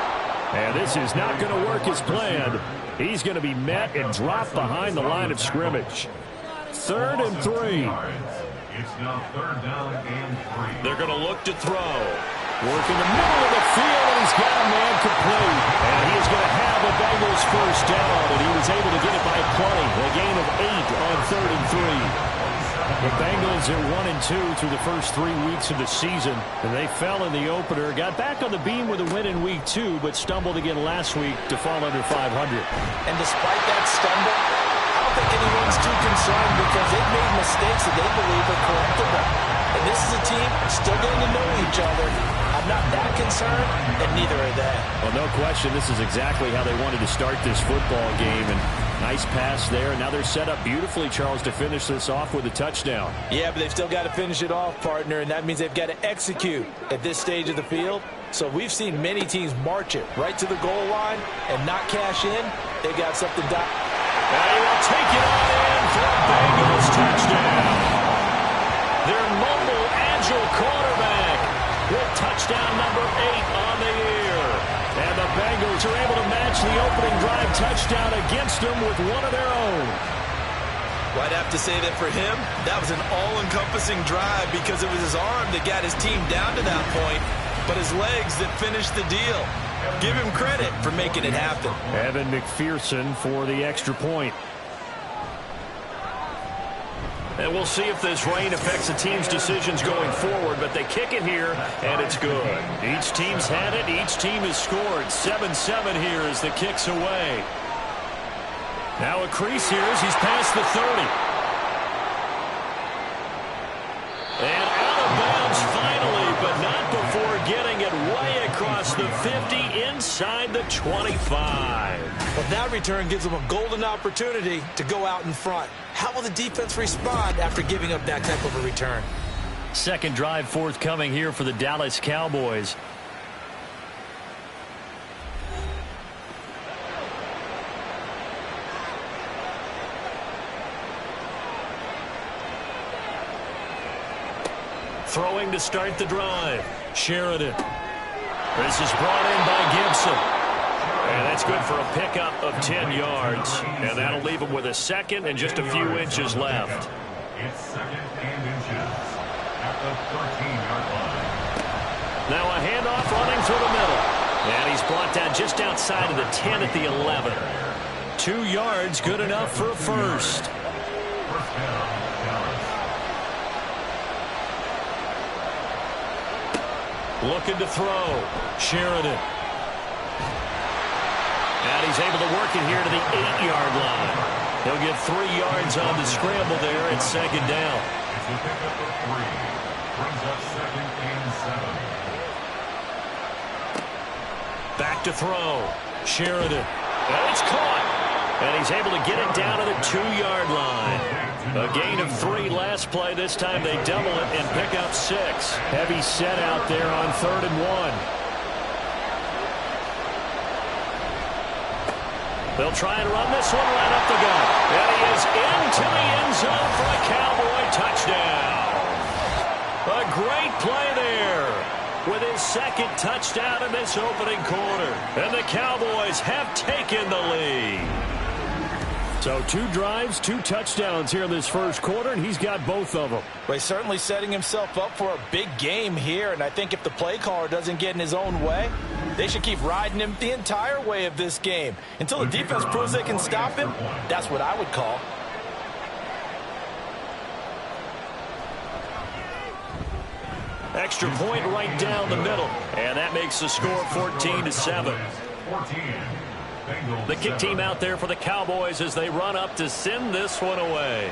And this is not going to work as planned. He's going to be met and dropped behind the line of scrimmage. 3rd and 3. It's now 3rd down and 3. They're going to look to throw. Work in the middle of the field, and he's got a man complete. And he is going to have the Bengals 1st down, and he was able to get it by plenty. A gain of 8 on 3rd and 3. The Bengals are 1-2 through the first 3 weeks of the season, and they fell in the opener. Got back on the beam with a win in week 2, but stumbled again last week to fall under 500. And despite that stumble, I don't think anyone's too concerned because they've made mistakes that they believe are correctable. And this is a team still getting to know each other. I'm not that concerned, and neither are they. Well, no question, this is exactly how they wanted to start this football game. And nice pass there. And now they're set up beautifully, Charles, to finish this off with a touchdown. Yeah, but they've still got to finish it off, partner, and that means they've got to execute at this stage of the field. So we've seen many teams march it right to the goal line and not cash in. They got something done. And he will take it on in for a Bengals touchdown. Their mobile, agile quarterback with touchdown number 8 on the year. And the Bengals are able to match the opening drive touchdown against them with one of their own. Well, I'd have to say that for him, that was an all-encompassing drive because it was his arm that got his team down to that point, but his legs that finished the deal. Give him credit for making it happen. Evan McPherson for the extra point. And we'll see if this rain affects the team's decisions going forward, but they kick it here, and it's good. Each team's had it. Each team has scored. 7-7 here as the kick's away. Now a crease here as he's past the 30. And out of bounds finally, but not before getting it way across the 50 inside the 25. Well, that return gives them a golden opportunity to go out in front. How will the defense respond after giving up that type of a return? Second drive forthcoming here for the Dallas Cowboys. Throwing to start the drive. Sheridan. This is brought in by Gibson. And that's good for a pickup of 10 yards. And that'll leave him with a second and just a few inches left. It's 2nd and inches at the 13-yard line. Now a handoff running through the middle. And he's brought down just outside of the 10 at the 11. 2 yards, good enough for a first. Looking to throw. Sheridan. And he's able to work it here to the 8-yard line. He'll get 3 yards on the scramble there at second down. It's a pickup of 3. Brings up 2nd and 7. Back to throw. Sheridan. And it's caught. And he's able to get it down to the 2-yard line. A gain of 3 last play. This time they double it and pick up 6. Heavy set out there on 3rd and 1. They'll try and run this one right up the gut. And he is into the end zone for a Cowboy touchdown. A great play there with his 2nd touchdown in this opening quarter. And the Cowboys have taken the lead. So 2 drives, 2 touchdowns here in this first quarter, and he's got both of them. Well, he's certainly setting himself up for a big game here, and I think if the play caller doesn't get in his own way, they should keep riding him the entire way of this game. Until the defense proves they can stop him, that's what I would call. Extra point right down the middle, and that makes the score 14-7. The kick team out there for the Cowboys as they run up to send this one away.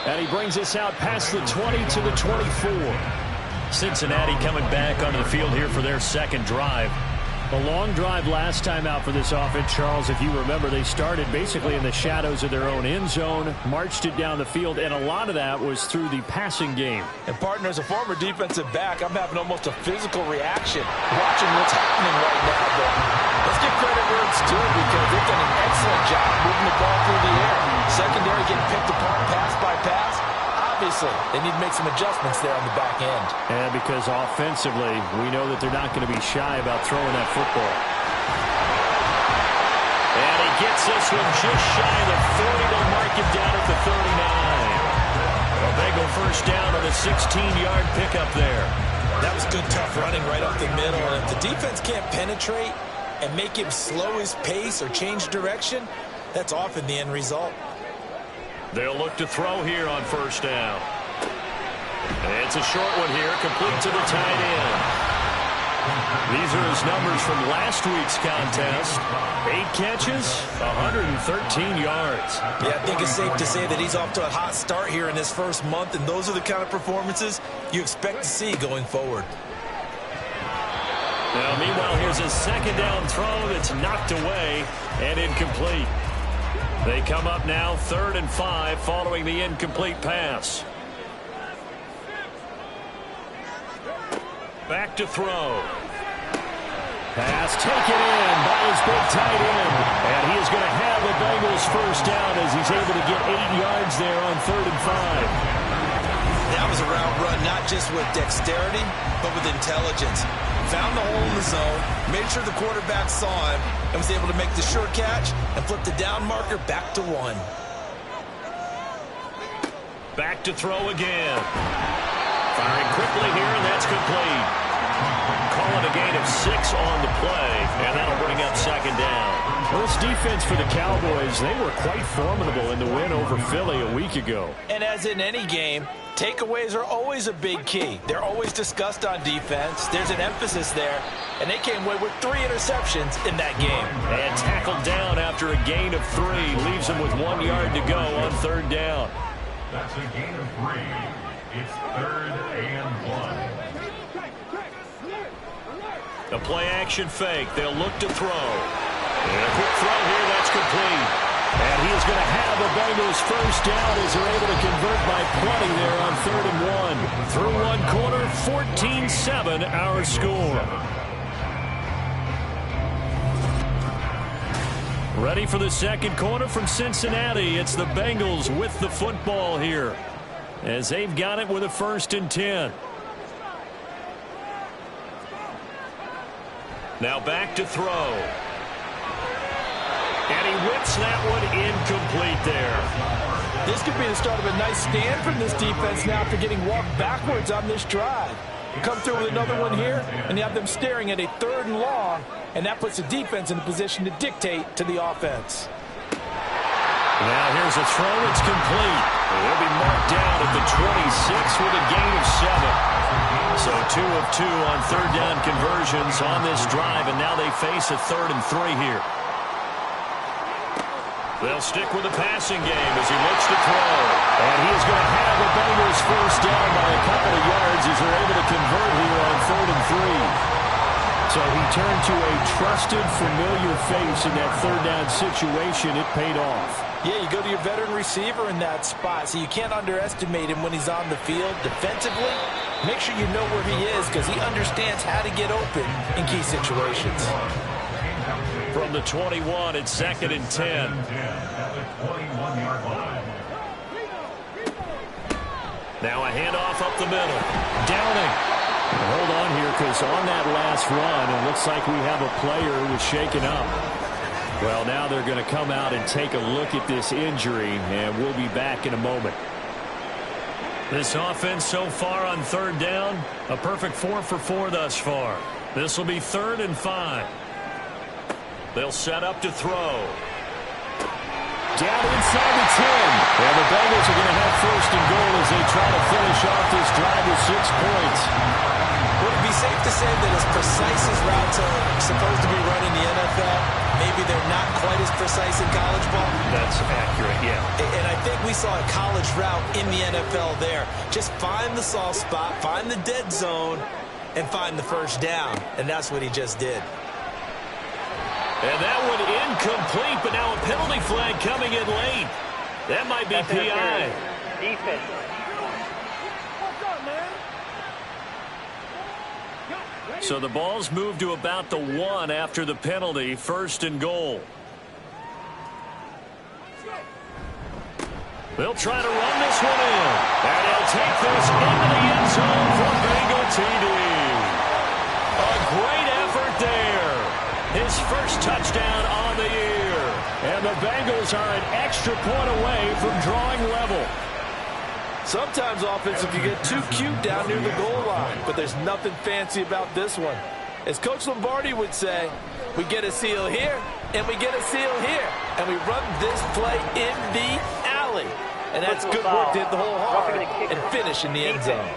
And he brings us out past the 20 to the 24. Cincinnati coming back onto the field here for their 2nd drive. A long drive last time out for this offense, Charles. If you remember, they started basically in the shadows of their own end zone, marched it down the field, and a lot of that was through the passing game. And, partner, as a former defensive back, I'm having almost a physical reaction watching what's happening right now. But let's give credit where it's due because they've done an excellent job moving the ball through the air. Secondary getting picked apart pass by pass. Obviously, they need to make some adjustments there on the back end. And because offensively, we know that they're not going to be shy about throwing that football. And he gets this one just shy of the 40. They'll mark him down at the 39. A Bengal first down on a 16-yard pickup there. That was good, tough running right up the middle. And if the defense can't penetrate and make him slow his pace or change direction, that's often the end result. They'll look to throw here on first down. And it's a short one here, complete to the tight end. These are his numbers from last week's contest. 8 catches, 113 yards. Yeah, I think it's safe to say that he's off to a hot start here in his first month, and those are the kind of performances you expect to see going forward. Now, meanwhile, here's a 2nd down throw that's knocked away and incomplete. They come up now 3rd and 5 following the incomplete pass. Back to throw. Pass taken in by his big tight end. And he is going to have the Bengals first down as he's able to get 8 yards there on 3rd and 5. That was a route run not just with dexterity, but with intelligence. Found the hole in the zone, made sure the quarterback saw him, and was able to make the sure catch and flip the down marker back to 1. Back to throw again. Firing quickly here, and that's complete. Calling a gain of 6 on the play, and that'll bring up 2nd down. Well, this defense for the Cowboys, they were quite formidable in the win over Philly a week ago. And as in any game, takeaways are always a big key. They're always discussed on defense. There's an emphasis there, and they came away with 3 interceptions in that game. And tackled down after a gain of 3. Leaves them with 1 yard to go on 3rd down. That's a gain of 3. It's 3rd and 1. A play-action fake. They'll look to throw. And a quick throw here. That's complete. And he is going to have the Bengals first down as they're able to convert by plenty there on 3rd and 1. Through 1 quarter, 14-7 our score. Ready for the 2nd quarter from Cincinnati. It's the Bengals with the football here as they've got it with a 1st and 10. Now back to throw. And he whips that one incomplete there. This could be the start of a nice stand from this defense now after getting walked backwards on this drive. You come through with another one here, and you have them staring at a 3rd and long, and that puts the defense in a position to dictate to the offense. Now here's a throw. It's complete. They'll be marked down at the 26 with a gain of 7. So 2 of 2 on 3rd down conversions on this drive, and now they face a 3rd and 3 here. They'll stick with the passing game as he looks to throw. And he is going to have the Bengals first down by a couple of yards as they're able to convert here on 3rd and 3. So he turned to a trusted, familiar face in that 3rd down situation. It paid off. Yeah, you go to your veteran receiver in that spot, so you can't underestimate him when he's on the field. Defensively, make sure you know where he is because he understands how to get open in key situations. From the 21, it's 2nd and 10. Now a handoff up the middle. Downing. Hold on here because on that last run, it looks like we have a player who was shaken up. Well, now they're going to come out and take a look at this injury, and we'll be back in a moment. This offense so far on 3rd down, a perfect 4 for 4 thus far. This will be 3rd and 5. They'll set up to throw. Down inside the 10. And the Bengals are going to have 1st and goal as they try to finish off this drive with 6 points. Would it be safe to say that as precise as routes are supposed to be run in the NFL, maybe they're not quite as precise in college ball? That's accurate, yeah. And I think we saw a college route in the NFL there. Just find the soft spot, find the dead zone, and find the first down. And that's what he just did. And that one incomplete, but now a penalty flag coming in late. That might be PI. Defense. So the ball's moved to about the 1 after the penalty. 1st and goal. They'll try to run this one in. And they'll take this into the end zone for Bengal TD. A great effort there. His first touchdown on the year. And the Bengals are an extra point away from drawing level. Sometimes offense, if you get too cute down near the goal line, but there's nothing fancy about this one. As Coach Lombardi would say, we get a seal here, and we get a seal here, and we run this play in the alley. And that's good work to hit the hole hard and finish in the end zone.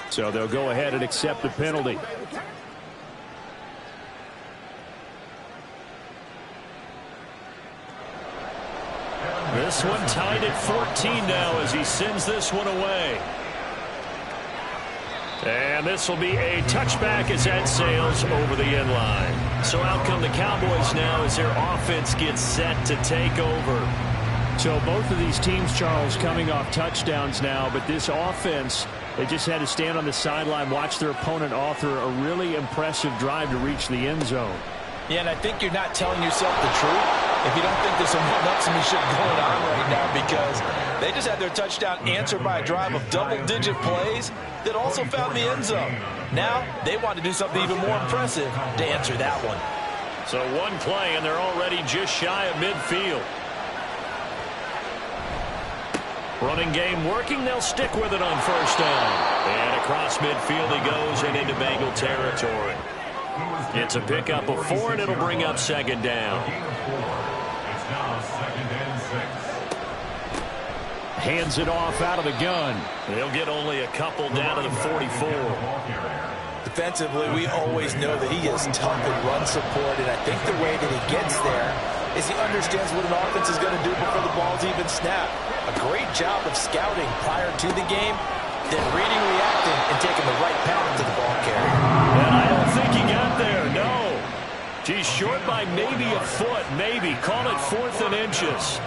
So they'll go ahead and accept the penalty. This one tied at 14 now as he sends this one away. And this will be a touchback as that sails over the end line. So out come the Cowboys now as their offense gets set to take over. So both of these teams, Charles, coming off touchdowns now, but this offense, they just had to stand on the sideline, watch their opponent author a really impressive drive to reach the end zone. Yeah, and I think you're not telling yourself the truth if you don't think there's some one-upsmanship going on right now, because they just had their touchdown answered by a drive of double-digit plays that also found the end zone. Now they want to do something even more impressive to answer that one. So one play, and they're already just shy of midfield. Running game working. They'll stick with it on 1st down. And across midfield he goes and into Bengal territory. It's a pickup of 4, and it'll bring up 2nd down. It's now 2nd and 6. Hands it off out of the gun. They'll get only a couple down to the 44. Defensively, we always know that he is tough in run support, and I think the way that he gets there is he understands what an offense is going to do before the ball's even snapped. A great job of scouting prior to the game, then reading, reacting, and taking the right path to the ball carrier. And I don't think he got there, no. He's short by maybe a foot, maybe. Call it 4th and inches.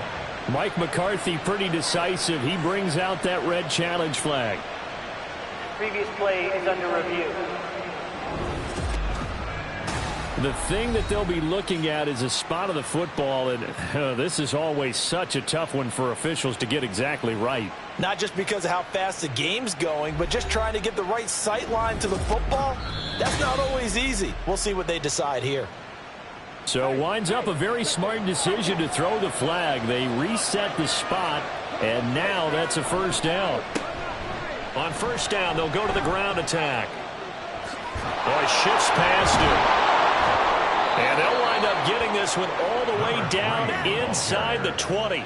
Mike McCarthy pretty decisive. He brings out that red challenge flag. Previous play is under review. The thing that they'll be looking at is a spot of the football, and this is always such a tough one for officials to get exactly right. Not just because of how fast the game's going, but just trying to get the right sight line to the football. That's not always easy. We'll see what they decide here. So winds up a very smart decision to throw the flag. They reset the spot, and now that's a first down. On first down, they'll go to the ground attack. Boy, shifts past him. And they'll wind up getting this one all the way down inside the 20.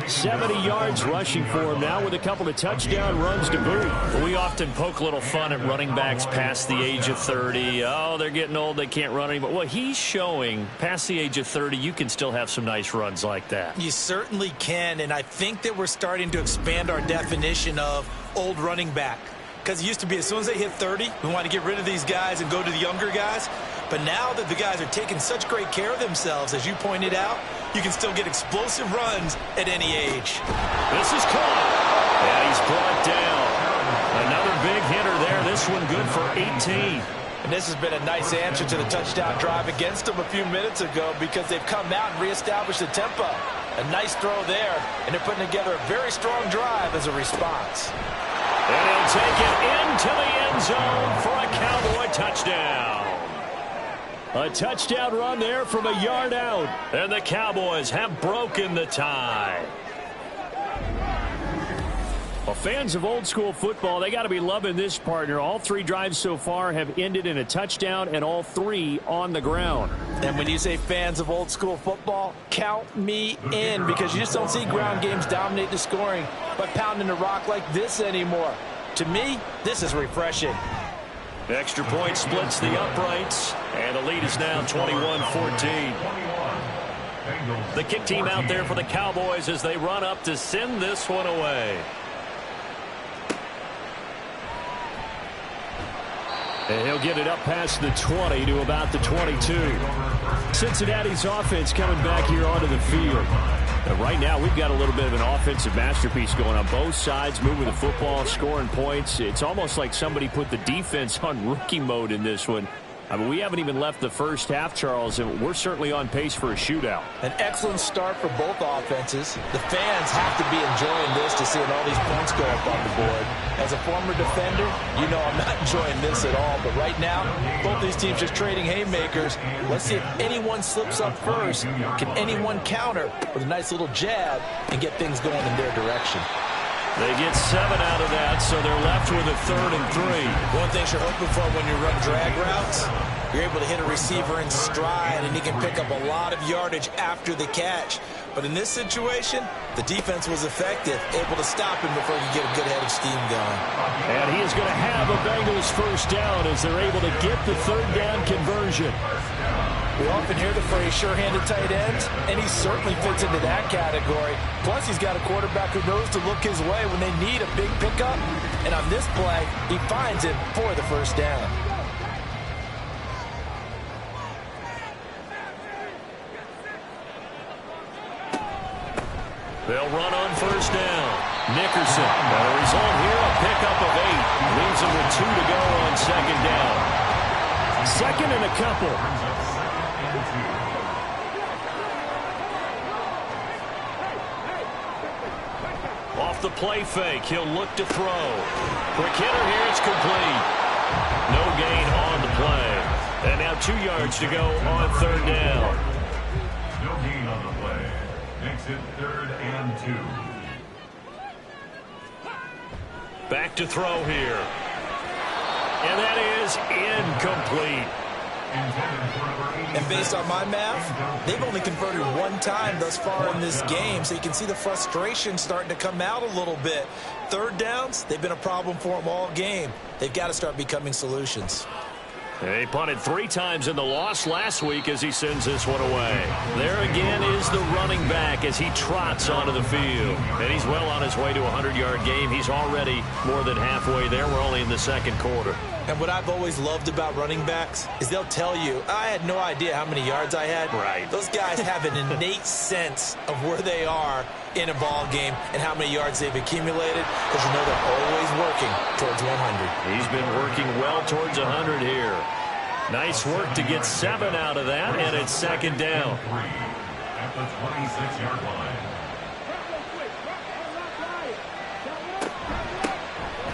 70 yards rushing for him now with a couple of touchdown runs to boot. We often poke a little fun at running backs past the age of 30. Oh, they're getting old, they can't run anymore. Well, he's showing past the age of 30, you can still have some nice runs like that. You certainly can, and I think that we're starting to expand our definition of old running back. Because it used to be as soon as they hit 30, we want to get rid of these guys and go to the younger guys. But now that the guys are taking such great care of themselves, as you pointed out, you can still get explosive runs at any age. This is caught. And he's brought down. Another big hitter there. This one good for 18. And this has been a nice answer to the touchdown drive against them a few minutes ago because they've come out and reestablished the tempo. A nice throw there, and they're putting together a very strong drive as a response. And he'll take it into the end zone for a Cowboy touchdown. A touchdown run there from a yard out. And the Cowboys have broken the tie. Well, fans of old school football, they got to be loving this, partner. All three drives so far have ended in a touchdown, and all three on the ground. And when you say fans of old school football, count me in, because you just don't see ground games dominate the scoring by pounding the rock like this anymore. To me, this is refreshing. Extra point splits the uprights, and the lead is now 21-14. The kick team out there for the Cowboys as they run up to send this one away. And he'll get it up past the 20 to about the 22. Cincinnati's offense coming back here onto the field. And right now, we've got a little bit of an offensive masterpiece going on both sides, moving the football, scoring points. It's almost like somebody put the defense on rookie mode in this one. I mean, we haven't even left the first half, Charles, and we're certainly on pace for a shootout. An excellent start for both offenses. The fans have to be enjoying this to seeing all these points go up on the board. As a former defender, you know I'm not enjoying this at all. But right now, both these teams just trading haymakers. Let's see if anyone slips up first. Can anyone counter with a nice little jab and get things going in their direction? They get 7 out of that, so they're left with a 3rd and 3. One thing you're hoping for when you run drag routes, you're able to hit a receiver in stride, and he can pick up a lot of yardage after the catch. But in this situation, the defense was effective, able to stop him before he could get a good head of steam going. And he is going to have a Bengals first down as they're able to get the 3rd down conversion. We often hear the phrase sure-handed tight ends, and he certainly fits into that category. Plus, he's got a quarterback who knows to look his way when they need a big pickup. And on this play, he finds it for the first down. They'll run on first down. Nickerson. The result here, a pickup of 8. Leaves him with 2 to go on 2nd down. 2nd and a couple. Off the play fake, he'll look to throw. Quick hitter here, it's complete. No gain on the play. And now 2 yards to go on 3rd down. No gain on the play. Makes it 3rd and 2. Back to throw here. And that is incomplete. And based on my math, they've only converted 1 time thus far in this game, so you can see the frustration starting to come out a little bit. 3rd downs, they've been a problem for them all game. They've got to start becoming solutions. He punted 3 times in the loss last week as he sends this one away. There again is the running back as he trots onto the field. And he's well on his way to a 100-yard game. He's already more than halfway there. We're only in the 2nd quarter. And what I've always loved about running backs is they'll tell you, I had no idea how many yards I had. Right. Those guys have an innate sense of where they are in a ball game and how many yards they've accumulated, because you know they're always working towards 100. He's been working well towards 100 here. Nice work to get 7 out of that, and it's 2nd down. At the 26-yard line.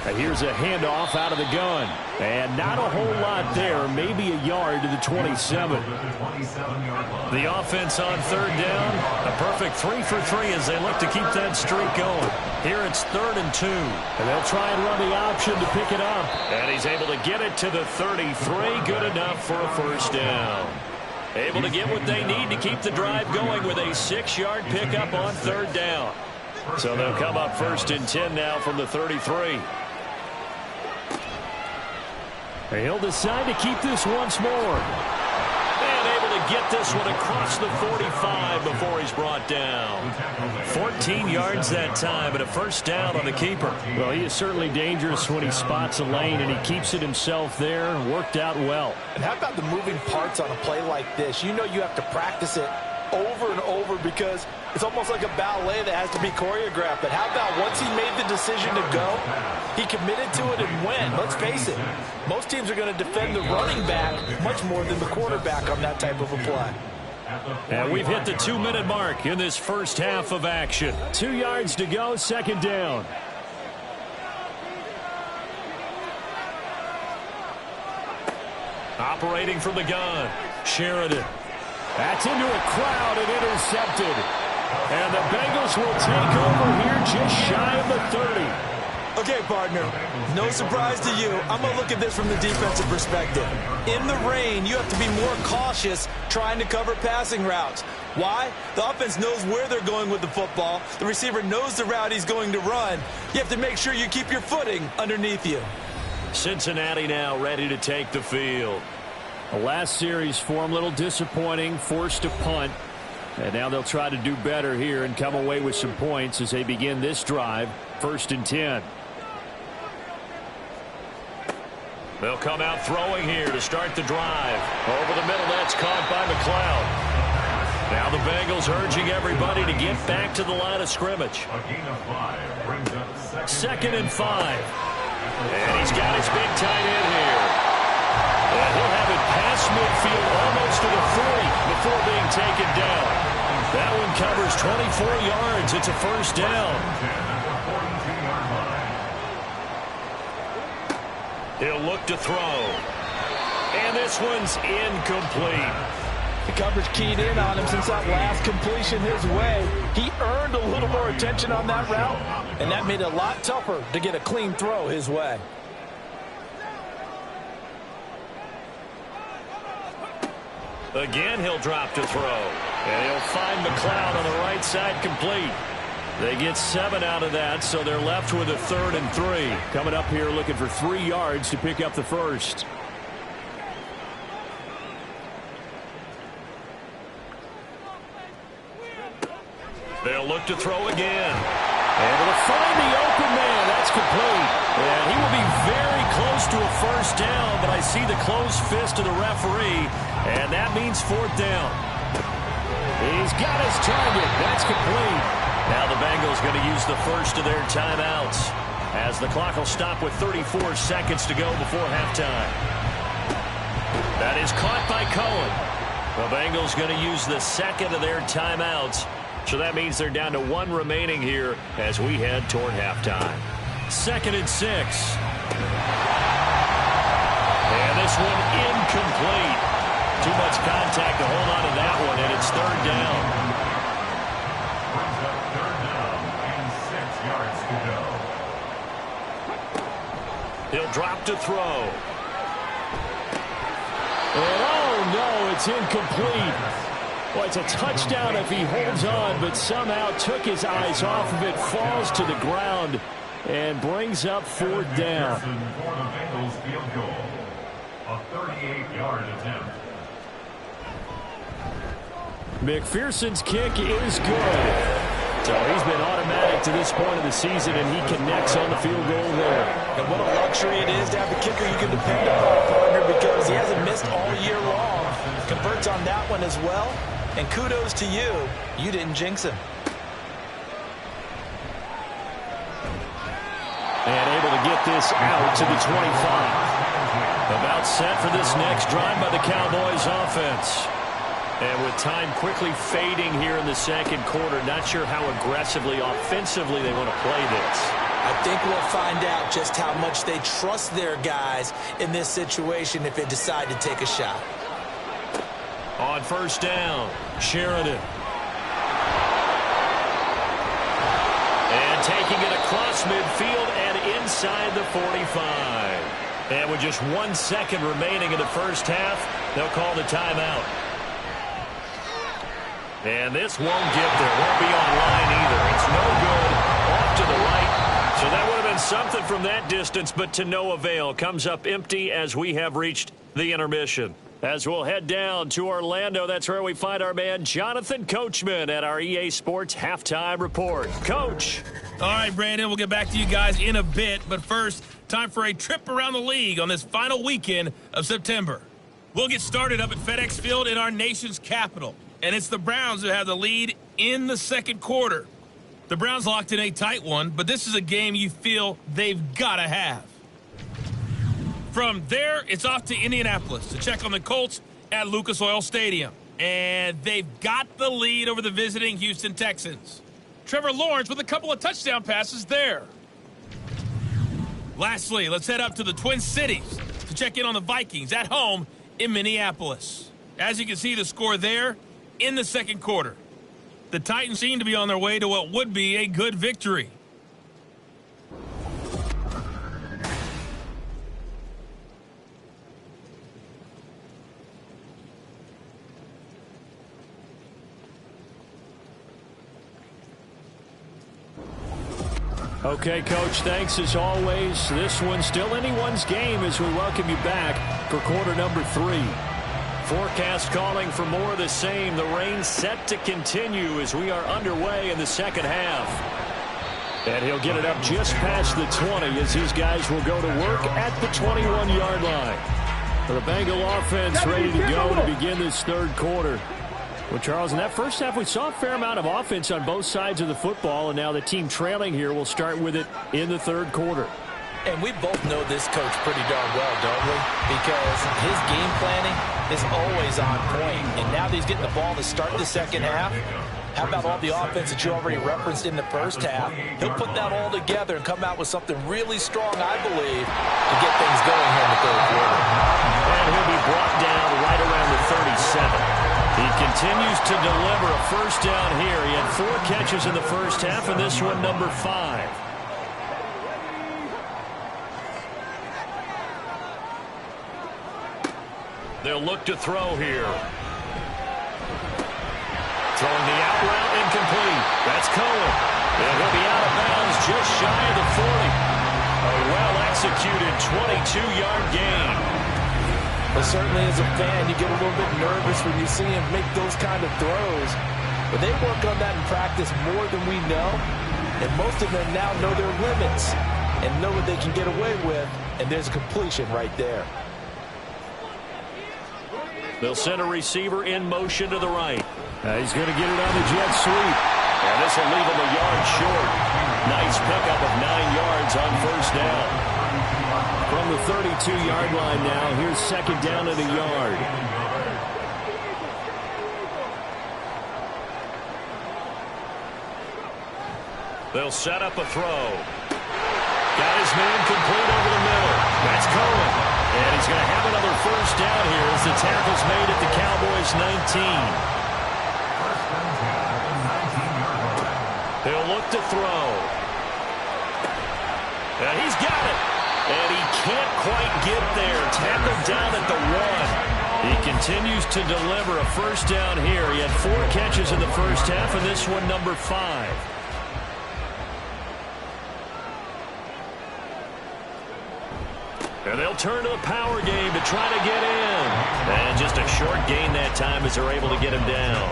And here's a handoff out of the gun. And not a whole lot there, maybe a yard to the 27. The offense on third down, a perfect 3 for 3 as they look to keep that streak going. Here it's 3rd and 2. And they'll try and run the option to pick it up. And he's able to get it to the 33, good enough for a first down. Able to get what they need to keep the drive going with a 6-yard pickup on third down. So they'll come up 1st and 10 now from the 33. He'll decide to keep this once more. And able to get this one across the 45 before he's brought down. 14 yards that time and a first down on the keeper. Well, he is certainly dangerous when he spots a lane, and he keeps it himself there. Worked out well. And how about the moving parts on a play like this? You know you have to practice it over and over because it's almost like a ballet that has to be choreographed. But how about once he made the decision to go, he committed to it and went. Let's face it, most teams are going to defend the running back much more than the quarterback on that type of a play. And we've hit the 2-minute mark in this first half of action. 2 yards to go, 2nd down. Operating from the gun, Sheridan. That's into a crowd and intercepted. And the Bengals will take over here just shy of the 30. Okay, partner, no surprise to you. I'm going to look at this from the defensive perspective. In the rain, you have to be more cautious trying to cover passing routes. Why? The offense knows where they're going with the football. The receiver knows the route he's going to run. You have to make sure you keep your footing underneath you. Cincinnati now ready to take the field. The last series for him, a little disappointing, forced to punt. And now they'll try to do better here and come away with some points as they begin this drive, 1st and 10. They'll come out throwing here to start the drive. Over the middle, that's caught by McLeod. Now the Bengals urging everybody to get back to the line of scrimmage. 2nd and 5. And he's got his big tight end here. And he'll have it past midfield almost to the 40 before being taken down. That one covers 24 yards. It's a first down. He'll look to throw. And this one's incomplete. The coverage keyed in on him since that last completion his way. He earned a little more attention on that route, and that made it a lot tougher to get a clean throw his way. Again, he'll drop to throw. And he'll find McLeod on the right side complete. They get 7 out of that, so they're left with a 3rd and 3. Coming up here looking for 3 yards to pick up the first. They'll look to throw again. And it'll find the open man. That's complete. And he will be very close to a first down, but I see the closed fist of the referee, and that means 4th down. He's got his target. That's complete. Now the Bengals going to use the first of their timeouts as the clock will stop with 34 seconds to go before halftime. That is caught by Cohen. The Bengals going to use the 2nd of their timeouts. So that means they're down to 1 remaining here as we head toward halftime. 2nd and 6. And this one incomplete. Too much contact to hold on to that one, and it's 3rd down. He'll drop to throw. Oh, no, it's incomplete. Well, it's a touchdown if he holds on, but somehow took his eyes off of it, falls to the ground, and brings up 4th down. For the Bengals field goal, a 38-yard attempt. McPherson's kick is good. So he's been automatic to this point of the season, and he connects on the field goal there. And what a luxury it is to have a kicker you can depend upon, partner, because he hasn't missed all year long. Converts on that one as well. And kudos to you. You didn't jinx him. And able to get this out to the 25. About set for this next drive by the Cowboys offense. And with time quickly fading here in the 2nd quarter, not sure how aggressively, offensively they want to play this. I think we'll find out just how much they trust their guys in this situation if they decide to take a shot. On first down, Sheridan. And taking it across midfield and inside the 45. And with just 1 second remaining in the first half, they'll call the timeout. And this won't get there. Won't be online either. It's no good. Off to the right. So that would have been something from that distance, but to no avail. Comes up empty as we have reached the intermission. As we'll head down to Orlando, that's where we find our man Jonathan Coachman at our EA Sports Halftime Report. Coach. All right, Brandon, we'll get back to you guys in a bit. But first, time for a trip around the league on this final weekend of September. We'll get started up at FedEx Field in our nation's capital. And it's the Browns who have the lead in the second quarter. The Browns locked in a tight one, but this is a game you feel they've got to have. From there, it's off to Indianapolis to check on the Colts at Lucas Oil Stadium. And they've got the lead over the visiting Houston Texans. Trevor Lawrence with a couple of touchdown passes there. Lastly, let's head up to the Twin Cities to check in on the Vikings at home in Minneapolis. As you can see, the score there in the second quarter. The Titans seem to be on their way to what would be a good victory. Okay, Coach, thanks as always. This one's still anyone's game as we welcome you back for quarter number 3. Forecast calling for more of the same. The rain set to continue as we are underway in the second half. And he'll get it up just past the 20 as these guys will go to work at the 21-yard line. For the Bengal offense ready to go to begin this third quarter. Well, Charles, in that first half, we saw a fair amount of offense on both sides of the football, and now the team trailing here will start with it in the third quarter. And we both know this coach pretty darn well, don't we? Because his game planning is always on point. And now that he's getting the ball to start the second half, how about all the offense that you already referenced in the first half? He'll put that all together and come out with something really strong, I believe, to get things going here in the third quarter. And he'll be brought down right around the 37. He continues to deliver a first down here. He had 4 catches in the first half, and this one number 5. They'll look to throw here. Throwing the out route incomplete. That's Cohen. And he'll be out of bounds just shy of the 40. A well-executed 22-yard gain. But certainly as a fan, you get a little bit nervous when you see him make those kind of throws. But they work on that in practice more than we know. And most of them now know their limits and know what they can get away with. And there's a completion right there. They'll send a receiver in motion to the right. He's going to get it on the jet sweep. And this will leave him a yard short. Nice pickup of 9 yards on first down. From the 32-yard line now, here's second down and a yard. They'll set up a throw. Got his man complete over the middle. That's Cohen. And he's going to have another first down here as the tackle's made at the Cowboys' 19. He'll look to throw. And he's got it. And he can't quite get there. Tackled down at the 1. He continues to deliver a first down here. He had 4 catches in the first half, and this one number 5. And they'll turn to the power game to try to get in. And just a short gain that time as they're able to get him down.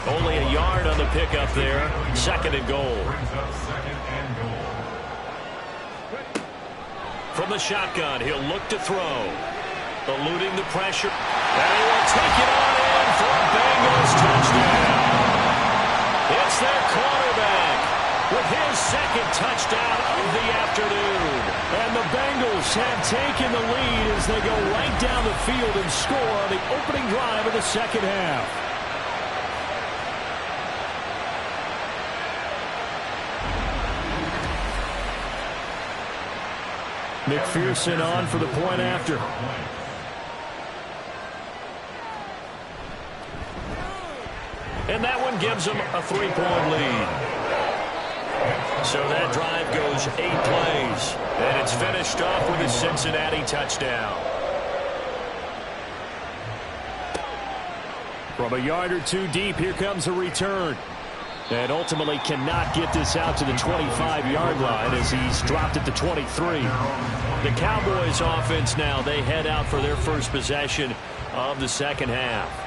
Only a yard on the pickup there. Second and goal. From the shotgun, he'll look to throw. Eluding the pressure. And he will take it on in for a Bengals touchdown. It's their quarterback with his second touchdown of the afternoon. And the Bengals have taken the lead as they go right down the field and score on the opening drive of the second half. McPherson on for the point after. And that one gives them a 3-point lead. So that drive goes 8 plays. And it's finished off with a Cincinnati touchdown. From a yard or two deep, here comes a return. And ultimately cannot get this out to the 25-yard line as he's dropped at the 23. The Cowboys offense now, they head out for their first possession of the second half.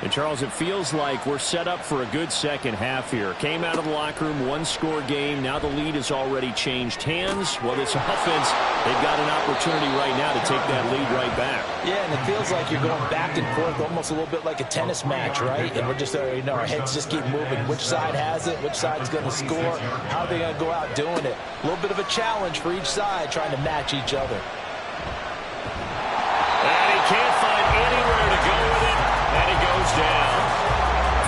And, Charles, it feels like we're set up for a good second half here. Came out of the locker room, one-score game. Now the lead has already changed hands. Well, this offense, they've got an opportunity right now to take that lead right back. Yeah, and it feels like you're going back and forth almost a little bit like a tennis match, right? And we're just, our heads just keep moving. Which side has it? Which side's going to score? How are they going to go out doing it? A little bit of a challenge for each side trying to match each other. And he can't find anywhere to go with it. And he goes down.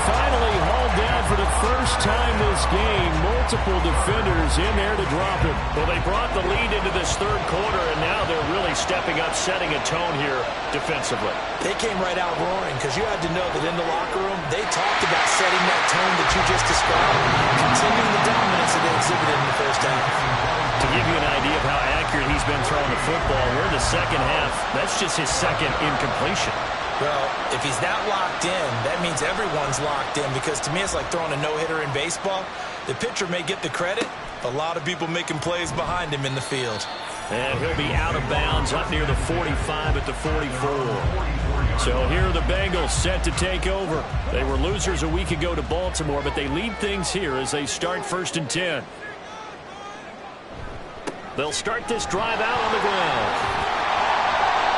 Finally hauled down for the first time this game. Multiple defenders in there to drop him. Well, they brought the lead into this third quarter, and now they're really stepping up, setting a tone here defensively. They came right out roaring because you had to know that in the locker room, they talked about setting that tone that you just described, continuing the dominance that they exhibited in the first half. To give you an idea of how accurate he's been throwing the football, we're in the second half. That's just his second incompletion. Well, if he's that locked in, that means everyone's locked in, because to me it's like throwing a no-hitter in baseball. The pitcher may get the credit, a lot of people making plays behind him in the field. And he'll be out of bounds up near the 45 at the 44. So here are the Bengals set to take over. They were losers a week ago to Baltimore, but they lead things here as they start 1st and 10. They'll start this drive out on the ground.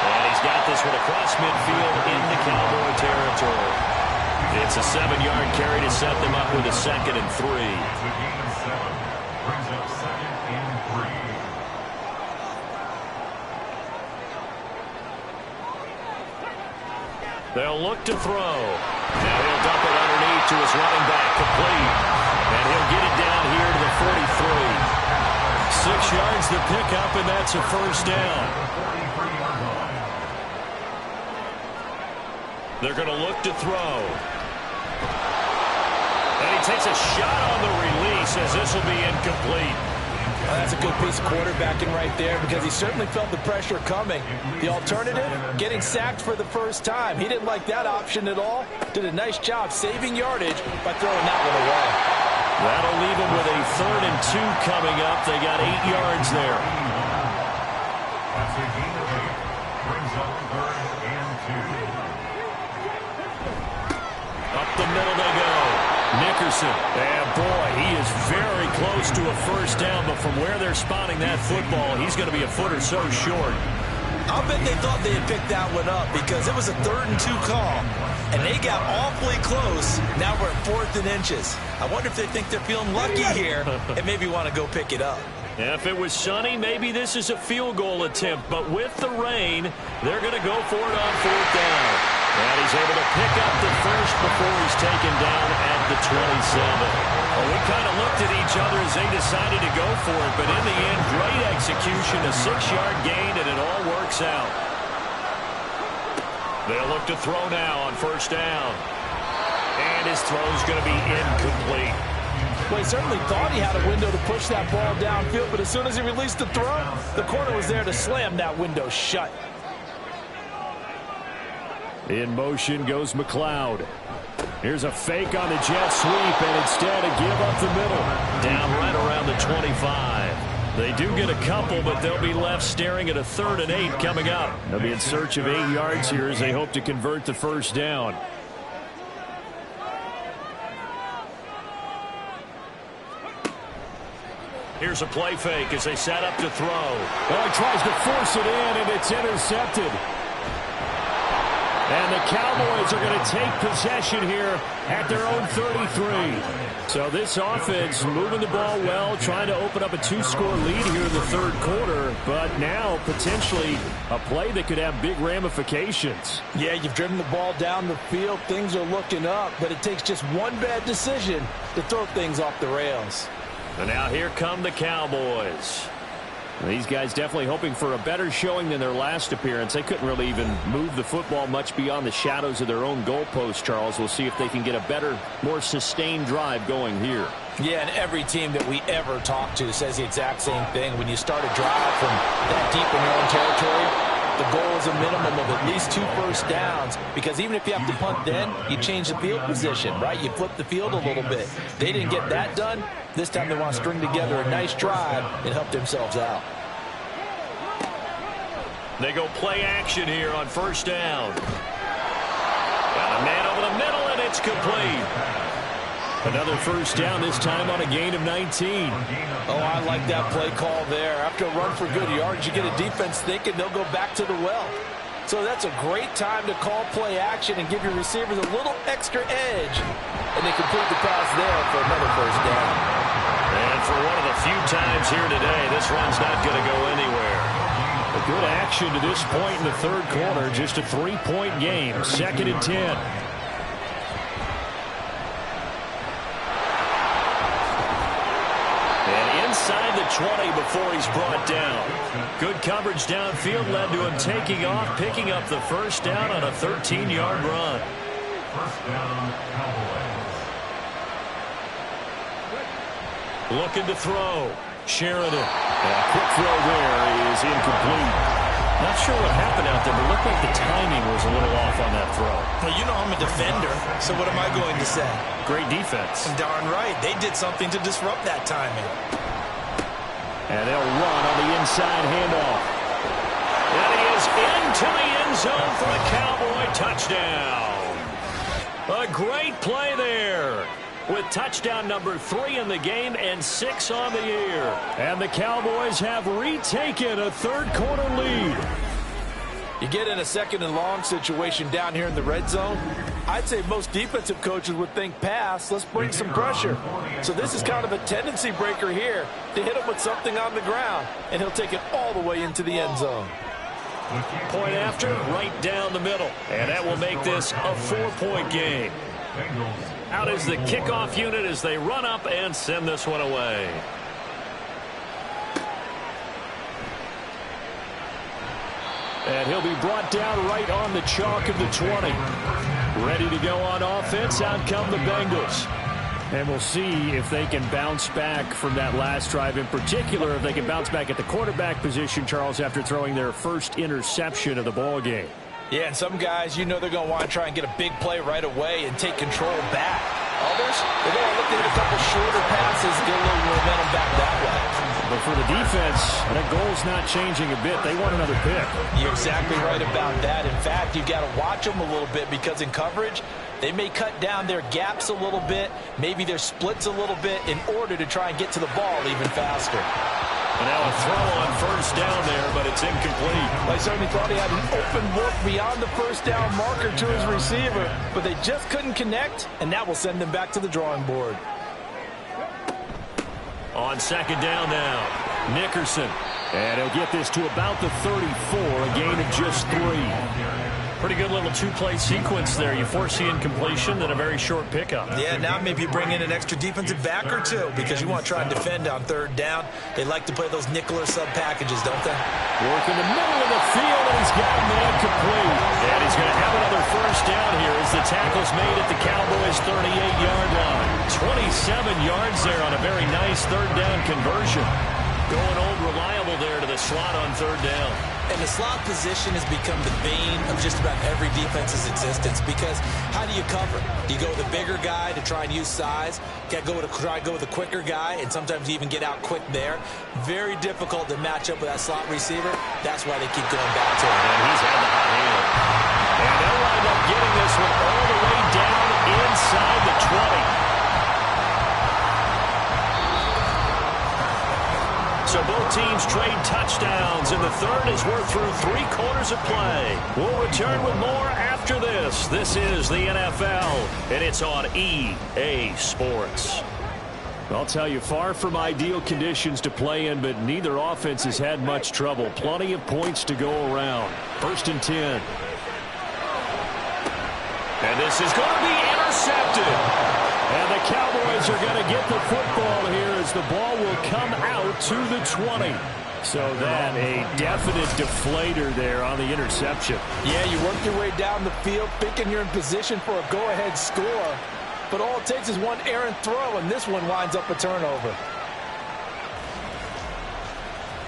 And he's got this one across midfield into Cowboy territory. It's a 7-yard carry to set them up with a 2nd and 3. The gain of 7 brings up 2nd and 3. They'll look to throw. Now he'll dump it underneath to his running back, complete. And he'll get it down here to the 43. 6 yards to pick up, and that's a first down. They're going to look to throw. And he takes a shot on the release as this will be incomplete. Well, that's a good piece of quarterbacking right there, because he certainly felt the pressure coming. The alternative, getting sacked for the first time. He didn't like that option at all. Did a nice job saving yardage by throwing that one away. That'll leave him with a 3rd and 2 coming up. They got 8 yards there. That's a gain of 8. Brings up 3rd and 2. Up the middle they go. Nickerson. And boy, he is very close to a first down, but from where they're spotting that football, he's going to be a foot or so short. I'll bet they thought they had picked that one up because it was a 3rd and 2 call, and they got awfully close. Now we're at 4th and inches. I wonder if they think they're feeling lucky here and maybe want to go pick it up. If it was sunny, maybe this is a field goal attempt, but with the rain, they're going to go for it on 4th down. And he's able to pick up the first before he's taken down at the 27. Well, we kind of looked at each other as they decided to go for it, but in the end, great execution, a 6-yard gain, and it all works out. They'll look to throw now on 1st down. And his throw's going to be incomplete. Well, he certainly thought he had a window to push that ball downfield, but as soon as he released the throw, the corner was there to slam that window shut. In motion goes McLeod. Here's a fake on the jet sweep, and instead a give up the middle. Down right around the 25. They do get a couple, but they'll be left staring at a 3rd and 8 coming up. They'll be in search of 8 yards here as they hope to convert the first down. Here's a play fake as they set up to throw. Well, he tries to force it in, and it's intercepted. And the Cowboys are going to take possession here at their own 33. So this offense moving the ball well, trying to open up a 2-score lead here in the 3rd quarter, but now potentially a play that could have big ramifications. Yeah, you've driven the ball down the field. Things are looking up, but it takes just one bad decision to throw things off the rails. And now here come the Cowboys. These guys definitely hoping for a better showing than their last appearance. They couldn't really even move the football much beyond the shadows of their own goalpost, Charles. We'll see if they can get a better, more sustained drive going here. Yeah, and every team that we ever talk to says the exact same thing. When you start a drive from that deep in your own territory, the goal is a minimum of at least 2 first downs, because even if you have to punt then, you change the field position, right? You flip the field a little bit. They didn't get that done. This time they want to string together a nice drive and help themselves out. They go play action here on first down. Got a man over the middle, and it's complete. Another first down, this time on a gain of 19. Oh, I like that play call there. After a run for good yards, you get a defense thinking they'll go back to the well. So that's a great time to call play action and give your receivers a little extra edge. And they complete the pass there for another first down. And for one of the few times here today, this run's not going to go anywhere. A good action to this point in the third quarter. Just a 3-point game. 2nd and 10. Inside the 20 before he's brought down. Good coverage downfield led to him taking off, picking up the first down on a 13-yard run. First down, Cowboys. Looking to throw. Sheridan. A quick throw there is incomplete. Not sure what happened out there, but it looked like the timing was a little off on that throw. Well, you know I'm a defender, so what am I going to say? Great defense. Darn right. They did something to disrupt that timing. And they'll run on the inside handoff. And he is into the end zone for a Cowboy touchdown. A great play there, with touchdown number 3 in the game and 6 on the year. And the Cowboys have retaken a third-quarter lead. You get in a 2nd and long situation down here in the red zone, I'd say most defensive coaches would think pass, let's bring some pressure. So this is kind of a tendency breaker here to hit him with something on the ground, and he'll take it all the way into the end zone. Point after, right down the middle. And that will make this a 4-point game. Out is the kickoff unit as they run up and send this one away. And he'll be brought down right on the chalk of the 20. Ready to go on offense. Out come the Bengals. And we'll see if they can bounce back from that last drive. In particular, if they can bounce back at the quarterback position, Charles, after throwing their first interception of the ball game. Yeah, and some guys, you know they're going to want to try and get a big play right away and take control back. Others, they're going to look to hit a couple shorter passes, get a little momentum back that way. But for the defense, that goal's not changing a bit. They want another pick. You're exactly right about that. In fact, you've got to watch them a little bit, because in coverage, they may cut down their gaps a little bit, maybe their splits a little bit, in order to try and get to the ball even faster. And now a throw on first down there, but it's incomplete. I certainly thought he had an open look beyond the first down marker to his receiver, but they just couldn't connect, and that will send them back to the drawing board. On second down now, Nickerson. And he'll get this to about the 34, a gain of just 3. Pretty good little 2-play sequence there. You force the incompletion, then a very short pickup. Yeah, now maybe you bring in an extra defensive back or two, because you want to try and defend on third down. They like to play those nickel or sub packages, don't they? Work in the middle of the field, and he's got a man complete. And he's going to have another first down here as the tackle's made at the Cowboys' 38-yard line. 27 yards there on a very nice third down conversion. Going old reliable there to the slot on third down. And the slot position has become the bane of just about every defense's existence, because how do you cover? Do you go with a bigger guy to try and use size? Try to go with a quicker guy, and sometimes you even get out quick there. Very difficult to match up with that slot receiver. That's why they keep going back to him. And he's had the hot hand. And they'll wind up getting this one all the way down inside the 20. So both teams trade touchdowns, and the third as we're through 3 quarters of play. We'll return with more after this. This is the NFL, and it's on EA Sports. I'll tell you, far from ideal conditions to play in, but neither offense has had much trouble. Plenty of points to go around. 1st and 10. And this is going to be intercepted. And the Cowboys are going to get the football here as the ball will come out to the 20. So that a definite deflator there on the interception. Yeah, you work your way down the field thinking you're in position for a go-ahead score. But all it takes is one errant throw, and this one winds up a turnover.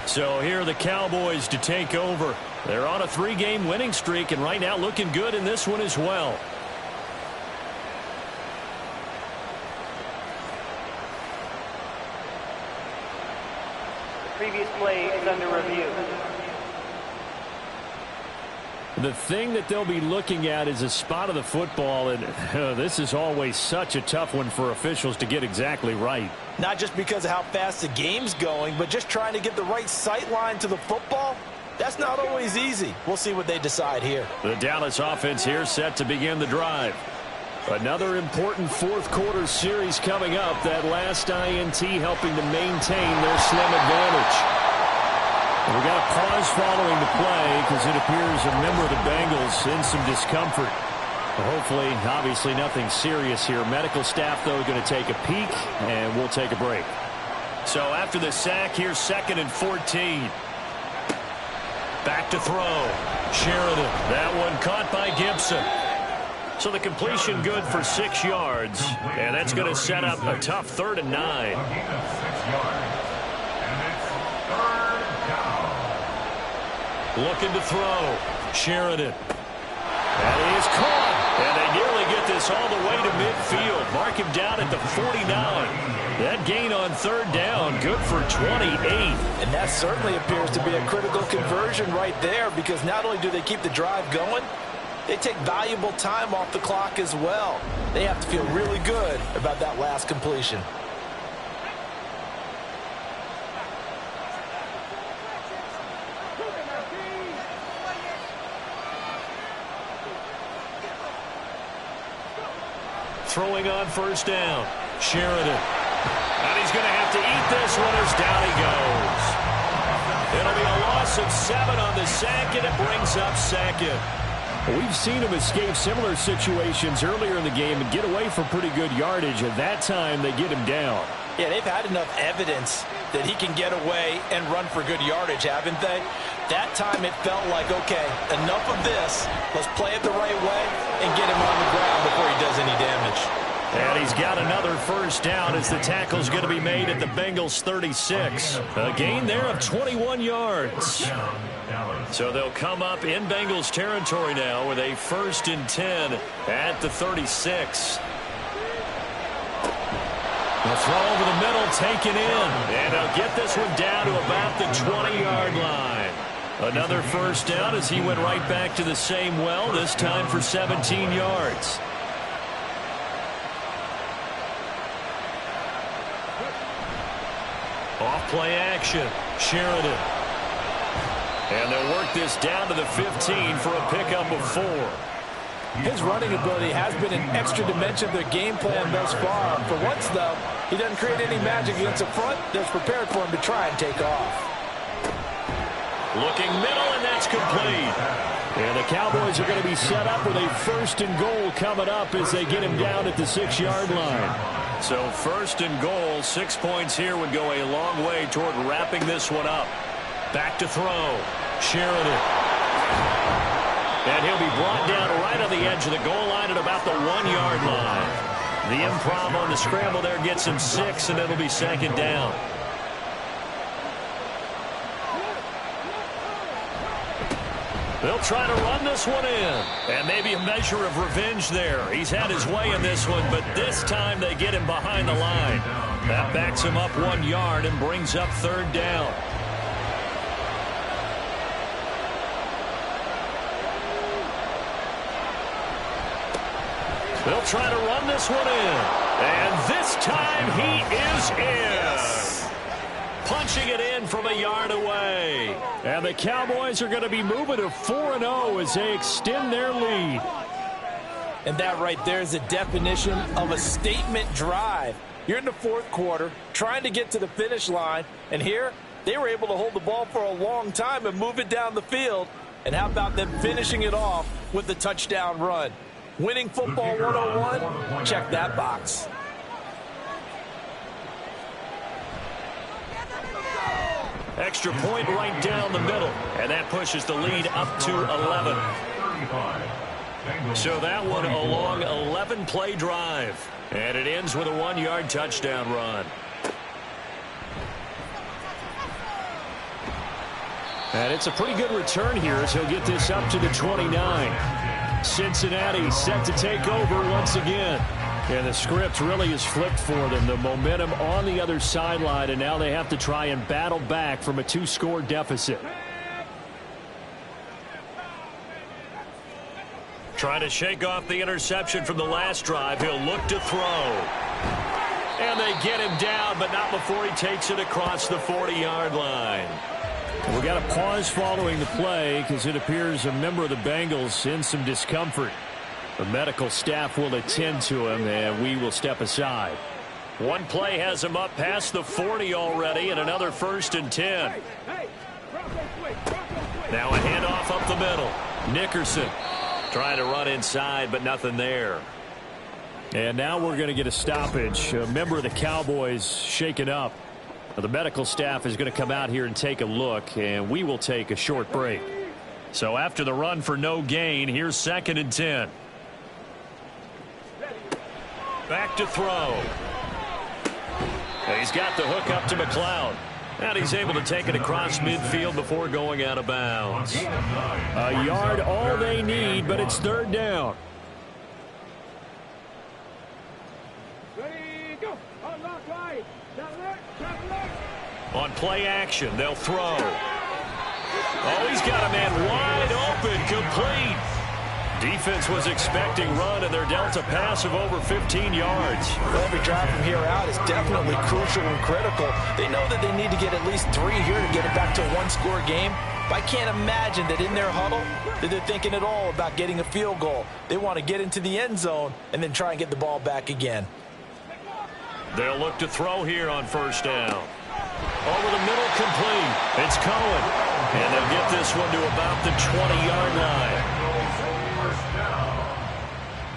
So here are the Cowboys to take over. They're on a 3-game winning streak, and right now looking good in this one as well. The previous play is under review. The thing that they'll be looking at is a spot of the football, and this is always such a tough one for officials to get exactly right. Not just because of how fast the game's going, but just trying to get the right sight line to the football. That's not always easy. We'll see what they decide here. The Dallas offense here set to begin the drive. Another important fourth-quarter series coming up. That last INT helping to maintain their slim advantage. We've got a pause following the play because it appears a member of the Bengals in some discomfort. Hopefully, obviously nothing serious here. Medical staff, though, going to take a peek, and we'll take a break. So after the sack, here's 2nd and 14. Back to throw. Sheridan. That one caught by Gibson. So the completion good for 6 yards, and that's going to set up a tough 3rd and 9. Looking to throw. Sheridan. That is caught. And they nearly get this all the way to midfield. Mark him down at the 49. That gain on 3rd down, good for 28. And that certainly appears to be a critical conversion right there, because not only do they keep the drive going, they take valuable time off the clock as well. They have to feel really good about that last completion. Throwing on 1st down. Sheridan. And he's going to have to eat this one as down he goes. It'll be a loss of 7 on the sack, and it brings up 2nd. We've seen him escape similar situations earlier in the game and get away from pretty good yardage. At that time, they get him down. Yeah, they've had enough evidence that he can get away and run for good yardage, haven't they? That time it felt like, okay, enough of this. Let's play it the right way and get him on the ground before he does any damage. And he's got another 1st down as the tackle's going to be made at the Bengals 36. A gain there of 21 yards. So they'll come up in Bengals territory now with a 1st and 10 at the 36. The throw over the middle, taken in. And they'll get this one down to about the 20-yard line. Another 1st down as he went right back to the same well, this time for 17 yards. Off-play action. Sheridan. And they'll work this down to the 15 for a pickup of 4. His running ability has been an extra dimension of their game plan thus far. For once, though, he doesn't create any magic against the front that's prepared for him to try and take off. Looking middle, and that's complete. And the Cowboys are going to be set up with a 1st and goal coming up as they get him down at the 6-yard line. So 1st and goal, 6 points here would go a long way toward wrapping this one up. Back to throw. Sheridan. And he'll be brought down right on the edge of the goal line at about the 1-yard line. The improv on the scramble there gets him 6, and it'll be 2nd down. They'll try to run this one in. And maybe a measure of revenge there. He's had his way in this one, but this time they get him behind the line. That backs him up 1 yard and brings up 3rd down. They'll try to run this one in. And this time he is in. Yes. Punching it in from a yard away. And the Cowboys are going to be moving to 4-0 as they extend their lead. And that right there is the definition of a statement drive. You're in the 4th quarter, trying to get to the finish line. And here, they were able to hold the ball for a long time and move it down the field. And how about them finishing it off with the touchdown run? Winning football 101, check that box. Extra point right down the middle, and that pushes the lead up to 11. So that one a long 11-play drive, and it ends with a 1-yard touchdown run. And it's a pretty good return here as he'll get this up to the 29. Cincinnati set to take over once again. And the script really is flipped for them. The momentum on the other sideline, and now they have to try and battle back from a 2-score deficit. Trying to shake off the interception from the last drive. He'll look to throw. And they get him down, but not before he takes it across the 40-yard line. We got a pause following the play because it appears a member of the Bengals in some discomfort. The medical staff will attend to him, and we will step aside. One play has him up past the 40 already, and another 1st and 10. Now a handoff up the middle. Nickerson trying to run inside, but nothing there. And now we're going to get a stoppage. A member of the Cowboys shaken up. The medical staff is going to come out here and take a look, and we will take a short break. So after the run for no gain, here's 2nd and 10. Back to throw. He's got the hook up to McLeod. And he's able to take it across midfield before going out of bounds. A yard all they need, but it's 3rd down. On play action, they'll throw. Oh, he's got a man wide open, complete. Defense was expecting run, and they're dealt a pass of over 15 yards. Well, every drive from here out is definitely crucial and critical. They know that they need to get at least 3 here to get it back to a 1-score game. But I can't imagine that in their huddle that they're thinking at all about getting a field goal. They want to get into the end zone and then try and get the ball back again. They'll look to throw here on 1st down. Over the middle, complete. It's Cohen. And they'll get this one to about the 20-yard line.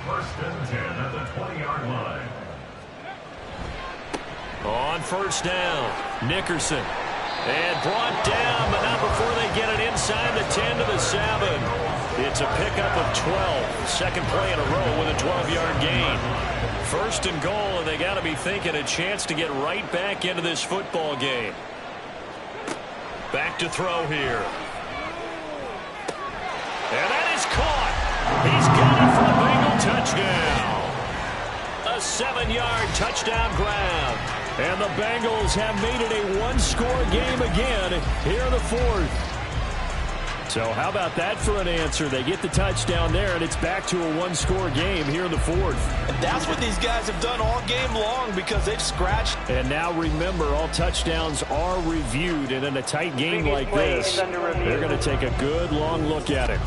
1st and 10 at the 20-yard line. On 1st down, Nickerson. And brought down, but not before they get it inside the 10 to the 7. It's a pickup of 12. Second play in a row with a 12-yard gain. 1st and goal, and they got to be thinking a chance to get right back into this football game. Back to throw here. And that is caught. He's got it for the Bengal touchdown. A 7-yard touchdown grab. And the Bengals have made it a 1-score game again here in the 4th. So how about that for an answer? They get the touchdown there, and it's back to a 1-score game here in the 4th. And that's what these guys have done all game long because they've scratched. And now remember, all touchdowns are reviewed, and in a tight game like this, they're going to take a good long look at it.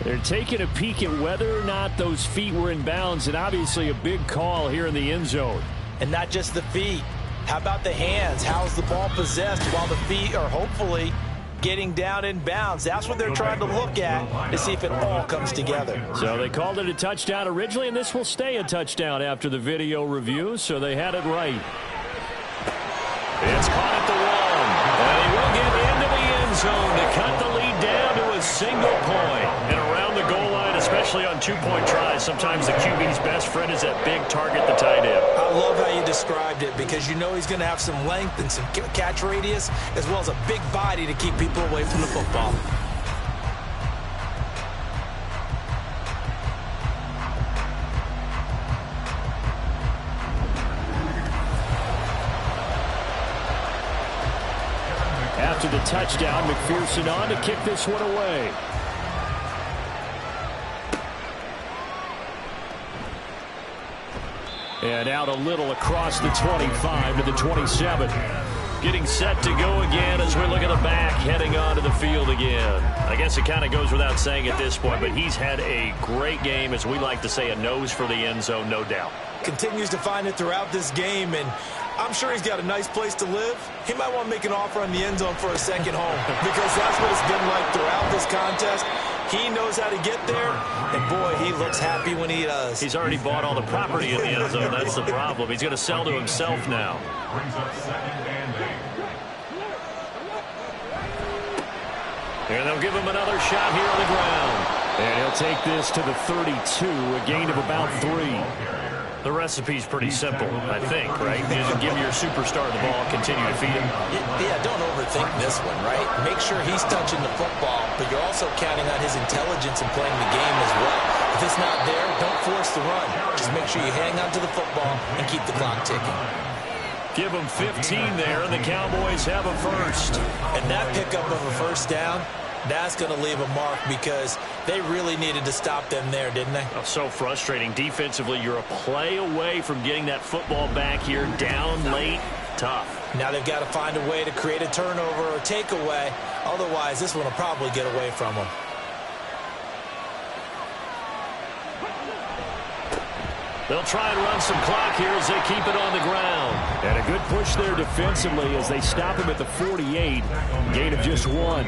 They're taking a peek at whether or not those feet were in bounds, and obviously a big call here in the end zone. And not just the feet. How about the hands? How's the ball possessed while the feet are hopefully getting down in bounds? That's what they're trying to look at to see if it all comes together. So they called it a touchdown originally, and this will stay a touchdown after the video review, so they had it right. It's caught at the 1. And he will get into the end zone to cut the lead down to a single point. And around the goal line, especially on 2-point tries, sometimes the QB's best friend is that big target, the tight end. I love how you described it because you know he's going to have some length and some catch radius as well as a big body to keep people away from the football. After the touchdown, McPherson on to kick this one away. And out a little across the 25 to the 27. Getting set to go again as we look at the back heading onto the field again. I guess it kind of goes without saying at this point, but he's had a great game, as we like to say, a nose for the end zone, no doubt. Continues to find it throughout this game, and I'm sure he's got a nice place to live. He might want to make an offer on the end zone for a second home because that's what it's been like throughout this contest. He knows how to get there, and boy, he looks happy when he does. He's already bought all the property in the end zone. That's the problem. He's going to sell to himself now. Brings up 2nd and 8. And they'll give him another shot here on the ground. And he'll take this to the 32, a gain of about 3. The recipe's pretty simple, I think, right? You just give your superstar the ball, continue to feed him. Yeah, don't overthink this one, right? Make sure he's touching the football, but you're also counting on his intelligence in playing the game as well. If it's not there, don't force the run. Just make sure you hang on to the football and keep the clock ticking. Give them 15 there, and the Cowboys have a first. And that pickup of a first down, that's going to leave a mark because they really needed to stop them there, didn't they? Oh, so frustrating. Defensively, you're a play away from getting that football back here down late. Tough. Now they've got to find a way to create a turnover or takeaway. Otherwise, this one will probably get away from them. They'll try and run some clock here as they keep it on the ground. And a good push there defensively as they stop him at the 48. Gain of just 1.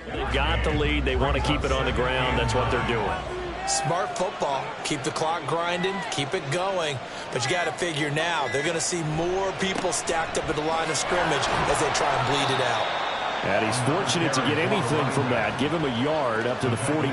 They've got the lead. They want to keep it on the ground. That's what they're doing. Smart football. Keep the clock grinding. Keep it going. But you got to figure now they're going to see more people stacked up at the line of scrimmage as they try and bleed it out. And he's fortunate to get anything from that. Give him a yard up to the 49.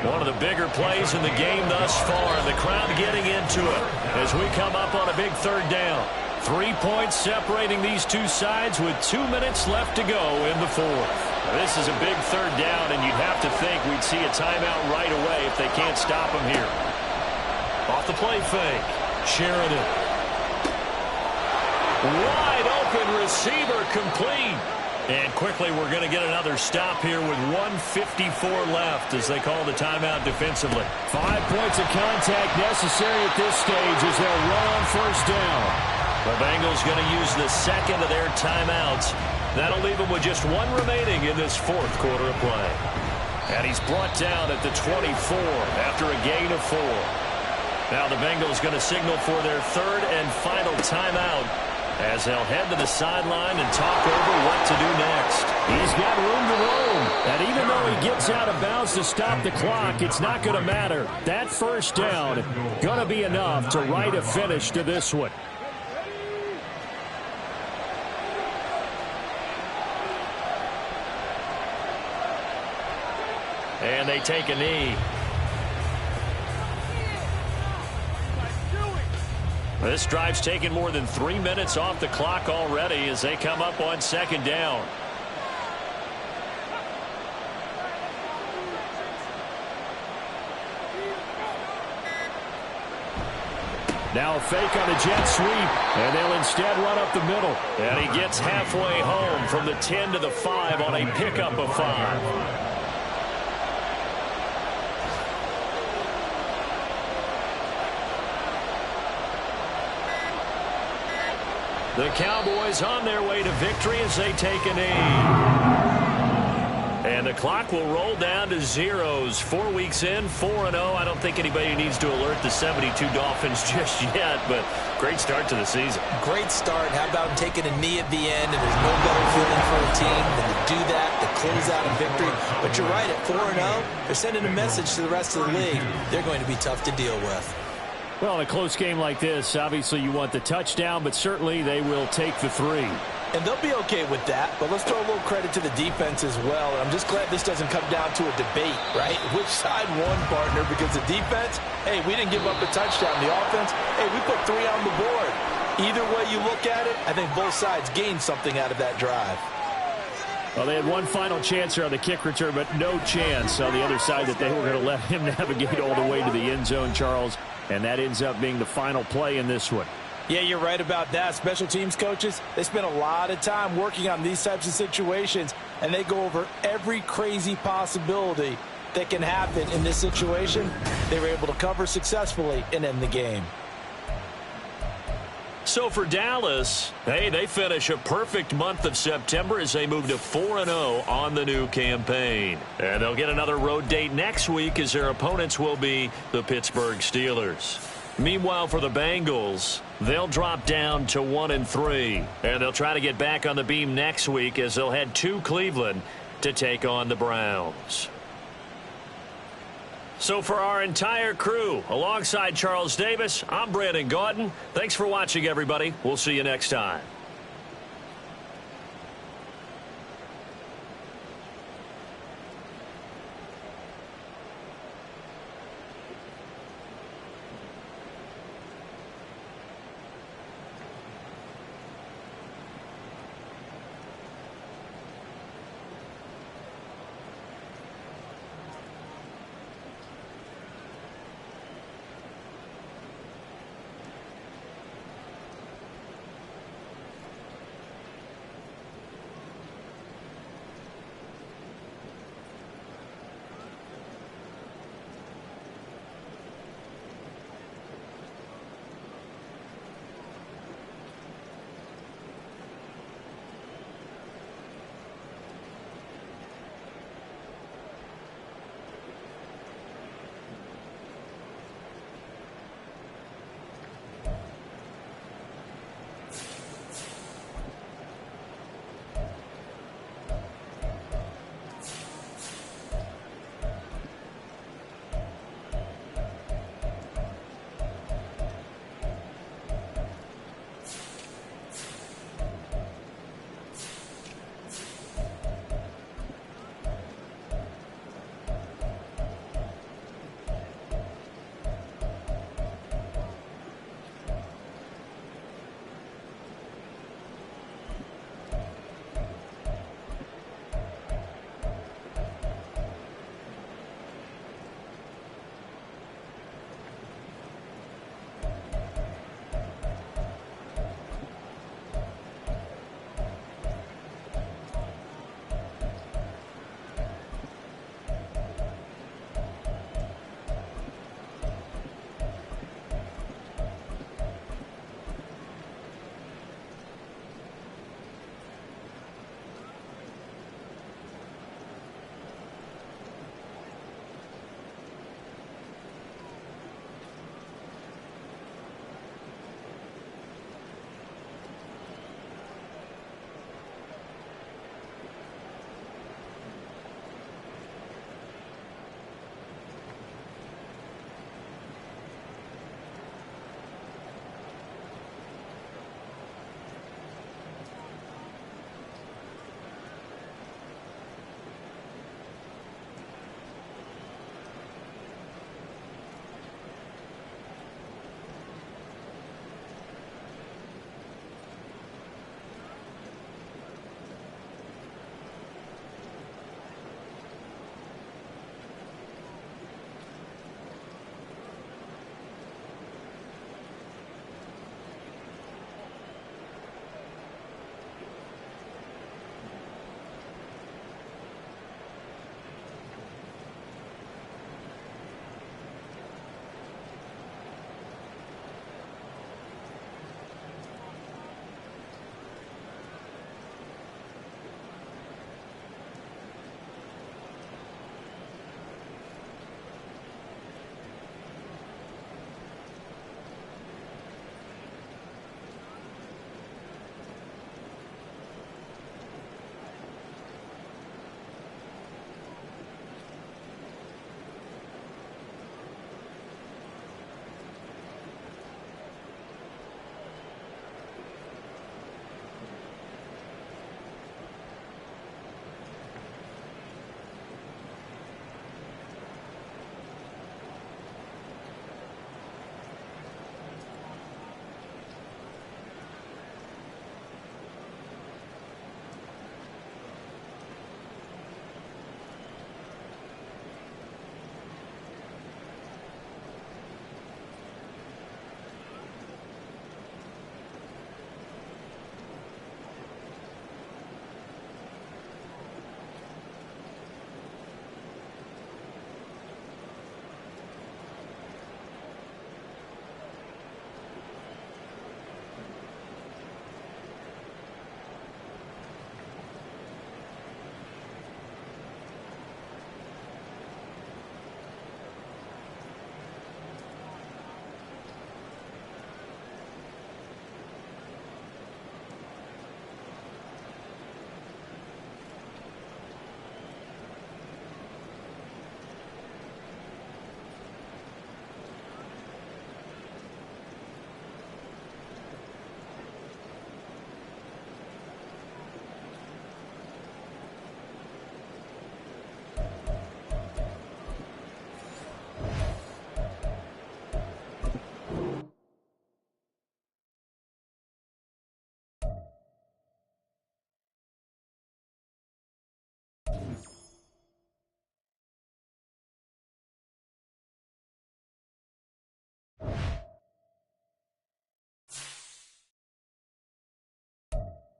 One of the bigger plays in the game thus far. The crowd getting into it as we come up on a big third down. 3 points separating these two sides with 2 minutes left to go in the fourth. This is a big third down, and you'd have to think we'd see a timeout right away if they can't stop him here. Off the play fake. Sheridan. Wide open receiver complete. And quickly we're going to get another stop here with 1:54 left as they call the timeout defensively. 5 points of contact necessary at this stage as they'll run on first down. The Bengals going to use the second of their timeouts. That'll leave them with just one remaining in this fourth quarter of play. And he's brought down at the 24 after a gain of 4. Now the Bengals going to signal for their third and final timeout as they'll head to the sideline and talk over what to do next. He's got room to roam, and even though he gets out of bounds to stop the clock, it's not going to matter. That first down going to be enough to write a finish to this one. And they take a knee. This drive's taken more than 3 minutes off the clock already as they come up on second down. Now a fake on the jet sweep, and they'll instead run up the middle. And he gets halfway home from the 10 to the 5 on a pickup of 5. The Cowboys on their way to victory as they take a knee. And the clock will roll down to zeros. 4 weeks in, 4-0. I don't think anybody needs to alert the 72 Dolphins just yet, but great start to the season. Great start. How about taking a knee at the end? And there's no better feeling for a team than to do that, to close out a victory. But you're right, at 4-0, they're sending a message to the rest of the league. They're going to be tough to deal with. Well, in a close game like this, obviously you want the touchdown, but certainly they will take the 3. And they'll be okay with that, but let's throw a little credit to the defense as well. And I'm just glad this doesn't come down to a debate, right? Which side won, partner? Because the defense, hey, we didn't give up a touchdown. The offense, hey, we put 3 on the board. Either way you look at it, I think both sides gained something out of that drive. Well, they had one final chance here on the kick return, but no chance on the other side that they were going to let him navigate all the way to the end zone, Charles. And that ends up being the final play in this one. Yeah, you're right about that. Special teams coaches, they spend a lot of time working on these types of situations, and they go over every crazy possibility that can happen in this situation. They were able to cover successfully and end the game. So for Dallas, hey, they finish a perfect month of September as they move to 4-0 on the new campaign. And they'll get another road date next week as their opponents will be the Pittsburgh Steelers. Meanwhile, for the Bengals, they'll drop down to 1-3. And they'll try to get back on the beam next week as they'll head to Cleveland to take on the Browns. So for our entire crew, alongside Charles Davis, I'm Brandon Gaudin. Thanks for watching, everybody. We'll see you next time.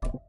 you